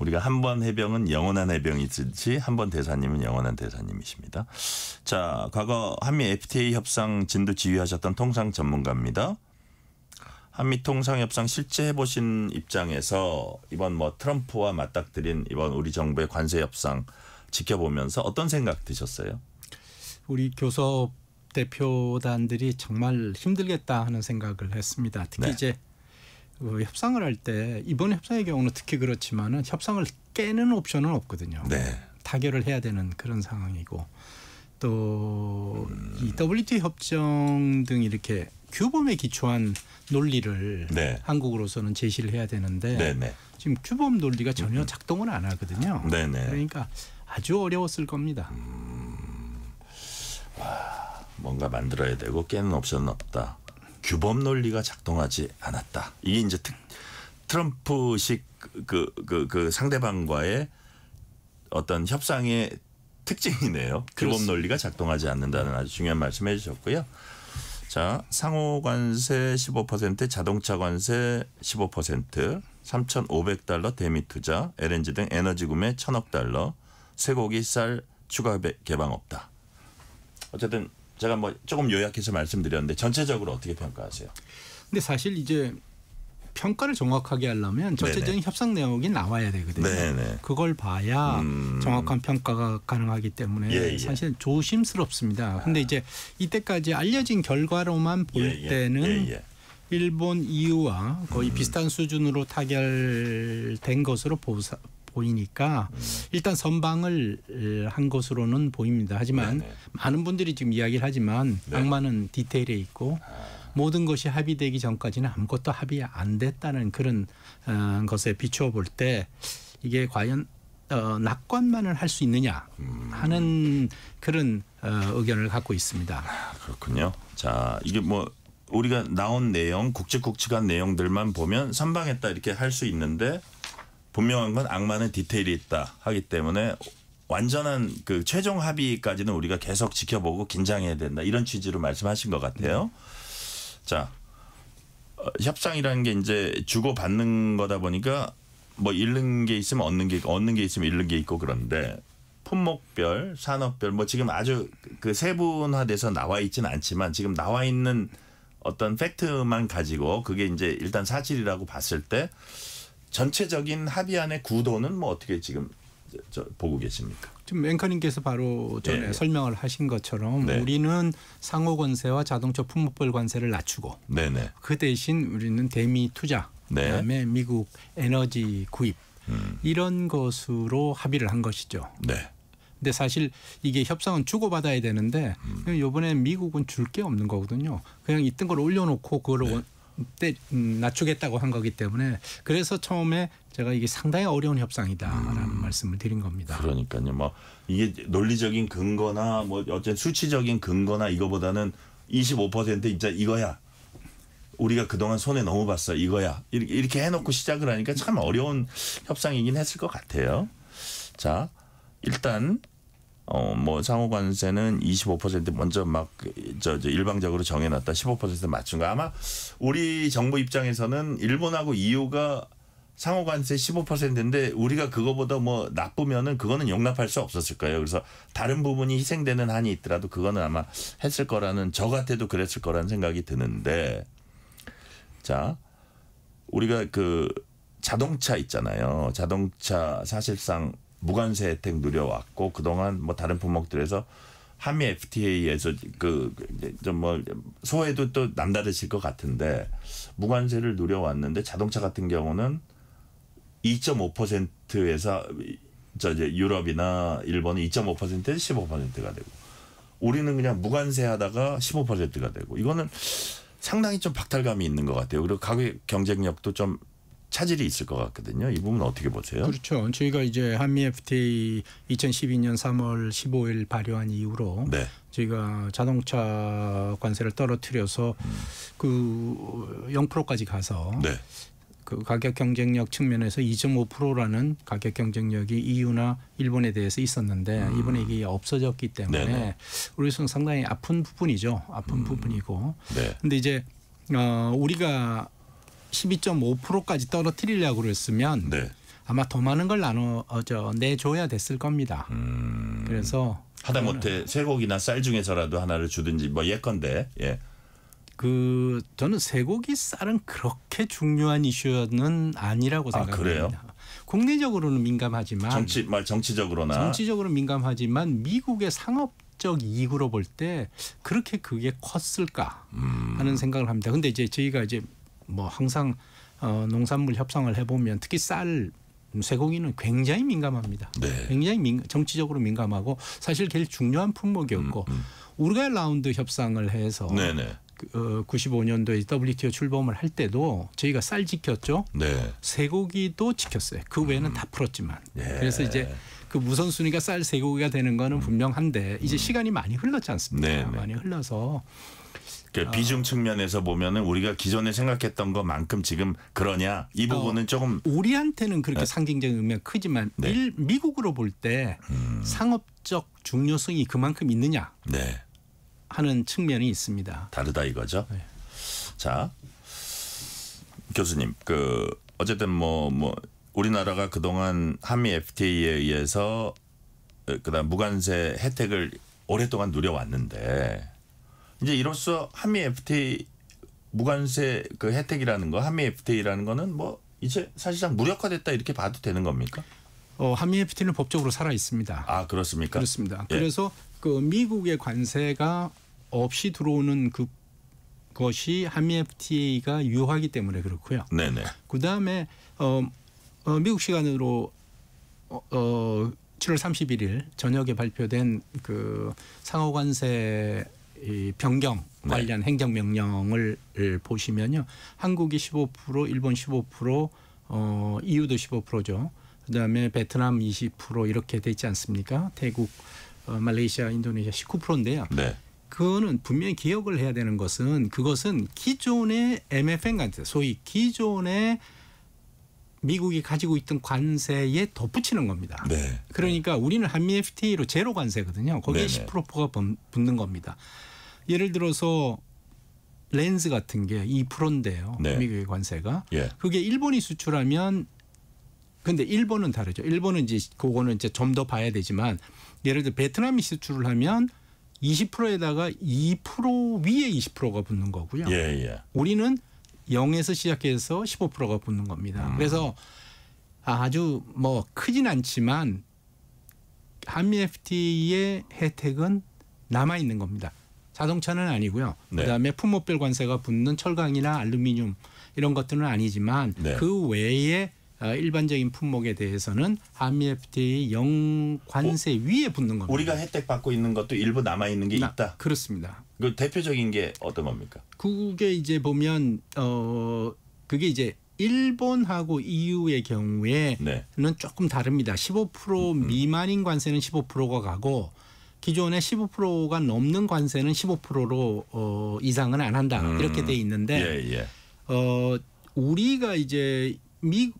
우리가 한 번 해병은 영원한 해병이 있듯이 한 번 대사님은 영원한 대사님이십니다. 자, 과거 한미 FTA 협상 진도 지휘하셨던 통상 전문가입니다. 한미 통상 협상 실제 해보신 입장에서 이번 트럼프와 맞닥뜨린 이번 우리 정부의 관세 협상 지켜보면서 어떤 생각 드셨어요? 우리 교섭 대표단들이 정말 힘들겠다 하는 생각을 했습니다. 특히 네. 이제 협상을 할 때 이번 협상의 경우는 특히 그렇지만은 협상을 깨는 옵션은 없거든요. 네. 타결을 해야 되는 그런 상황이고 또 이 WTO 협정 등 이렇게 규범에 기초한 논리를 네. 한국으로서는 제시를 해야 되는데 네네. 지금 규범 논리가 전혀 작동을 안 하거든요. 네네. 그러니까 아주 어려웠을 겁니다. 와, 뭔가 만들어야 되고 깨는 옵션은 없다. 규범 논리가 작동하지 않았다. 이게 이제 트럼프식 그 상대방과의 어떤 협상의 특징이네요. 규범 논리가 작동하지 않는다는 아주 중요한 말씀해 주셨고요. 자, 상호 관세 15%, 자동차 관세 15%, 3,500달러 대미 투자, LNG 등 에너지 구매 1,000억 달러, 쇠고기 쌀 추가 개방 없다. 어쨌든 제가 조금 요약해서 말씀드렸는데 전체적으로 어떻게 평가하세요? 근데 사실 이제 평가를 정확하게 하려면 전체적인 네네. 협상 내용이 나와야 되거든요. 네네. 그걸 봐야 정확한 평가가 가능하기 때문에 사실 조심스럽습니다. 근데 이제 이때까지 알려진 결과로만 볼 때는 일본 EU와 거의 비슷한 수준으로 타결된 것으로 보이니까 일단 선방을 한 것으로는 보입니다. 하지만 네네. 많은 분들이 지금 이야기를 하지만 네. 악마는 디테일에 있고 모든 것이 합의되기 전까지는 아무것도 합의 안 됐다는 그런 것에 비추어 볼 때 이게 과연 낙관만을 할 수 있느냐 하는 그런 의견을 갖고 있습니다. 그렇군요. 자, 이게 뭐 우리가 나온 내용, 굵직굵직한 내용들만 보면 선방했다 이렇게 할 수 있는데 분명한 건 악마는 디테일이 있다 하기 때문에 완전한 그 최종 합의까지는 우리가 계속 지켜보고 긴장해야 된다 이런 취지로 말씀하신 것 같아요. 자, 협상이라는 게 이제 주고 받는 거다 보니까 뭐 잃는 게 있으면 얻는 게 있으면 잃는 게 있고 그런데 품목별, 산업별 뭐 지금 아주 그 세분화돼서 나와 있지는 않지만 지금 나와 있는 어떤 팩트만 가지고 그게 이제 일단 사실이라고 봤을 때 전체적인 합의안의 구도는 뭐 어떻게 지금 보고 계십니까? 지금 앵커님께서 바로 전에 네. 설명을 하신 것처럼 네. 우리는 상호 관세와 자동차 품목별 관세를 낮추고 네네. 그 대신 우리는 대미 투자 네. 그다음에 미국 에너지 구입 이런 것으로 합의를 한 것이죠. 네. 근데 사실 이게 협상은 주고받아야 되는데 이번에 미국은 줄 게 없는 거거든요. 그냥 있던 걸 올려놓고 그걸 네. 낮추겠다고 한 거기 때문에 그래서 처음에 제가 이게 상당히 어려운 협상이다라는 말씀을 드린 겁니다. 그러니까요. 뭐 이게 논리적인 근거나 뭐 어쨌든 수치적인 근거나 이거보다는 25% 진짜 이거야. 우리가 그동안 손해 너무 봤어. 이거야. 이렇게 해놓고 시작을 하니까 참 어려운 협상이긴 했을 것 같아요. 자, 일단 뭐 상호 관세는 25% 먼저 막 일방적으로 정해놨다 15% 맞춘 거 아마 우리 정부 입장에서는 일본하고 EU가 상호 관세 15%인데 우리가 그거보다 뭐 나쁘면은 그거는 용납할 수 없었을 거예요. 그래서 다른 부분이 희생되는 한이 있더라도 그거는 아마 했을 거라는 저 같아도 그랬을 거라는 생각이 드는데 자 우리가 그 자동차 있잖아요. 자동차 사실상 무관세 혜택 누려왔고 그동안 뭐 다른 품목들에서 한미 FTA에서 그 좀 뭐 소외도 또 남다르실 것 같은데 무관세를 누려왔는데 자동차 같은 경우는 2.5%에서 이제 유럽이나 일본은 2.5%에서 15%가 되고 우리는 그냥 무관세 하다가 15%가 되고 이거는 상당히 좀 박탈감이 있는 것 같아요. 그리고 가격 경쟁력도 좀 차질이 있을 것 같거든요. 이 부분 어떻게 보세요? 그렇죠. 저희가 이제 한미 FTA 2012년 3월 15일 발효한 이후로 네. 저희가 자동차 관세를 떨어뜨려서 그 0%까지 가서 네. 그 가격 경쟁력 측면에서 2.5%라는 가격 경쟁력이 EU나 일본에 대해서 있었는데 이번에 이게 없어졌기 때문에 네네. 우리로서는 상당히 아픈 부분이죠. 아픈 부분이고. 네. 근데 이제 우리가 12.5%까지 떨어뜨리려고 그랬으면 네. 아마 더 많은 걸 내줘야 됐을 겁니다. 그래서 하다못해 쇠고기나 쌀 중에서라도 하나를 주든지 뭐 예컨대 예. 저는 쇠고기 쌀은 그렇게 중요한 이슈는 아니라고 생각합니다. 그래요? 국내적으로는 민감하지만 정치적으로 민감하지만 미국의 상업적 이익으로 볼 때 그렇게 그게 컸을까 하는 생각을 합니다. 근데 이제 저희가 이제 뭐 항상 농산물 협상을 해보면 특히 쌀, 쇠고기는 굉장히 민감합니다. 네. 굉장히 정치적으로 민감하고 사실 제일 중요한 품목이었고 우루과이 라운드 협상을 해서 95년도에 WTO 출범을 할 때도 저희가 쌀 지켰죠. 네. 쇠고기도 지켰어요. 그 외에는 다 풀었지만. 네. 그래서 이제 그 우선순위가 쌀, 쇠고기가 되는 거는 분명한데 이제 시간이 많이 흘렀지 않습니까? 네. 많이 흘러서. 그러니까 비중 측면에서 보면은 우리가 기존에 생각했던 것만큼 지금 그러냐 이 부분은 조금 우리한테는 그렇게 상징적인 의미가 크지만 네. 미국으로 볼 때 상업적 중요성이 그만큼 있느냐 네. 하는 측면이 있습니다. 다르다 이거죠. 네. 자 교수님 어쨌든 뭐 우리나라가 그동안 한미 FTA에 의해서 그다음 무관세 혜택을 오랫동안 누려왔는데. 이제 이로써 한미 FTA 무관세 그 혜택이라는 거, 한미 FTA라는 거는 뭐 이제 사실상 무력화됐다 이렇게 봐도 되는 겁니까? 한미 FTA는 법적으로 살아 있습니다. 아 그렇습니까? 그렇습니다. 예. 그래서 그 미국의 관세가 없이 들어오는 그 것이 한미 FTA가 유효하기 때문에 그렇고요. 네네. 그다음에 미국 시간으로 7월 31일 저녁에 발표된 그 상호 관세 변경 관련 행정명령을 보시면요. 한국이 15%, 일본 15%, EU도 15%죠. 그다음에 베트남 20% 이렇게 돼 있지 않습니까? 태국, 말레이시아, 인도네시아 19%인데요. 네. 그거는 분명히 기억을 해야 되는 것은 그것은 기존의 MFN 관세, 소위 기존의 미국이 가지고 있던 관세에 덧붙이는 겁니다. 네. 그러니까 우리는 한미 FTA로 제로 관세거든요. 거기에 네네. 10%가 붙는 겁니다. 예를 들어서 렌즈 같은 게 2%인데요. 네. 미국의 관세가. 예. 그게 일본이 수출하면 근데 일본은 다르죠. 일본은 이제 그거는 이제 좀 더 봐야 되지만 예를 들어 베트남이 수출을 하면 20%에다가 2% 위에 20%가 붙는 거고요. 예, 예. 우리는 0에서 시작해서 15%가 붙는 겁니다. 그래서 아주 뭐 크진 않지만 한미 FTA의 혜택은 남아 있는 겁니다. 자동차는 아니고요. 네. 그다음에 품목별 관세가 붙는 철강이나 알루미늄 이런 것들은 아니지만 네. 그 외에 일반적인 품목에 대해서는 한미 FTA 0 관세 위에 붙는 겁니다. 우리가 혜택 받고 있는 것도 일부 남아 있는 게 있다. 그렇습니다. 그 대표적인 게 어떤 겁니까? 그게 이제 보면 그게 이제 일본하고 EU의 경우에는 네. 조금 다릅니다. 15% 미만인 관세는 15%가 가고 기존의 15%가 넘는 관세는 15%로 이상은 안 한다. 이렇게 돼 있는데 예, 예. 우리가 이제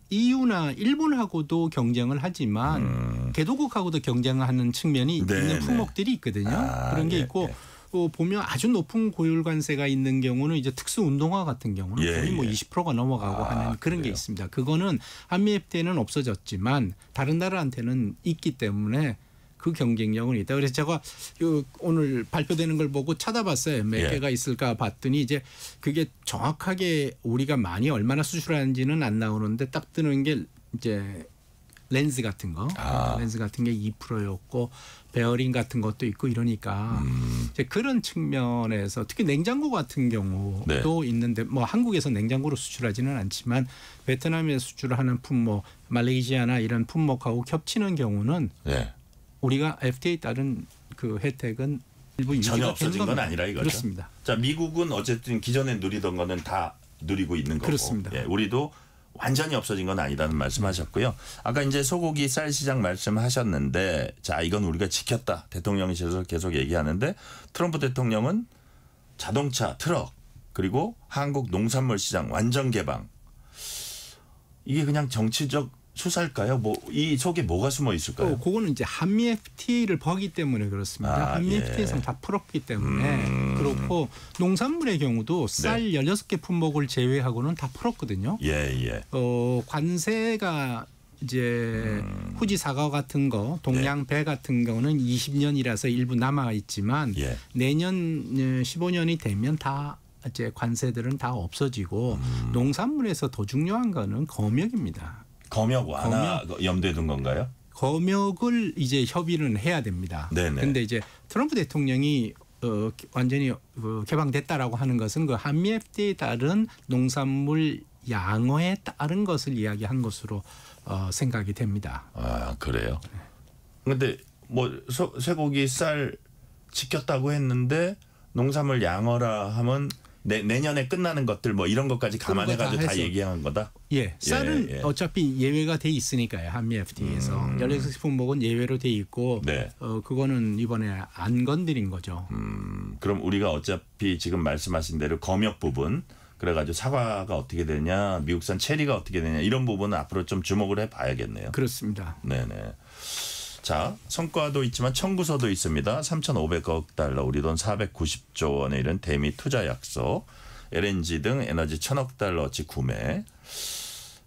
EU나 일본하고도 경쟁을 하지만 개도국하고도 경쟁하는 측면이 네, 있는 네. 품목들이 있거든요. 그런 게 예, 있고 예. 보면 아주 높은 고율 관세가 있는 경우는 이제 특수 운동화 같은 경우는 예, 거의 뭐 예. 20%가 넘어가고 하는 그런 게 그래요? 있습니다. 그거는 한미 FTA는 없어졌지만 다른 나라한테는 있기 때문에 그 경쟁력은 있다. 그래서 제가 오늘 발표되는 걸 보고 찾아봤어요. 몇 예. 개가 있을까 봤더니 이제 그게 정확하게 우리가 많이 얼마나 수출하는지는 안 나오는데 딱 뜨는 게 이제 렌즈 같은 거, 렌즈 같은 게 2%였고 베어링 같은 것도 있고 이러니까 이제 그런 측면에서 특히 냉장고 같은 경우도 있는데 뭐 한국에서 냉장고로 수출하지는 않지만 베트남에 수출하는 품목, 말레이시아나 이런 품목하고 겹치는 경우는 네. 우리가 FTA에 따른 그 혜택은 일부 전혀 유지가 없어진 되는 건 겁니다. 아니라 이거죠. 그렇습니다. 자, 미국은 어쨌든 기존에 누리던 거는 다 누리고 있는 거고. 그렇습니다. 예, 우리도 완전히 없어진 건 아니라는 말씀하셨고요. 아까 이제 소고기 쌀 시장 말씀하셨는데, 자, 이건 우리가 지켰다. 대통령실에서 계속 얘기하는데 트럼프 대통령은 자동차, 트럭 그리고 한국 농산물 시장 완전 개방. 이게 그냥 정치적 수사일까요? 뭐 이 속에 뭐가 숨어 있을까요? 그거는 이제 한미 FTA를 보기 때문에 그렇습니다. 한미 FTA에서는 다 풀었기 때문에 그렇고 농산물의 경우도 쌀 16개 품목을 제외하고는 다 풀었거든요. 예, 예. 관세가 이제 후지 사과 같은 거, 동양 배 같은 거는 20년이라서 일부 남아 있지만 내년 15년이 되면 다 이제 관세들은 다 없어지고 농산물에서 더 중요한 거는 검역입니다. 검역 완화 염두에 둔 건가요? 검역을 이제 협의는 해야 됩니다. 그런데 이제 트럼프 대통령이 완전히 개방됐다라고 하는 것은 그 한미 FTA에 따른 농산물 양어에 따른 것을 이야기한 것으로 생각이 됩니다. 아, 그래요? 그런데 뭐 쇠고기 쌀 지켰다고 했는데 농산물 양어라 하면 내년에 끝나는 것들 뭐 이런 것까지 감안해가지고 다 얘기한 거다? 예, 쌀은 어차피 예외가 돼 있으니까요. 한미 FTA에서 16개 품목은 예외로 돼 있고 그거는 이번에 안 건드린 거죠. 그럼 우리가 어차피 지금 말씀하신 대로 검역 부분 그래가지고 사과가 어떻게 되냐, 미국산 체리가 어떻게 되냐 이런 부분은 앞으로 좀 주목을 해봐야겠네요. 그렇습니다. 네네. 자, 성과도 있지만 청구서도 있습니다. 3,500억 달러, 우리 돈 490조 원에 이른 대미 투자 약속, LNG 등 에너지 1,000억 달러치 구매.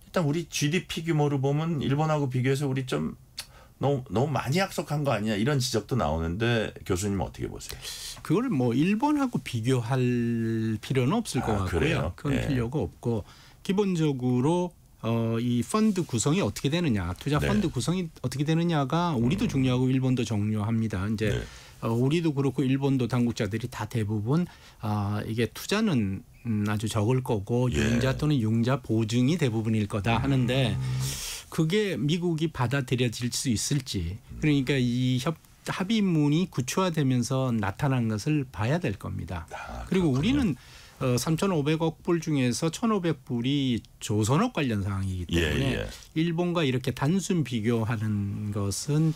일단 우리 GDP 규모로 보면 일본하고 비교해서 우리 좀 너무 많이 약속한 거 아니냐 이런 지적도 나오는데 교수님 어떻게 보세요? 그걸 뭐 일본하고 비교할 필요는 없을 것 같고요. 그래요? 그건 필요가 없고 기본적으로 이 펀드 구성이 어떻게 되느냐, 투자 펀드 구성이 어떻게 되느냐가 우리도 중요하고 일본도 중요합니다. 이제 우리도 그렇고 일본도 당국자들이 다 대부분 이게 투자는 아주 적을 거고 융자 또는 융자 보증이 대부분일 거다 하는데 그게 미국이 받아들여질 수 있을지 그러니까 이 합의문이 구체화되면서 나타난 것을 봐야 될 겁니다. 그리고 우리는 3,500억 불 중에서 1,500불이 조선업 관련 사항이기 때문에 일본과 이렇게 단순 비교하는 것은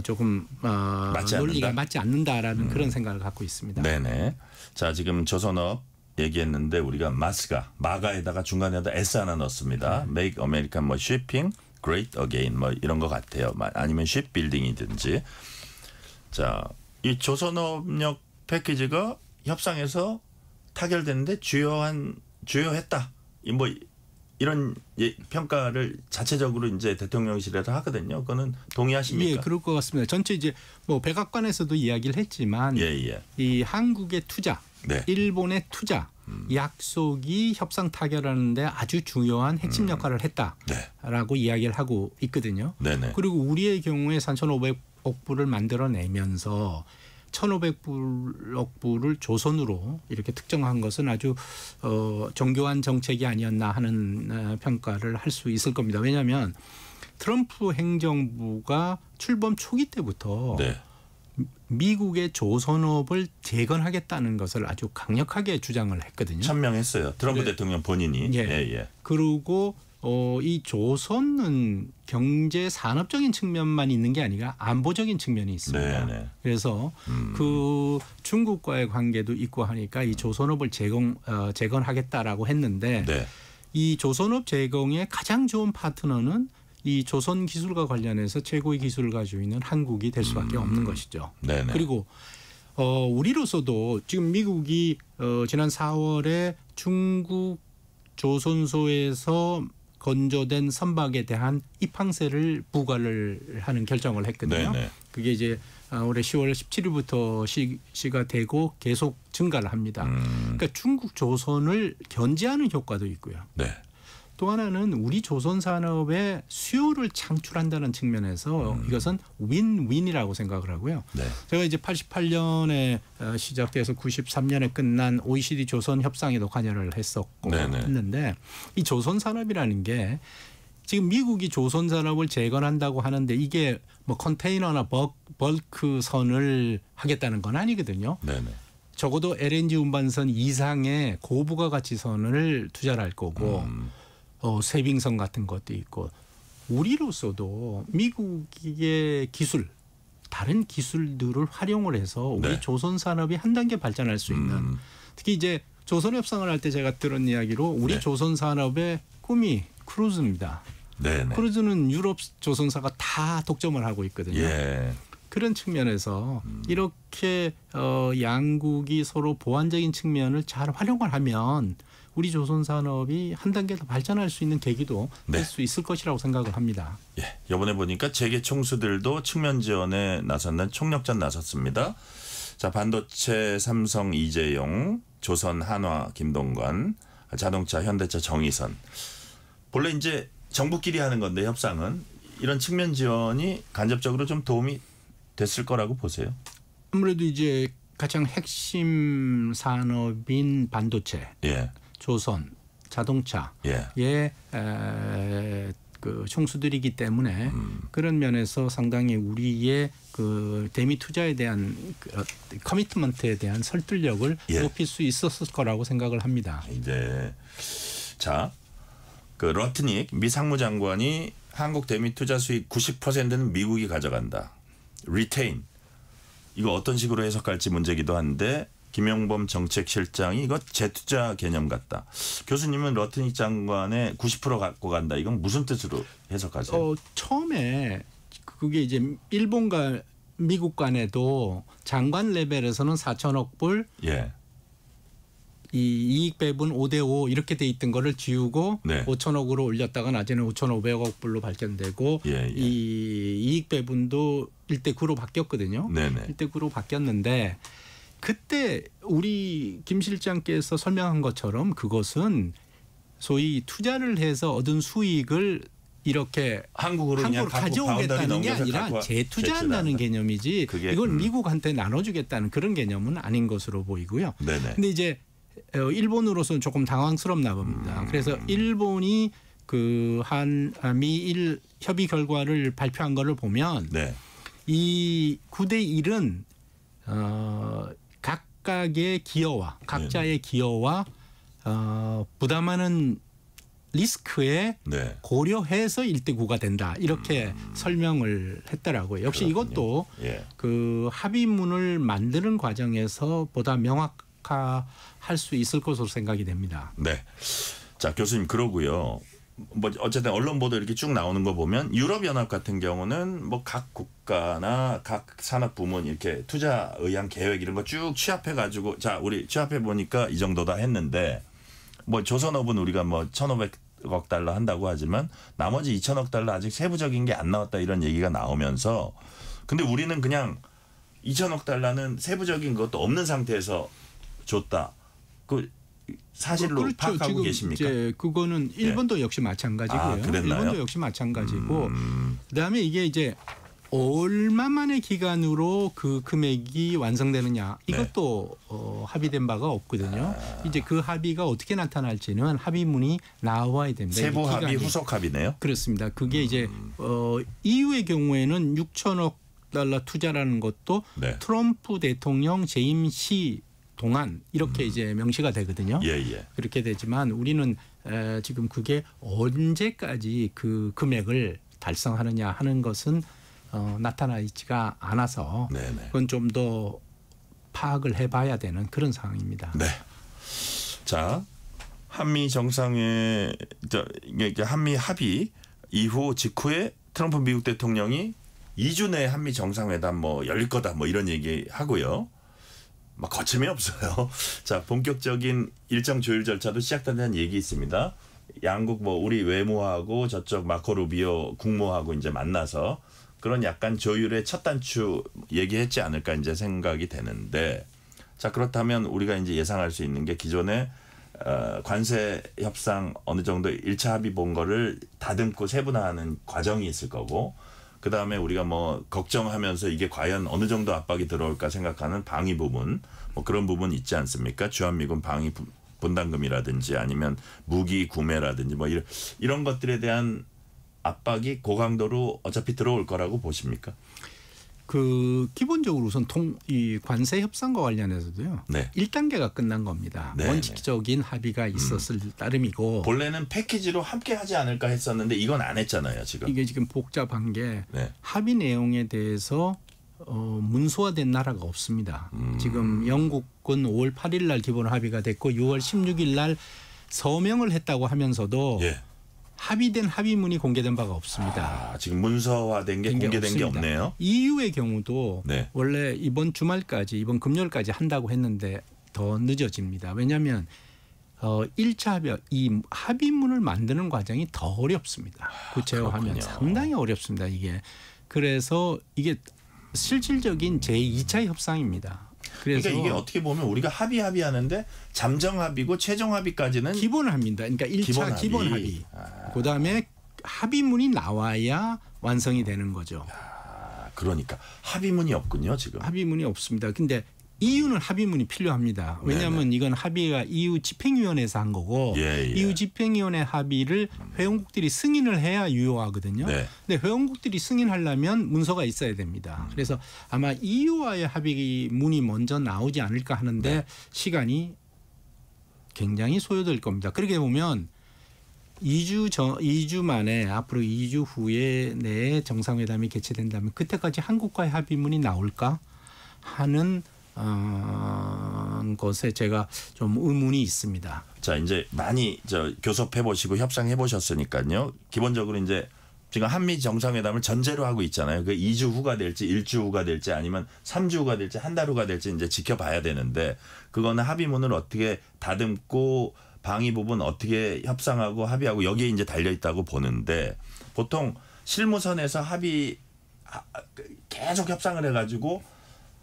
조금 논리가 맞지 않는다라는 그런 생각을 갖고 있습니다. 네네. 자 지금 조선업 얘기했는데 우리가 마가에다가 중간에다 S 하나 넣습니다. Make American 뭐 Shipping Great Again 뭐 이런 것 같아요. 아니면 Shipbuilding이든지. 자, 이 조선업력 패키지가 협상에서 타결됐는데 주요했다. 뭐 이런 평가를 자체적으로 이제 대통령실에서 하거든요. 그거는 동의하십니까? 예, 그럴 것 같습니다. 전체 이제 뭐 백악관에서도 이야기를 했지만 이 한국의 투자, 일본의 투자 약속이 협상 타결하는데 아주 중요한 핵심 역할을 했다라고 이야기를 하고 있거든요. 그리고 우리의 경우에 3,500억 불을 만들어내면서 1,500억 불을 조선으로 이렇게 특정한 것은 아주 정교한 정책이 아니었나 하는 평가를 할 수 있을 겁니다. 왜냐하면 트럼프 행정부가 출범 초기 때부터 미국의 조선업을 재건하겠다는 것을 아주 강력하게 주장을 했거든요. 천명했어요. 트럼프 대통령 본인이. 그리고 이 조선은 경제 산업적인 측면만 있는 게 아니라 안보적인 측면이 있습니다. 그래서 그 중국과의 관계도 있고 하니까 이 조선업을 재건하겠다라고 했는데 이 조선업 재건의 가장 좋은 파트너는 이 조선 기술과 관련해서 최고의 기술을 가지고 있는 한국이 될 수밖에 없는 것이죠. 그리고 우리로서도 지금 미국이 지난 4월에 중국 조선소에서 건조된 선박에 대한 입항세를 부과를 하는 결정을 했거든요. 그게 이제 올해 10월 17일부터 시가 되고 계속 증가를 합니다. 그러니까 중국 조선을 견제하는 효과도 있고요. 또 하나는 우리 조선 산업의 수요를 창출한다는 측면에서 이것은 윈윈이라고 생각을 하고요. 제가 이제 88년에 시작돼서 93년에 끝난 OECD 조선 협상에도 관여를 했었고 했는데 이 조선 산업이라는 게 지금 미국이 조선 산업을 재건한다고 하는데 이게 뭐 컨테이너나 벌크 선을 하겠다는 건 아니거든요. 적어도 LNG 운반선 이상의 고부가 가치 선을 투자를 할 거고 세빙선 같은 것도 있고 우리로서도 미국의 기술 다른 기술들을 활용을 해서 우리 조선 산업이 한 단계 발전할 수 있는 특히 이제 조선 협상을 할 때 제가 들은 이야기로 우리 조선 산업의 꿈이 크루즈입니다. 크루즈는 유럽 조선사가 다 독점을 하고 있거든요. 그런 측면에서 이렇게 양국이 서로 보완적인 측면을 잘 활용을 하면 우리 조선 산업이 한 단계 더 발전할 수 있는 계기도 될 수 있을 것이라고 생각을 합니다. 이번에 보니까 재계 총수들도 측면 지원에 나섰는 총력전 나섰습니다. 자, 반도체 삼성 이재용, 조선 한화 김동관, 자동차 현대차 정의선. 본래 이제 정부끼리 하는 건데 협상은 이런 측면 지원이 간접적으로 좀 도움이 됐을 거라고 보세요. 아무래도 이제 가장 핵심 산업인 반도체. 조선, 자동차의 그 총수들이기 때문에 그런 면에서 상당히 우리의 그 대미 투자에 대한 커미트먼트에 대한 설득력을 높일 수 있었을 거라고 생각을 합니다. 자, 그 러트닉 미 상무장관이 한국 대미 투자 수익 90%는 미국이 가져간다. 리테인. 이거 어떤 식으로 해석할지 문제기도 한데 김용범 정책실장이 이거 재투자 개념 같다. 교수님은 러트닉 장관의 90% 갖고 간다. 이건 무슨 뜻으로 해석하세요? 처음에 그게 이제 일본과 미국 간에도 장관 레벨에서는 4천억 불 이 이익 배분 5대5 이렇게 돼 있던 거를 지우고 5천억으로 올렸다가 낮에는 5,500억 불로 발견되고 이 이익 배분도 1대9로 바뀌었거든요. 1대9로 바뀌었는데 그때 우리 김 실장께서 설명한 것처럼 그것은 소위 투자를 해서 얻은 수익을 이렇게 한국으로 가져오겠다는 게 아니라 재투자한다는 개념이지 이걸 미국한테 나눠주겠다는 그런 개념은 아닌 것으로 보이고요. 그런데 이제 일본으로서는 조금 당황스럽나 봅니다. 그래서 일본이 그 미일 협의 결과를 발표한 거를 보면 이 9대 1은 각각의 기여와 각자의 기여와 부담하는 리스크에 고려해서 1대 9가 된다 이렇게 설명을 했더라고요. 역시 이것도 그 합의문을 만드는 과정에서 보다 명확화할 수 있을 것으로 생각이 됩니다. 네. 자 교수님 그러고요. 뭐 어쨌든 언론 보도 이렇게 쭉 나오는 거 보면 유럽연합 같은 경우는 뭐 각 국가나 각 산업 부문 이렇게 투자 의향 계획 이런 거 쭉 취합해 가지고 자 우리 취합해 보니까 이 정도다 했는데 뭐 조선업은 우리가 뭐 1,500억 달러 한다고 하지만 나머지 2,000억 달러 아직 세부적인 게 안 나왔다 이런 얘기가 나오면서 근데 우리는 그냥 2,000억 달러는 세부적인 것도 없는 상태에서 줬다. 그 사실로 그렇죠. 파악하고 지금 계십니까? 이제 그거는 일본도 역시 마찬가지고요. 일본도 역시 마찬가지고 그다음에 이게 이제 얼마만의 기간으로 그 금액이 완성되느냐 이것도 합의된 바가 없거든요. 이제 그 합의가 어떻게 나타날지는 합의문이 나와야 됩니다. 세부 합의, 후속 합의네요. 그렇습니다. 그게 이제 EU의 경우에는 6천억 달러 투자라는 것도 트럼프 대통령 재임 시 동안 이렇게 이제 명시가 되거든요. 그렇게 되지만 우리는 지금 그게 언제까지 그 금액을 달성하느냐 하는 것은 나타나 있지가 않아서 그건 좀 더 파악을 해봐야 되는 그런 상황입니다. 네. 자, 한미 정상회, 한미 합의 이후 직후에 트럼프 미국 대통령이 2주 내에 한미 정상회담 뭐 열릴 거다 뭐 이런 얘기 하고요. 막 거침이 없어요. 자, 본격적인 일정 조율 절차도 시작된다는 얘기 있습니다. 양국 뭐 우리 외무하고 저쪽 마코 루비오 국무하고 이제 만나서 그런 약간 조율의 첫 단추 얘기했지 않을까 이제 생각이 되는데 자, 그렇다면 우리가 이제 예상할 수 있는 게 기존에 관세 협상 어느 정도 1차 합의 본 거를 다듬고 세분화하는 과정이 있을 거고 그다음에 우리가 뭐 걱정하면서 이게 과연 어느 정도 압박이 들어올까 생각하는 방위 부분 뭐 그런 부분 있지 않습니까? 주한미군 방위 분담금이라든지 아니면 무기 구매라든지 뭐 이런 것들에 대한 압박이 고강도로 어차피 들어올 거라고 보십니까? 그 기본적으로 우선 이 관세 협상과 관련해서도요. 1단계가 끝난 겁니다. 원칙적인 합의가 있었을 따름이고 본래는 패키지로 함께 하지 않을까 했었는데 이건 안 했잖아요. 지금 이게 지금 복잡한 게 합의 내용에 대해서 문서화된 나라가 없습니다. 지금 영국은 5월 8일 날 기본 합의가 됐고 6월 16일 날 서명을 했다고 하면서도 합의된 합의문이 공개된 바가 없습니다. 지금 문서화된 게 공개된 없습니다. 게 없네요. EU의 경우도 원래 이번 주말까지 이번 금요일까지 한다고 했는데 더 늦어집니다. 왜냐하면 1차 합의 이 합의문을 만드는 과정이 더 어렵습니다. 구체화하면 상당히 어렵습니다. 이게 그래서 이게 실질적인 제2차 협상입니다. 그러니까 이게 어떻게 보면 우리가 합의하는데 잠정 합의고 최종 합의까지는 기본 합의입니다. 그러니까 1차 기본 합의. 그다음에 합의문이 나와야 완성이 되는 거죠. 그러니까 합의문이 없군요, 지금. 합의문이 없습니다. 근데 EU는 합의문이 필요합니다. 왜냐하면 이건 합의가 EU 집행위원회에서 한 거고 EU 집행위원회 합의를 회원국들이 승인을 해야 유효하거든요. 근데 회원국들이 승인하려면 문서가 있어야 됩니다. 그래서 아마 EU와의 합의문이 먼저 나오지 않을까 하는데 시간이 굉장히 소요될 겁니다. 그렇게 보면 2주 만에 앞으로 2주 후에 내에 정상회담이 개최된다면 그때까지 한국과의 합의문이 나올까 하는 것에 제가 좀 의문이 있습니다. 자, 이제 많이 교섭해 보시고 협상해 보셨으니까요. 기본적으로 이제 지금 한미 정상회담을 전제로 하고 있잖아요. 그 2주 후가 될지 1주 후가 될지 아니면 3주 후가 될지 한 달 후가 될지 이제 지켜봐야 되는데 그거는 합의문을 어떻게 다듬고 방위 부분 어떻게 협상하고 합의하고 여기에 이제 달려 있다고 보는데 보통 실무선에서 계속 협상을 해가지고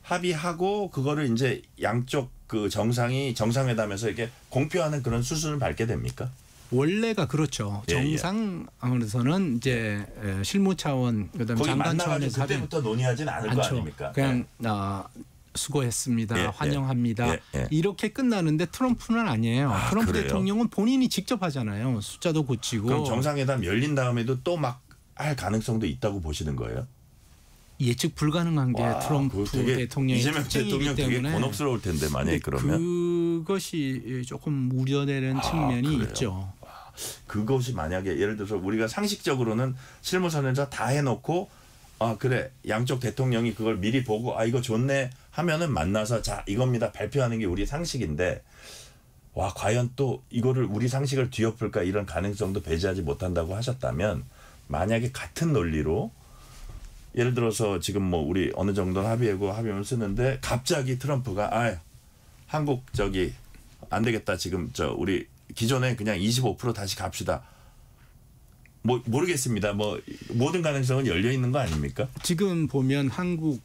합의하고 그거를 이제 양쪽 그 정상회담에서 이렇게 공표하는 그런 수순을 밟게 됩니까? 원래가 그렇죠. 정상으로서는 이제 실무 차원 그다음에 장관 차원에서 그때부터 논의하진 않을 거 아닙니까? 그냥 수고했습니다. 환영합니다. 이렇게 끝나는데 트럼프는 아니에요. 트럼프 그래요? 대통령은 본인이 직접 하잖아요. 숫자도 고치고. 그럼 정상회담 열린 다음에도 또 막 할 가능성도 있다고 보시는 거예요? 예측 불가능한 게 트럼프 대통령의 이재명 특징이기 대통령 되게 때문에 곤혹스러울 텐데 만약에 그러면 그것이 조금 우려되는 측면이 그래요? 있죠. 그것이 만약에 예를 들어서 우리가 상식적으로는 실무선에서 다 해놓고 그래 양쪽 대통령이 그걸 미리 보고 이거 좋네 하면은 만나서 자 이겁니다 발표하는 게 우리 상식인데 과연 또 이거를 우리 상식을 뒤엎을까 이런 가능성도 배제하지 못한다고 하셨다면 만약에 같은 논리로 예를 들어서 지금 뭐 우리 어느 정도는 합의문을 쓰는데 갑자기 트럼프가 한국 안 되겠다 지금 우리 기존에 그냥 25% 다시 갑시다. 뭐 모르겠습니다. 뭐 모든 가능성은 열려 있는 거 아닙니까? 지금 보면 한국,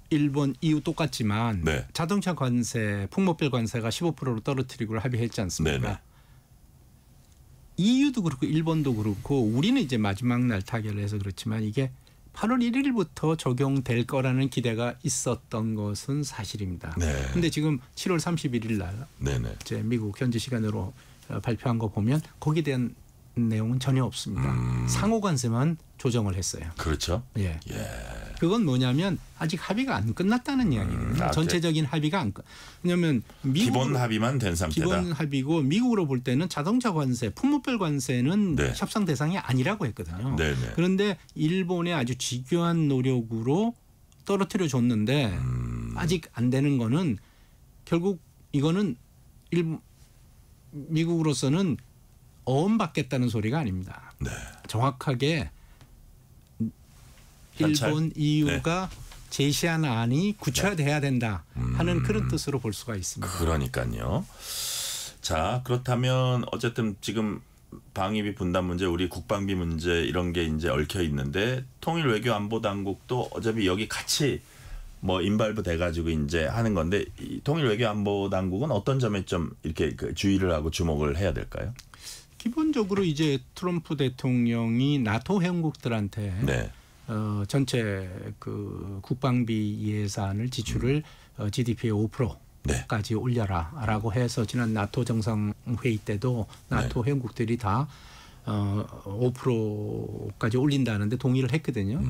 일본, EU 똑같지만 자동차 관세, 풍모별 관세가 15%로 떨어뜨리고 합의했지 않습니까? 네네. EU도 그렇고 일본도 그렇고 우리는 이제 마지막 날 타결을 해서 그렇지만 이게 8월 1일부터 적용될 거라는 기대가 있었던 것은 사실입니다. 그런데 지금 7월 31일 날 이제 미국 현지 시간으로 발표한 거 보면 거기에 대한 내용은 전혀 없습니다. 상호 관세만 조정을 했어요. 그렇죠. 그건 뭐냐면 아직 합의가 안 끝났다는 이야기거든요. 전체적인 합의가 안 끝. 왜냐하면 기본 합의만 된 상태다. 기본 합의고 미국으로 볼 때는 자동차 관세, 품목별 관세는 협상 대상이 아니라고 했거든요. 그런데 일본의 아주 집요한 노력으로 떨어뜨려 줬는데 아직 안 되는 거는 결국 이거는 미국으로서는 어음받겠다는 소리가 아닙니다. 정확하게 일본 EU가 제시한 안이 구체화돼야 된다 하는 그런 뜻으로 볼 수가 있습니다. 그러니까요. 자 그렇다면 어쨌든 지금 방위비 분담 문제, 우리 국방비 문제 이런 게 이제 얽혀 있는데 통일 외교 안보 당국도 어차피 여기 같이 뭐 인발부 돼가지고 이제 하는 건데 이 통일 외교 안보 당국은 어떤 점에 좀 이렇게 주의를 하고 주목을 해야 될까요? 기본적으로 이제 트럼프 대통령이 나토 회원국들한테 전체 그 국방비 예산을 지출을 GDP의 5%까지 올려라라고 해서 지난 나토 정상회의 때도 나토 회원국들이 다 5%까지 올린다는데 동의를 했거든요.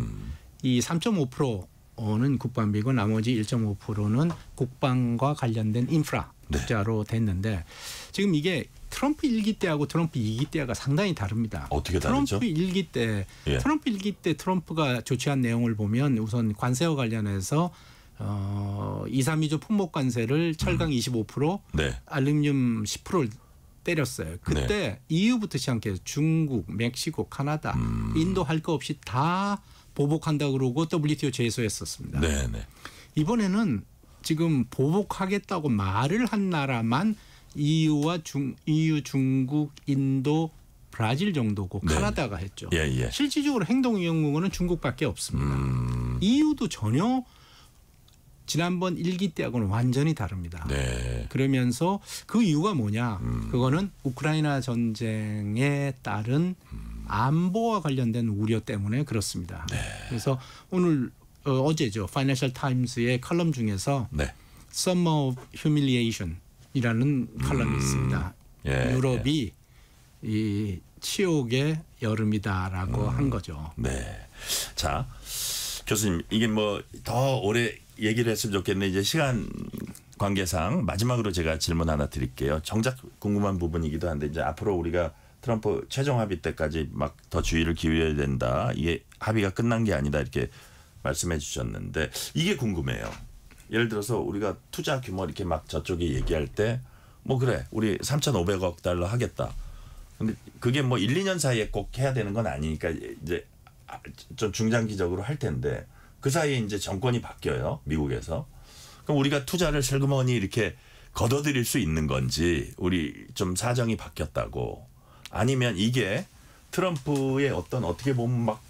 이 3.5%는 국방비고 나머지 1.5%는 국방과 관련된 인프라 투자로 됐는데 지금 이게 트럼프 1기 때하고 트럼프 2기 때가 상당히 다릅니다. 어떻게 다르죠? 트럼프 1기 때 트럼프가 조치한 내용을 보면 우선 관세와 관련해서 2, 3위조 품목 관세를 철강 25%, 알루미늄 10%를 때렸어요. 그때 EU부터 시작해서 중국, 멕시코, 카나다, 인도 할 거 없이 다 보복한다 그러고 WTO 제소했었습니다. 이번에는 지금 보복하겠다고 말을 한 나라만 EU, 중국, 인도, 브라질 정도고 카나다가 했죠. 실질적으로 행동 영국은 중국밖에 없습니다. EU도 전혀 지난번 1기 때하고는 완전히 다릅니다. 그러면서 그 이유가 뭐냐? 그거는 우크라이나 전쟁에 따른 안보와 관련된 우려 때문에 그렇습니다. 그래서 오늘 어제죠. 파이낸셜 타임스의 칼럼 중에서 Summer of Humiliation 이라는 칼럼이 있습니다. 유럽이 이 치욕의 여름이다라고 한 거죠. 자, 교수님 이게 뭐 더 오래 얘기를 했으면 좋겠는데 이제 시간 관계상 마지막으로 제가 질문 하나 드릴게요. 정작 궁금한 부분이기도 한데 이제 앞으로 우리가 트럼프 최종 합의 때까지 막 더 주의를 기울여야 된다. 이게 합의가 끝난 게 아니다 이렇게 말씀해 주셨는데 이게 궁금해요. 예를 들어서 우리가 투자 규모 이렇게 막 저쪽에 얘기할 때 뭐 그래 우리 3,500억 달러 하겠다. 근데 그게 뭐 1, 2년 사이에 꼭 해야 되는 건 아니니까 이제 좀 중장기적으로 할 텐데 그 사이에 이제 정권이 바뀌어요. 미국에서. 그럼 우리가 투자를 슬그머니 이렇게 걷어들일 수 있는 건지 우리 좀 사정이 바뀌었다고 아니면 이게 트럼프의 어떤 어떻게 보면 막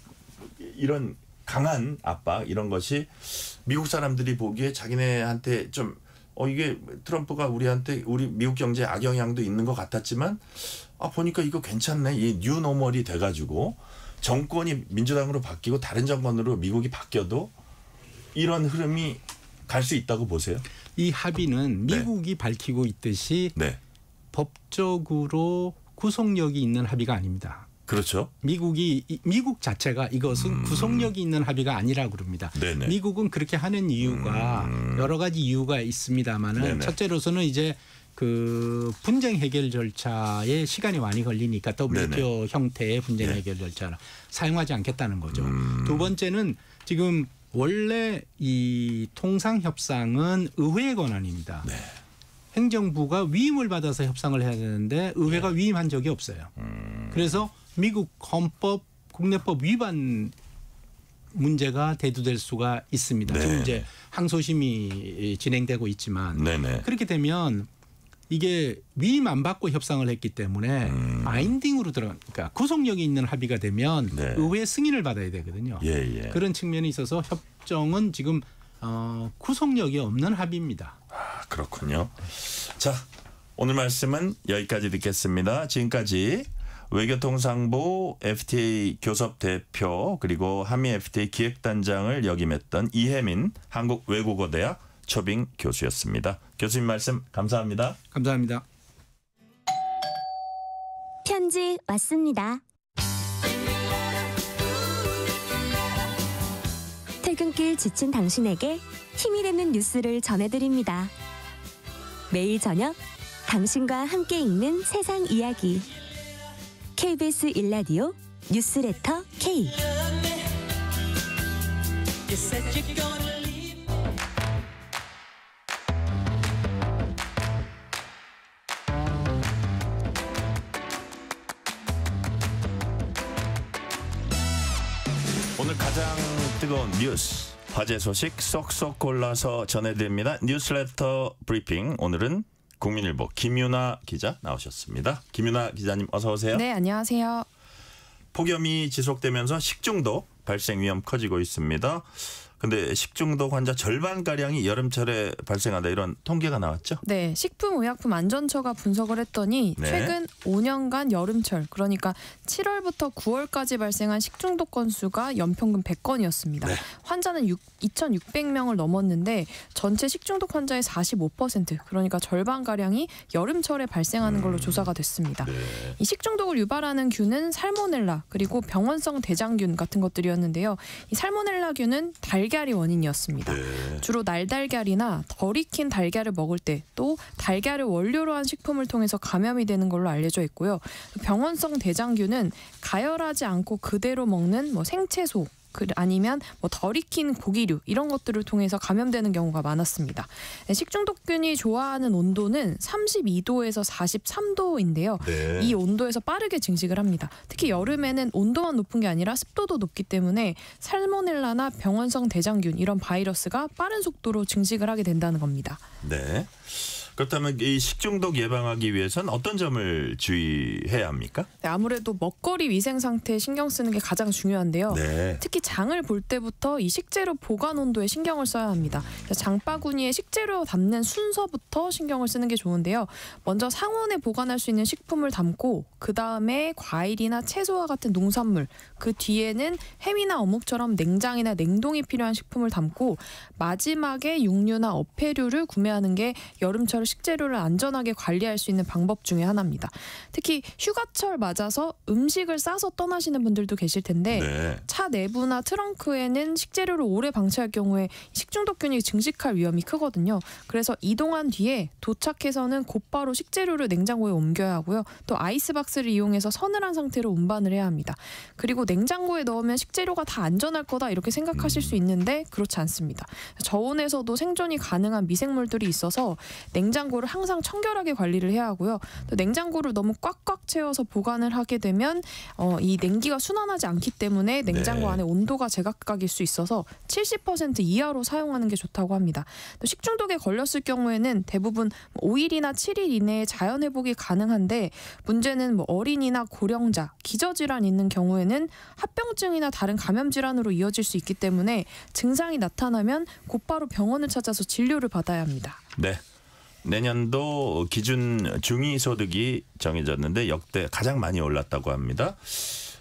이런 강한 압박 이런 것이 미국 사람들이 보기에 자기네한테 좀 이게 트럼프가 우리 미국 경제에 악영향도 있는 것 같았지만 보니까 이거 괜찮네. 이 뉴노멀이 돼가지고 정권이 민주당으로 바뀌고 다른 정권으로 미국이 바뀌어도 이런 흐름이 갈 수 있다고 보세요? 이 합의는 미국이 밝히고 있듯이 법적으로 구속력이 있는 합의가 아닙니다. 그렇죠. 미국 자체가 이것은 구속력이 있는 합의가 아니라고 그럽니다. 네네. 미국은 그렇게 하는 이유가 여러 가지 이유가 있습니다만은 첫째로서는 이제 그 분쟁 해결 절차에 시간이 많이 걸리니까 WTO 형태의 분쟁 해결 절차를 사용하지 않겠다는 거죠. 두 번째는 지금 원래 이 통상협상은 의회의 권한입니다. 행정부가 위임을 받아서 협상을 해야 되는데 의회가 위임한 적이 없어요. 그래서 미국 헌법, 국내법 위반 문제가 대두될 수가 있습니다. 지금 이제 항소심이 진행되고 있지만 그렇게 되면 이게 위임 안 받고 협상을 했기 때문에 바인딩으로 그러니까 구속력이 있는 합의가 되면 의회 승인을 받아야 되거든요. 그런 측면이 있어서 협정은 지금 구속력이 없는 합의입니다. 그렇군요. 자, 오늘 말씀은 여기까지 듣겠습니다. 지금까지 외교통상부 FTA 교섭 대표 그리고 한미 FTA 기획단장을 역임했던 이혜민 한국외국어대학 초빙 교수였습니다. 교수님 말씀 감사합니다. 감사합니다. 편지 왔습니다. 퇴근길 지친 당신에게 힘이 되는 뉴스를 전해드립니다. 매일 저녁 당신과 함께 읽는 세상 이야기. KBS 1라디오 뉴스레터 K. 오늘 가장 뜨거운 뉴스, 화제 소식 쏙쏙 골라서 전해드립니다. 뉴스레터 브리핑. 오늘은 국민일보 김윤아 기자 나오셨습니다. 김윤아 기자님 어서 오세요. 네, 안녕하세요. 폭염이 지속되면서 식중독 발생 위험 커지고 있습니다. 근데 식중독 환자 절반가량이 여름철에 발생한다 이런 통계가 나왔죠? 네. 식품의약품안전처가 분석을 했더니 최근 5년간 여름철 그러니까 7월부터 9월까지 발생한 식중독 건수가 연평균 100건이었습니다. 환자는 2,600명을 넘었는데 전체 식중독 환자의 45% 그러니까 절반가량이 여름철에 발생하는 걸로 조사가 됐습니다. 이 식중독을 유발하는 균은 살모넬라 그리고 병원성 대장균 같은 것들이었는데요. 이 살모넬라균은 달걀이 원인이었습니다. 주로 날달걀이나 덜 익힌 달걀을 먹을 때 또 달걀을 원료로 한 식품을 통해서 감염이 되는 걸로 알려져 있고요. 병원성 대장균은 가열하지 않고 그대로 먹는 생채소 아니면 덜 익힌 고기류 이런 것들을 통해서 감염되는 경우가 많았습니다. 식중독균이 좋아하는 온도는 32도에서 43도인데요. 이 온도에서 빠르게 증식을 합니다. 특히 여름에는 온도만 높은 게 아니라 습도도 높기 때문에 살모넬라나 병원성 대장균 이런 바이러스가 빠른 속도로 증식을 하게 된다는 겁니다. 네. 그렇다면 이 식중독 예방하기 위해서는 어떤 점을 주의해야 합니까? 네, 아무래도 먹거리 위생 상태에 신경 쓰는 게 가장 중요한데요. 특히 장을 볼 때부터 이 식재료 보관 온도에 신경을 써야 합니다. 장바구니에 식재료 담는 순서부터 신경을 쓰는 게 좋은데요. 먼저 상온에 보관할 수 있는 식품을 담고 그 다음에 과일이나 채소와 같은 농산물 그 뒤에는 햄이나 어묵처럼 냉장이나 냉동이 필요한 식품을 담고 마지막에 육류나 어패류를 구매하는 게 여름철 식재료를 안전하게 관리할 수 있는 방법 중에 하나입니다. 특히 휴가철 맞아서 음식을 싸서 떠나시는 분들도 계실 텐데 차 내부나 트렁크에는 식재료를 오래 방치할 경우에 식중독균이 증식할 위험이 크거든요. 그래서 이동한 뒤에 도착해서는 곧바로 식재료를 냉장고에 옮겨야 하고요. 또 아이스박스를 이용해서 서늘한 상태로 운반을 해야 합니다. 그리고 냉장고에 넣으면 식재료가 다 안전할 거다 이렇게 생각하실 수 있는데 그렇지 않습니다. 저온에서도 생존이 가능한 미생물들이 있어서 냉장 냉장고를 항상 청결하게 관리를 해야 하고요. 또 냉장고를 너무 꽉꽉 채워서 보관을 하게 되면 이 냉기가 순환하지 않기 때문에 냉장고 안에 온도가 제각각일 수 있어서 70% 이하로 사용하는 게 좋다고 합니다. 또 식중독에 걸렸을 경우에는 대부분 5일이나 7일 이내에 자연 회복이 가능한데 문제는 어린이나 고령자, 기저질환 있는 경우에는 합병증이나 다른 감염 질환으로 이어질 수 있기 때문에 증상이 나타나면 곧바로 병원을 찾아서 진료를 받아야 합니다. 네. 내년도 기준 중위소득이 정해졌는데 역대 가장 많이 올랐다고 합니다.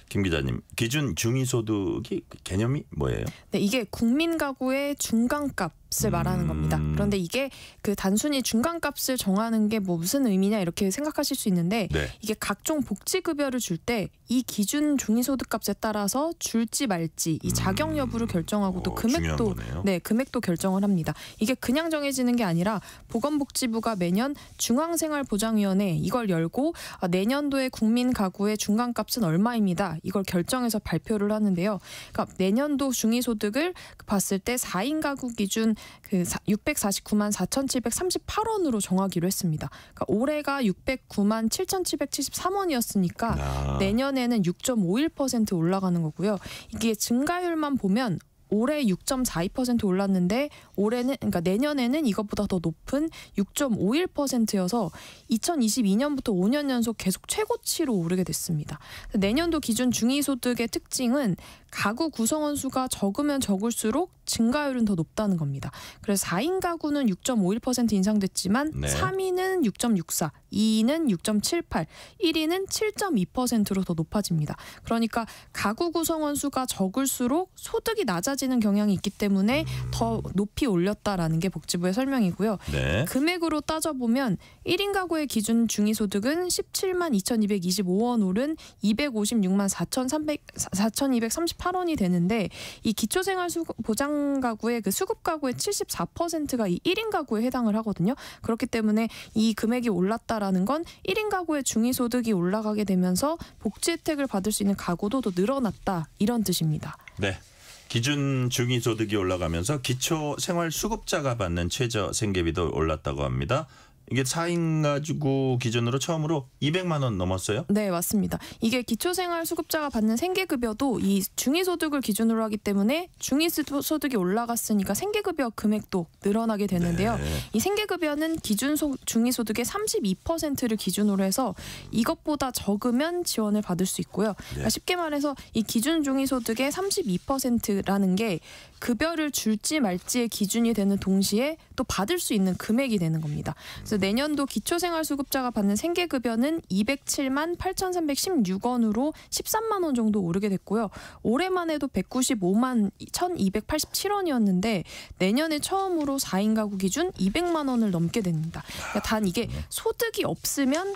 김 기자님, 기준 중위소득이 개념이 뭐예요? 네, 이게 국민 가구의 중간값을 말하는 겁니다. 그런데 이게 그 단순히 중간값을 정하는 게 무슨 의미냐 이렇게 생각하실 수 있는데 이게 각종 복지급여를 줄 때 이 기준 중위소득값에 따라서 줄지 말지 이 자격 여부를 결정하고 또 금액도 금액도 결정을 합니다. 이게 그냥 정해지는 게 아니라 보건복지부가 매년 중앙생활보장위원회 이걸 열고 내년도의 국민 가구의 중간값은 얼마입니다. 이걸 결정해서 발표를 하는데요. 그러니까 내년도 중위소득을 봤을 때 4인 가구 기준 649만 4,738원으로 정하기로 했습니다. 그러니까 올해가 609만 7,773원이었으니까 내년에는 6.51% 올라가는 거고요. 이게 증가율만 보면 올해 6.42% 올랐는데 그러니까 내년에는 이것보다 더 높은 6.51%여서 2022년부터 5년 연속 계속 최고치로 오르게 됐습니다. 내년도 기준 중위소득의 특징은 가구 구성원 수가 적으면 적을수록 증가율은 더 높다는 겁니다. 그래서 4인 가구는 6.51% 인상됐지만 3위는 6.64, 2위는 6.78, 1위는 7.2%로 더 높아집니다. 그러니까 가구 구성원 수가 적을수록 소득이 낮아지는 경향이 있기 때문에 더 높이 올렸다라는 게 복지부의 설명이고요. 금액으로 따져보면 1인 가구의 기준 중위소득은 17만 2,225원 오른 256만 4,238원이 되는데 이 기초생활보장 가구의 그 수급 가구의 74%가 이 1인 가구에 해당을 하거든요. 그렇기 때문에 이 금액이 올랐다라는 건 1인 가구의 중위소득이 올라가게 되면서 복지 혜택을 받을 수 있는 가구도 더 늘어났다 이런 뜻입니다. 네. 기준 중위소득이 올라가면서 기초생활수급자가 받는 최저 생계비도 올랐다고 합니다. 이게 4인 가구 기준으로 처음으로 200만 원 넘었어요? 네, 맞습니다. 이게 기초생활수급자가 받는 생계급여도 이 중위소득을 기준으로 하기 때문에 중위소득이 올라갔으니까 생계급여 금액도 늘어나게 되는데요. 이 생계급여는 기준 중위소득의 32%를 기준으로 해서 이것보다 적으면 지원을 받을 수 있고요. 그러니까 쉽게 말해서 이 기준 중위소득의 32%라는 게 급여를 줄지 말지의 기준이 되는 동시에 또 받을 수 있는 금액이 되는 겁니다. 그래서 내년도 기초생활수급자가 받는 생계급여는 207만 8,316원으로 13만 원 정도 오르게 됐고요. 올해만 해도 195만 1,287원이었는데 내년에 처음으로 4인 가구 기준 200만 원을 넘게 됩니다. 그러니까 단 이게 소득이 없으면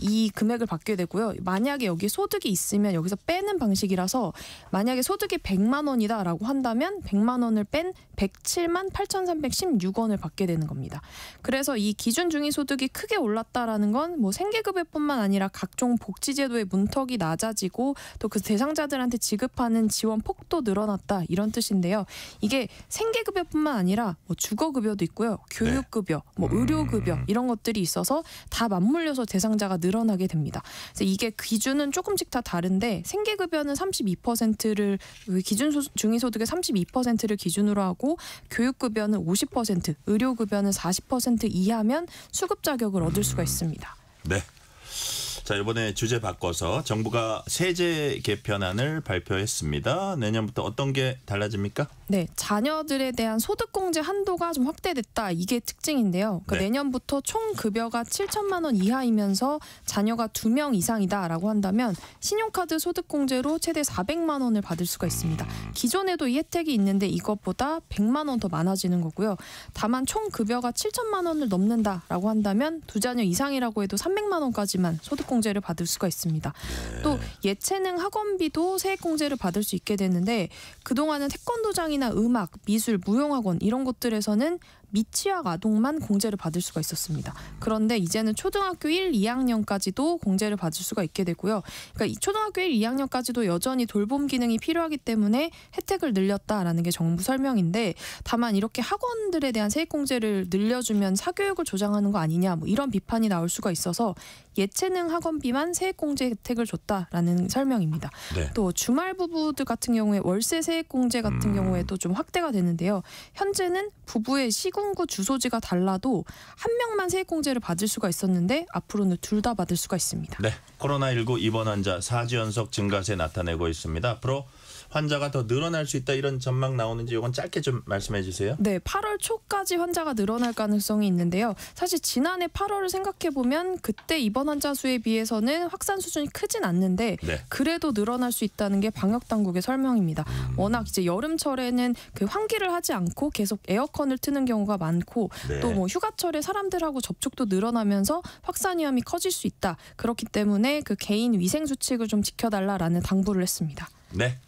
이 금액을 받게 되고요. 만약에 여기 소득이 있으면 여기서 빼는 방식이라서 만약에 소득이 100만 원이다라고 한다면 100만 원을 뺀 107만 8,316원을 받게 되는 겁니다. 그래서 이 기준 중위소득이 크게 올랐다라는 건 뭐 생계급여뿐만 아니라 각종 복지제도의 문턱이 낮아지고 또 그 대상자들한테 지급하는 지원 폭도 늘어났다 이런 뜻인데요. 이게 생계급여뿐만 아니라 뭐 주거급여도 있고요. 교육급여, 뭐 의료급여 이런 것들이 있어서 다 맞물려서 대상자가 늘어나게 됩니다. 그래서 이게 기준은 조금씩 다 다른데 생계급여는 32%를 기준 중위소득의 32%를 기준으로 하고 교육급여는 50%, 의료급여는 40% 이하면 수급 자격을 얻을 수가 있습니다. 네. 자, 이번에 주제 바꿔서 정부가 세제 개편안을 발표했습니다. 내년부터 어떤 게 달라집니까? 네, 자녀들에 대한 소득공제 한도가 좀 확대됐다. 이게 특징인데요. 그러니까 내년부터 총 급여가 7천만 원 이하이면서 자녀가 2명 이상이다라고 한다면 신용카드 소득공제로 최대 400만 원을 받을 수가 있습니다. 기존에도 이 혜택이 있는데 이것보다 100만 원 더 많아지는 거고요. 다만 총 급여가 7천만 원을 넘는다라고 한다면 2자녀 이상이라고 해도 300만 원까지만 소득공제를 받을 수가 있습니다. 또 예체능 학원비도 세액공제를 받을 수 있게 되는데 그동안은 태권도장이나 음악, 미술, 무용학원 이런 곳들에서는 미취학 아동만 공제를 받을 수가 있었습니다. 그런데 이제는 초등학교 1, 2학년까지도 공제를 받을 수가 있게 되고요. 그러니까 이 초등학교 1, 2학년까지도 여전히 돌봄 기능이 필요하기 때문에 혜택을 늘렸다라는 게 정부 설명인데, 다만 이렇게 학원들에 대한 세액공제를 늘려주면 사교육을 조장하는 거 아니냐, 뭐 이런 비판이 나올 수가 있어서 예체능 학원비만 세액공제 혜택을 줬다라는 설명입니다. 네. 또 주말 부부들 같은 경우에 월세 세액공제 같은 경우에도 좀 확대가 되는데요. 현재는 부부의 시군구 주소지가 달라도 한 명만 세액공제를 받을 수가 있었는데 앞으로는 둘 다 받을 수가 있습니다. 네, 코로나19 입원 환자 4주 연속 증가세 나타내고 있습니다. 앞으로 환자가 더 늘어날 수 있다, 이런 전망 나오는지 이건 짧게 좀 말씀해 주세요. 네, 8월 초까지 환자가 늘어날 가능성이 있는데요. 사실 지난해 8월을 생각해 보면 그때 입원 환자 수에 비해서는 확산 수준이 크진 않는데 네. 그래도 늘어날 수 있다는 게 방역 당국의 설명입니다. 워낙 이제 여름철에는 그 환기를 하지 않고 계속 에어컨을 트는 경우가 많고 네. 또 뭐 휴가철에 사람들하고 접촉도 늘어나면서 확산 위험이 커질 수 있다. 그렇기 때문에 그 개인 위생 수칙을 좀 지켜달라라는 당부를 했습니다. 네.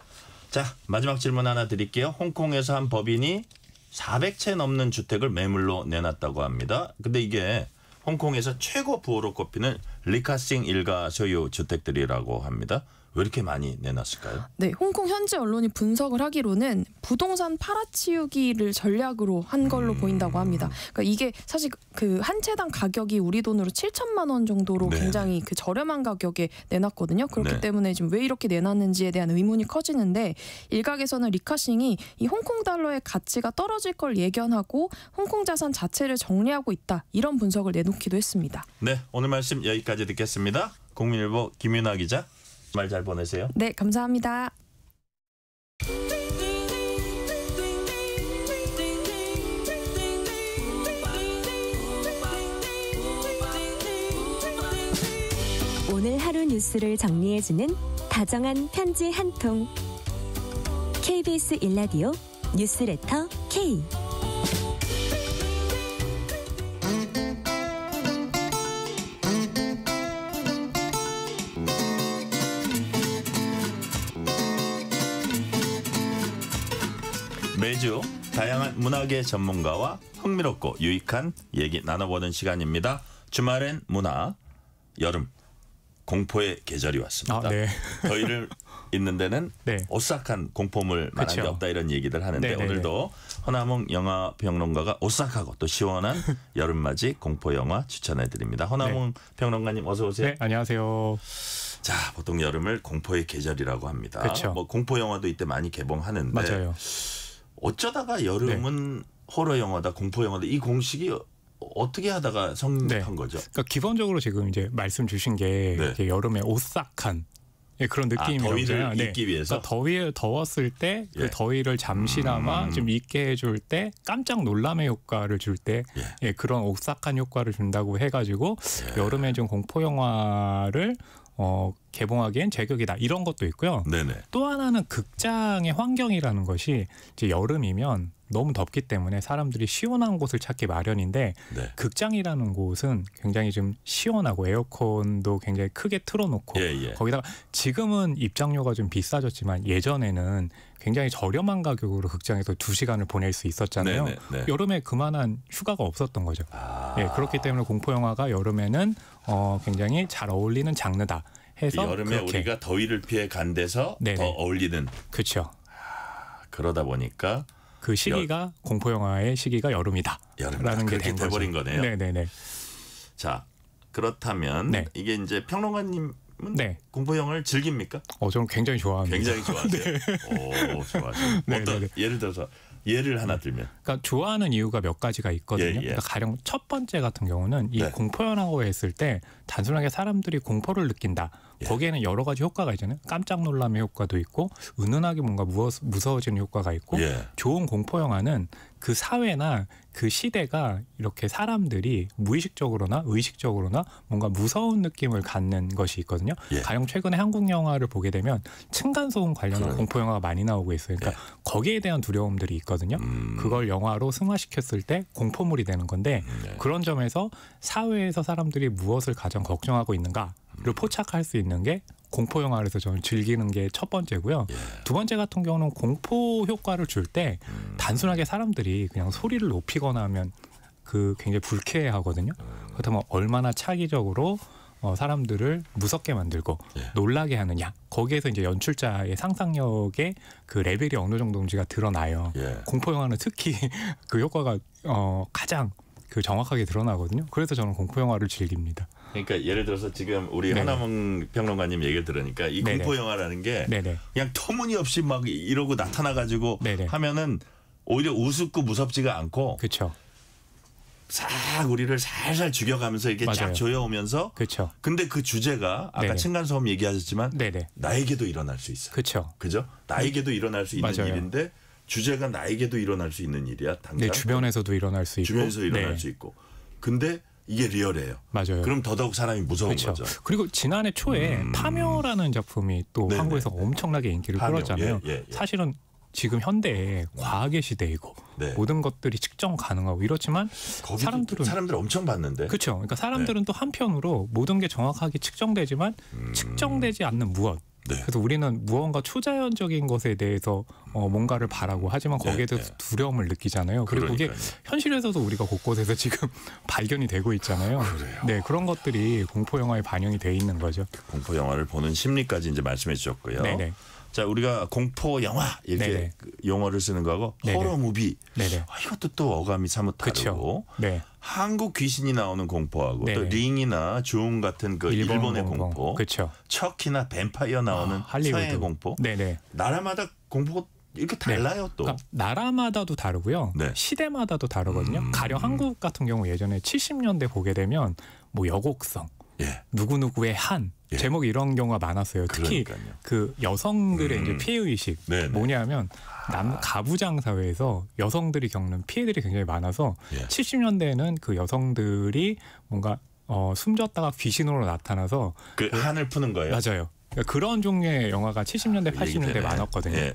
자, 마지막 질문 하나 드릴게요. 홍콩에서 한 법인이 400채 넘는 주택을 매물로 내놨다고 합니다. 근데 이게 홍콩에서 최고 부호로 꼽히는 리카싱 일가 소유 주택들이라고 합니다. 왜 이렇게 많이 내놨을까요? 네, 홍콩 현지 언론이 분석을 하기로는 부동산 팔아치우기를 전략으로 한 걸로 보인다고 합니다. 그러니까 이게 사실 그 한 채당 가격이 우리 돈으로 7천만 원 정도로 네. 굉장히 그 저렴한 가격에 내놨거든요. 그렇기 네. 때문에 지금 왜 이렇게 내놨는지에 대한 의문이 커지는데, 일각에서는 리카싱이 이 홍콩 달러의 가치가 떨어질 걸 예견하고 홍콩 자산 자체를 정리하고 있다, 이런 분석을 내놓기도 했습니다. 네, 오늘 말씀 여기까지 듣겠습니다. 국민일보 김윤아 기자, 말 잘 보내세요. 네, 감사합니다. 오늘 하루 뉴스를 정리해주는 다정한 편지 한 통. KBS 일라디오 뉴스레터 K. 매주 다양한 문화계 전문가와 흥미롭고 유익한 얘기 나눠보는 시간입니다. 주말엔 문화, 여름, 공포의 계절이 왔습니다. 네. 더위를 있는 데는 네. 오싹한 공포물 만한 게 그쵸. 없다, 이런 얘기들 하는데 네네네. 오늘도 허남웅 영화평론가가 오싹하고 또 시원한 여름맞이 공포영화 추천해드립니다. 허남웅 평론가님 어서 오세요. 네, 안녕하세요. 자, 보통 여름을 공포의 계절이라고 합니다. 그쵸. 뭐 공포영화도 이때 많이 개봉하는데 맞아요. 어쩌다가 여름은 호러 영화다, 공포 영화다, 이 공식이 어떻게 하다가 성립한 거죠? 그러니까 기본적으로 지금 이제 말씀 주신 게 네. 이렇게 여름에 오싹한 그런 느낌이잖아요. 더위를 잊기 위해서? 그러니까 더위에 더웠을 때 그 예. 더위를 잠시나마 좀 잊게 해줄 때 깜짝 놀람의 효과를 줄 때 그런 오싹한 효과를 준다고 해가지고 여름에 좀 공포 영화를 개봉하기엔 제격이다, 이런 것도 있고요. 네네. 또 하나는 극장의 환경이라는 것이 이제 여름이면 너무 덥기 때문에 사람들이 시원한 곳을 찾기 마련인데 네. 극장이라는 곳은 굉장히 좀 시원하고 에어컨도 굉장히 크게 틀어놓고 거기다가 지금은 입장료가 좀 비싸졌지만 예전에는 굉장히 저렴한 가격으로 극장에서 2시간을 보낼 수 있었잖아요. 네네, 네. 여름에 그만한 휴가가 없었던 거죠. 그렇기 때문에 공포 영화가 여름에는 굉장히 잘 어울리는 장르다 해서 여름에 그렇게. 우리가 더위를 피해 간 데서 네네. 더 어울리는. 그렇죠. 그러다 보니까 그 시기가 공포 영화의 시기가 여름이다라는 게 그렇게 된 돼버린 거죠. 거네요. 네네네. 자, 그렇다면 네. 이게 이제 평론가님은 네. 공포 영화를 즐깁니까? 저는 굉장히 좋아합니다. 굉장히 좋아하세요. 오, 좋아하세요. 어떤 예를 들어서 예를 하나 들면. 그러니까 좋아하는 이유가 몇 가지가 있거든요. 그러니까 가령 첫 번째 같은 경우는 이 공포 영화라고 했을 때 단순하게 사람들이 공포를 느낀다. 거기에는 여러 가지 효과가 있잖아요. 깜짝 놀람의 효과도 있고 은은하게 뭔가 무서워지는 효과가 있고 좋은 공포 영화는 그 사회나 그 시대가 이렇게 사람들이 무의식적으로나 의식적으로나 뭔가 무서운 느낌을 갖는 것이 있거든요. 가령 최근에 한국 영화를 보게 되면 층간소음 관련한 공포 영화가 많이 나오고 있어요. 그러니까 거기에 대한 두려움들이 있거든요. 그걸 영화로 승화시켰을 때 공포물이 되는 건데 그런 점에서 사회에서 사람들이 무엇을 가장 걱정하고 있는가를 포착할 수 있는 게 공포 영화에서 저는 즐기는 게 첫 번째고요. 두 번째 같은 경우는 공포 효과를 줄 때 단순하게 사람들이 그냥 소리를 높이거나 하면 그 굉장히 불쾌해하거든요. 그렇다면 얼마나 차기적으로 사람들을 무섭게 만들고 놀라게 하느냐. 거기에서 이제 연출자의 상상력의 그 레벨이 어느 정도인지가 드러나요. 공포 영화는 특히 그 효과가 가장 그 정확하게 드러나거든요. 그래서 저는 공포 영화를 즐깁니다. 그러니까 예를 들어서 지금 우리 허남웅 평론가님 얘기를 들으니까 이 공포 영화라는 게 그냥 터무니없이 막 이러고 나타나가지고 하면은 오히려 우습고 무섭지가 않고. 그렇죠. 싹 우리를 살살 죽여가면서 이렇게 쫙 조여오면서. 그렇죠. 근데 그 주제가 아까 층간소음 얘기하셨지만 나에게도 일어날 수 있어요. 그렇죠. 그죠? 나에게도 일어날 수 있는 일인데 주제가 나에게도 일어날 수 있는 일이야. 당장. 네, 주변에서도 일어날 수 있고. 주변에서 일어날 수 있고. 근데 이게 리얼해요. 맞아요. 그럼 더더욱 사람이 무서운 거죠. 그리고 지난해 초에 파묘라는 작품이 또 한국에서 엄청나게 인기를 끌었잖아요. 사실은 지금 현대에 과학의 시대이고 모든 것들이 측정 가능하고 이렇지만 사람들 엄청 봤는데. 그렇죠. 그러니까 사람들은 또 한편으로 모든 게 정확하게 측정되지만 측정되지 않는 무엇. 그래서 우리는 무언가 초자연적인 것에 대해서 뭔가를 바라고 하지만 거기에 대해서 두려움을 느끼잖아요. 그리고 그게 현실에서도 우리가 곳곳에서 지금 발견이 되고 있잖아요. 그래요. 네, 그런 것들이 공포 영화에 반영이 돼 있는 거죠. 공포 영화를 보는 심리까지 이제 말씀해 주셨고요. 네네. 자, 우리가 공포 영화 이렇게 용어를 쓰는 거하고 호러 무비 이것도 또 어감이 사뭇 다르고 한국 귀신이 나오는 공포하고 또 링이나 줌 같은 그 일본의 공포, 척이나 뱀파이어 나오는 서양의 공포, 나라마다 공포가 이렇게 달라요 또. 그러니까 나라마다도 다르고요. 시대마다도 다르거든요. 가령 한국 같은 경우 예전에 70년대 보게 되면 뭐 여곡성, 누구누구의 한 제목 이런 경우가 많았어요. 특히 그 여성들의 이제 피해 의식 뭐냐면 가부장 사회에서 여성들이 겪는 피해들이 굉장히 많아서 70년대에는 그 여성들이 뭔가 숨졌다가 귀신으로 나타나서 그 한을 푸는 거예요. 맞아요. 그런 종류의 영화가 70년대, 80년대 많았거든요.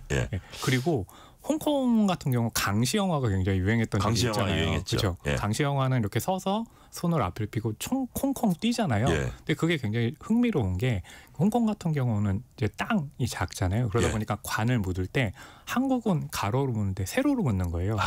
그리고 홍콩 같은 경우 강시 영화가 굉장히 유행했던 적이 있잖아요. 유행했죠. 그렇죠. 강시 영화는 이렇게 서서 손을 앞을 펴고 콩콩 뛰잖아요. 근데 그게 굉장히 흥미로운 게 홍콩 같은 경우는 이제 땅이 작잖아요. 그러다 보니까 관을 묻을 때 한국은 가로로 묻는데 세로로 묻는 거예요.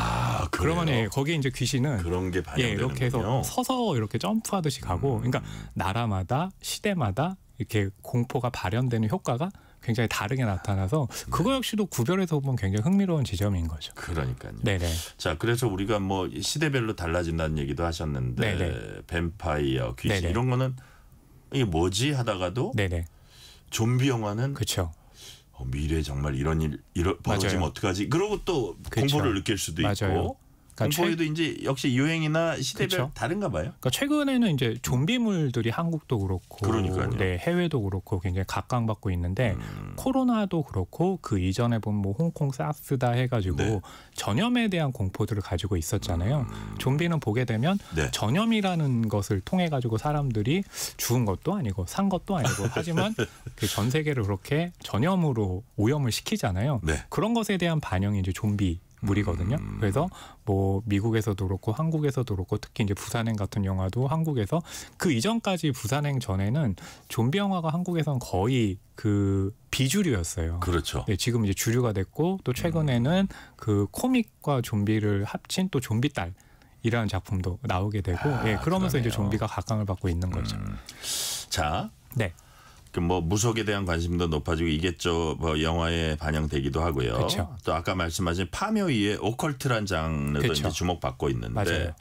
그러면 거기 이제 귀신은 그런 게 반영되는군요. 이렇게 해서 서서 이렇게 점프하듯이 가고, 그러니까 나라마다 시대마다 이렇게 공포가 발현되는 효과가 굉장히 다르게 나타나서 그거 역시도 구별해서 보면 굉장히 흥미로운 지점인 거죠. 그러니까요. 네네. 자, 그래서 우리가 뭐 시대별로 달라진다는 얘기도 하셨는데 뱀파이어, 귀신 이런 거는 이게 뭐지 하다가도 좀비 영화는 미래에 정말 이런 일 벌어지면 어떡하지? 그러고 또 공포를 느낄 수도 있고. 공포에도 이제 역시 유행이나 시대별 다른가 봐요. 그러니까 최근에는 이제 좀비물들이 한국도 그렇고 해외도 그렇고 굉장히 각광받고 있는데 코로나도 그렇고 그 이전에 보면 뭐 홍콩 사스다 해가지고 전염에 대한 공포들을 가지고 있었잖아요. 좀비는 보게 되면 전염이라는 것을 통해 가지고 사람들이 죽은 것도 아니고 산 것도 아니고 하지만 그 전 세계를 그렇게 전염으로 오염을 시키잖아요. 그런 것에 대한 반영이 이제 좀비 물이거든요. 그래서 뭐 미국에서도 그렇고 한국에서도 그렇고 특히 이제 부산행 같은 영화도 한국에서 그 이전까지 부산행 전에는 좀비 영화가 한국에서는 거의 그 비주류였어요. 그렇죠. 지금 이제 주류가 됐고 또 최근에는 그 코믹과 좀비를 합친 또 좀비딸 이라는 작품도 나오게 되고 그러면서 이제 좀비가 각광을 받고 있는 거죠. 자, 뭐 무속에 대한 관심도 높아지고 이게 뭐 영화에 반영되기도 하고요. 또 아까 말씀하신 파묘 이에 오컬트란 장르도 이제 주목받고 있는데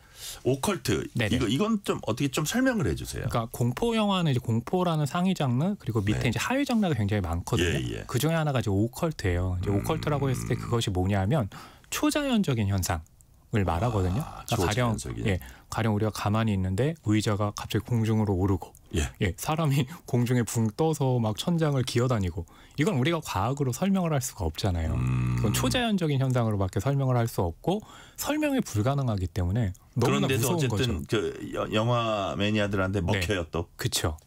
오컬트 이건 좀 어떻게 좀 설명을 해주세요. 그러니까 공포 영화는 이제 공포라는 상위 장르 그리고 밑에 이제 하위 장르가 굉장히 많거든요. 그 중에 하나가 이제 오컬트예요. 이제 오컬트라고 했을 때 그것이 뭐냐면 초자연적인 현상을 말하거든요. 그러니까 가령 우리가 가만히 있는데 의자가 갑자기 공중으로 오르고 사람이 공중에 붕 떠서 막 천장을 기어다니고 이건 우리가 과학으로 설명을 할 수가 없잖아요. 이건 초자연적인 현상으로밖에 설명을 할 수 없고 설명이 불가능하기 때문에 너무나 무서운 거죠. 어쨌든 그 영화 매니아들한테 먹혀요 또. 그렇죠.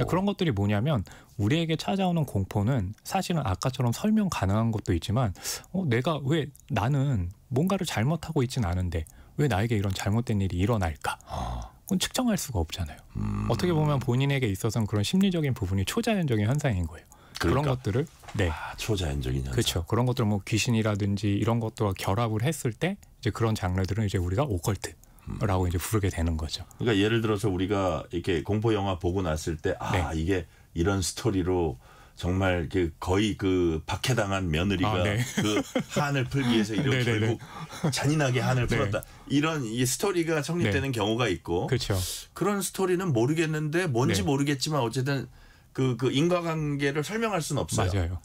그런 것들이 뭐냐면 우리에게 찾아오는 공포는 사실은 아까처럼 설명 가능한 것도 있지만 내가 왜 나는 뭔가를 잘못하고 있진 않은데 왜 나에게 이런 잘못된 일이 일어날까? 그건 측정할 수가 없잖아요. 어떻게 보면 본인에게 있어서는 그런 심리적인 부분이 초자연적인 현상인 거예요. 그런 것들을 초자연적인 현상. 그렇죠. 그런 것들 뭐 귀신이라든지 이런 것들과 결합을 했을 때 이제 그런 장르들은 이제 우리가 오컬트라고 이제 부르게 되는 거죠. 그러니까 예를 들어서 우리가 이렇게 공포 영화 보고 났을 때 이게 이런 스토리로 정말 거의 그 박해당한 며느리가 그 한을 풀기 위해서 이렇게 결국 잔인하게 한을 풀었다. 이런 이 스토리가 성립되는 경우가 있고 그렇죠. 그런 스토리는 모르겠는데 뭔지 모르겠지만 어쨌든 그 인과관계를 설명할 수는 없어요. 맞아요.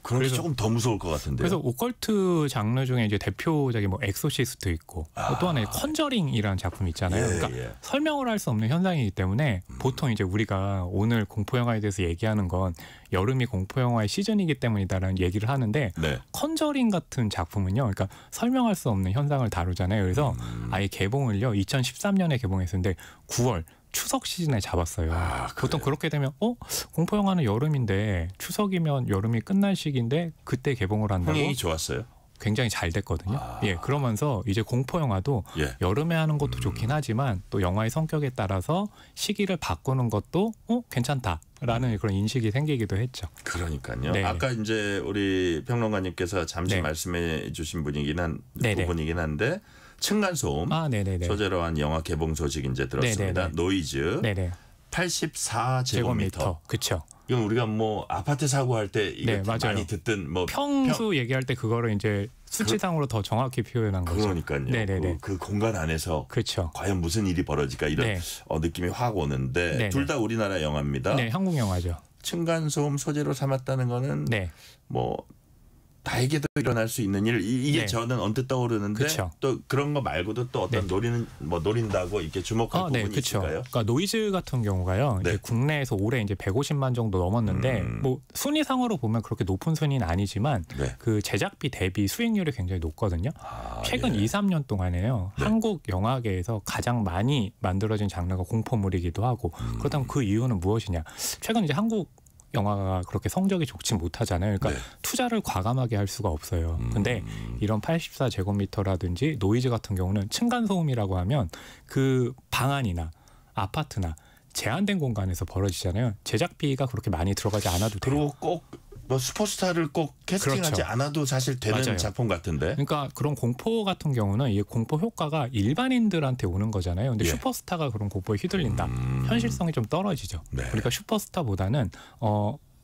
그런 게 조금 더 무서울 것 같은데요. 그래서 오컬트 장르 중에 이제 대표작이 뭐 엑소시스트 있고 또 하나의 컨저링이라는 작품이 있잖아요. 그러니까 설명을 할 수 없는 현상이기 때문에 보통 이제 우리가 오늘 공포 영화에 대해서 얘기하는 건 여름이 공포 영화의 시즌이기 때문이다라는 얘기를 하는데 컨저링 같은 작품은요. 그러니까 설명할 수 없는 현상을 다루잖아요. 그래서 아예 개봉을요 2013년에 개봉했었는데 9월 추석 시즌에 잡았어요. 보통 그렇게 되면 공포 영화는 여름인데 추석이면 여름이 끝날 시기인데 그때 개봉을 한다고. 흥행이 좋았어요. 굉장히 잘 됐거든요. 그러면서 이제 공포 영화도 여름에 하는 것도 좋긴 하지만 또 영화의 성격에 따라서 시기를 바꾸는 것도 괜찮다라는 그런 인식이 생기기도 했죠. 그러니까요. 아까 이제 우리 평론가님께서 잠시 말씀해 주신 부분이긴 한데 층간소음 소재로 한 영화 개봉 소식 이제 들었습니다. 노이즈 84제곱미터. 그렇죠. 이건 우리가 뭐 아파트 사고할 때 이게 많이 듣던 뭐 평수 얘기할 때 그거를 이제 수치상으로 더 정확히 표현한 거죠. 그러니까요. 그 공간 안에서 과연 무슨 일이 벌어질까 이런 느낌이 확 오는데 둘 다 우리나라 영화입니다. 네, 한국 영화죠. 층간소음 소재로 삼았다는 거는 뭐 나에게도 일어날 수 있는 일 이게 저는 언뜻 떠오르는데 또 그런 거 말고도 또 어떤 노린다고 이렇게 주목할 부분이 있을까요? 그러니까 노이즈 같은 경우가요. 이제 국내에서 올해 이제 150만 정도 넘었는데 뭐 순위상으로 보면 그렇게 높은 순위는 아니지만 그 제작비 대비 수익률이 굉장히 높거든요. 최근 2, 3년 동안에요. 한국 영화계에서 가장 많이 만들어진 장르가 공포물이기도 하고 그렇다면 그 이유는 무엇이냐? 최근 이제 한국 영화가 그렇게 성적이 좋지 못하잖아요. 그러니까 투자를 과감하게 할 수가 없어요. 근데 이런 84제곱미터라든지 노이즈 같은 경우는 층간소음이라고 하면 그 방 안이나 아파트나 제한된 공간에서 벌어지잖아요. 제작비가 그렇게 많이 들어가지 않아도 돼요. 그리고 꼭 뭐 슈퍼스타를 꼭 캐스팅하지 않아도 사실 되는 작품 같은데. 그러니까 그런 공포 같은 경우는 이 공포 효과가 일반인들한테 오는 거잖아요. 근데 슈퍼스타가 그런 공포에 휘둘린다. 현실성이 좀 떨어지죠. 그러니까 슈퍼스타보다는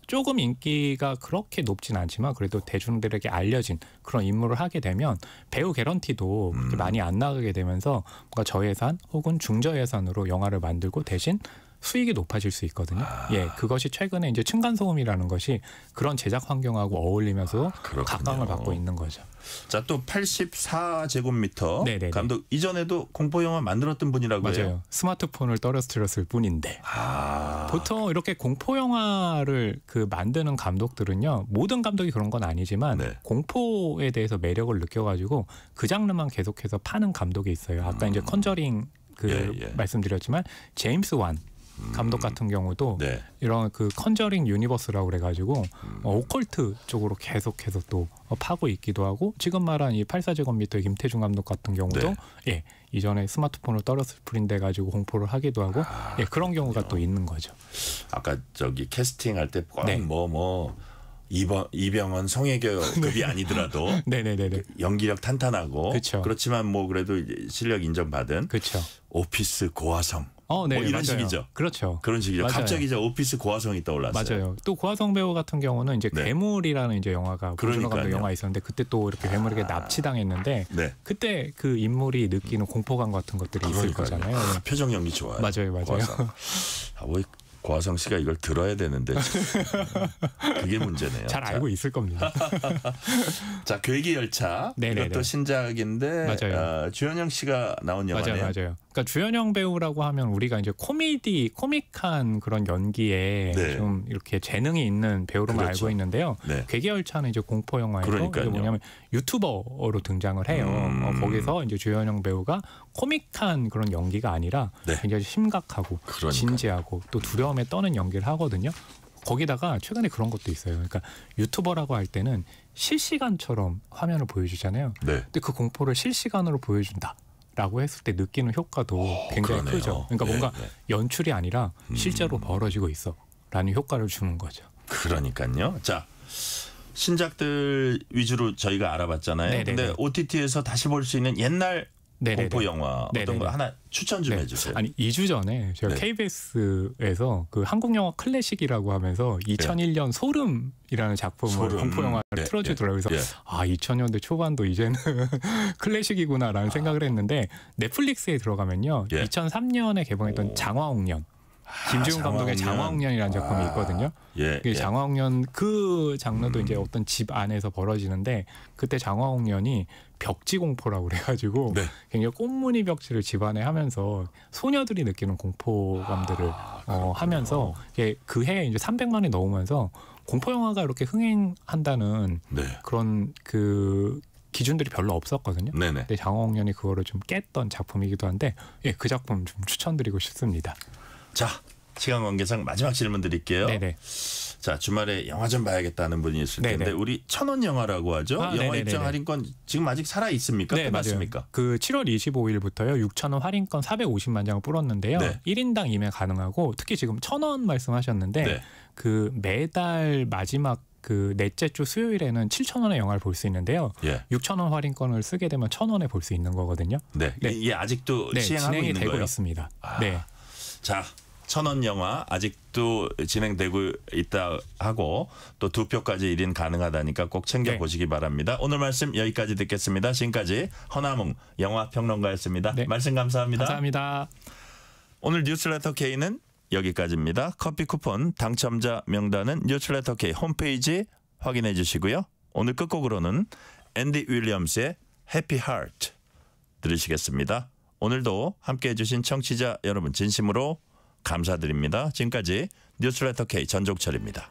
조금 인기가 그렇게 높진 않지만 그래도 대중들에게 알려진 그런 임무를 하게 되면 배우 개런티도 그렇게 많이 안 나가게 되면서 뭔가 저예산 혹은 중저예산으로 영화를 만들고 대신 수익이 높아질 수 있거든요. 그것이 최근에 이제 층간소음이라는 것이 그런 제작 환경하고 어울리면서 각광을 받고 있는 거죠. 자, 또 84제곱미터 감독 이전에도 공포 영화 만들었던 분이라고 해요. 맞아요. 스마트폰을 떨어뜨렸을 뿐인데. 보통 이렇게 공포 영화를 만드는 감독들은요. 모든 감독이 그런 건 아니지만 공포에 대해서 매력을 느껴가지고 그 장르만 계속해서 파는 감독이 있어요. 아까 이제 컨저링 말씀드렸지만 제임스 완 감독 같은 경우도 이런 그 컨저링 유니버스라고 그래가지고 오컬트 쪽으로 계속해서 또 파고 있기도 하고 지금 말한 이 84제곱미터의 김태중 감독 같은 경우도 이전에 스마트폰을 떨어뜨릴 뿐인데 가지고 공포를 하기도 하고 그런 경우가 또 있는 거죠. 아까 저기 캐스팅할 때 꼭 이병헌 송혜교급이 아니더라도 연기력 탄탄하고 그렇지만 뭐 그래도 실력 인정받은 오피스 고화성 뭐 이런 맞아요. 식이죠. 그렇죠. 그런 식이죠. 맞아요. 갑자기 이제 오피스 고화성이 떠올랐어요. 맞아요. 또 고화성 배우 같은 경우는 이제 괴물이라는 이제 영화가 고준호 감독 영화 있었는데 그때 또 이렇게 괴물에게 납치당했는데 그때 그 인물이 느끼는 공포감 같은 것들이 있을 거잖아요. 표정 연기 좋아요. 맞아요. 고화성 씨가 이걸 들어야 되는데 그게 문제네요. 잘 알고 있을 겁니다. 자, 괴기열차 이것도 신작인데 주현영 씨가 나온 영화네요. 맞아요. 그러니까 주현영 배우라고 하면 우리가 이제 코믹한 그런 연기에 좀 이렇게 재능이 있는 배우로만 알고 있는데요. 괴기열차는 이제 공포 영화이고 이게 뭐냐면 유튜버로 등장을 해요. 거기서 이제 주현영 배우가 코믹한 그런 연기가 아니라 굉장히 심각하고 진지하고 또 두려움에 떠는 연기를 하거든요. 거기다가 최근에 그런 것도 있어요. 그러니까 유튜버라고 할 때는 실시간처럼 화면을 보여주잖아요. 근데 그 공포를 실시간으로 보여준다라고 했을 때 느끼는 효과도 굉장히 크죠. 그러니까 뭔가 연출이 아니라 실제로 벌어지고 있어라는 효과를 주는 거죠. 그러니까요. 자, 신작들 위주로 저희가 알아봤잖아요. 네네네. 근데 OTT에서 다시 볼 수 있는 옛날 네네네. 공포 영화 어떤 네네네. 거 하나 추천 좀 해주세요. 아니 2주 전에 제가 KBS에서 그 한국 영화 클래식이라고 하면서 2001년 소름이라는 작품을 공포 영화를 틀어주더라고요. 그래서 2000년대 초반도 이제는 클래식이구나라는 생각을 했는데 넷플릭스에 들어가면요. 2003년에 개봉했던 장화홍련. 김지훈 감독의 장화홍련이라는 작품이 있거든요. 장화홍련 그 장르도 이제 어떤 집 안에서 벌어지는데 그때 장화홍련이 벽지 공포라고 그래가지고 굉장히 꽃무늬 벽지를 집안에 하면서 소녀들이 느끼는 공포감들을 하면서 그 해에 이제 300만이 넘으면서 공포 영화가 이렇게 흥행한다는 그런 그 기준들이 별로 없었거든요. 근데 장화홍련이 그거를 좀 깼던 작품이기도 한데 그 작품 좀 추천드리고 싶습니다. 자, 시간 관계상 마지막 질문 드릴게요. 네네. 자, 주말에 영화 좀 봐야겠다는 분이 있을 텐데 우리 1,000원 영화라고 하죠. 영화 네네네네. 입장 할인권 지금 아직 살아 있습니까? 네, 끝났습니까? 맞아요. 그 7월 25일부터요. 6,000원 할인권 450만 장을 뿌렸는데요. 1인당 임해 가능하고 특히 지금 1,000원 말씀하셨는데 그 매달 마지막 그 넷째 주 수요일에는 7,000원의 영화를 볼 수 있는데요. 6,000원 할인권을 쓰게 되면 1,000원에 볼 수 있는 거거든요. 이게 아직도 시행하고 진행이 있는 되고 거예요? 있습니다. 자, 1,000원 영화 아직도 진행되고 있다 하고 또 2표까지 1인 가능하다니까 꼭 챙겨보시기 바랍니다. 오늘 말씀 여기까지 듣겠습니다. 지금까지 허남웅 영화평론가였습니다. 말씀 감사합니다. 감사합니다. 오늘 뉴스레터 K는 여기까지입니다. 커피 쿠폰 당첨자 명단은 뉴스레터 K 홈페이지 확인해 주시고요. 오늘 끝곡으로는 앤디 윌리엄스의 해피 하트 들으시겠습니다. 오늘도 함께해 주신 청취자 여러분 진심으로 감사드립니다. 지금까지 뉴스레터 K 전종철입니다.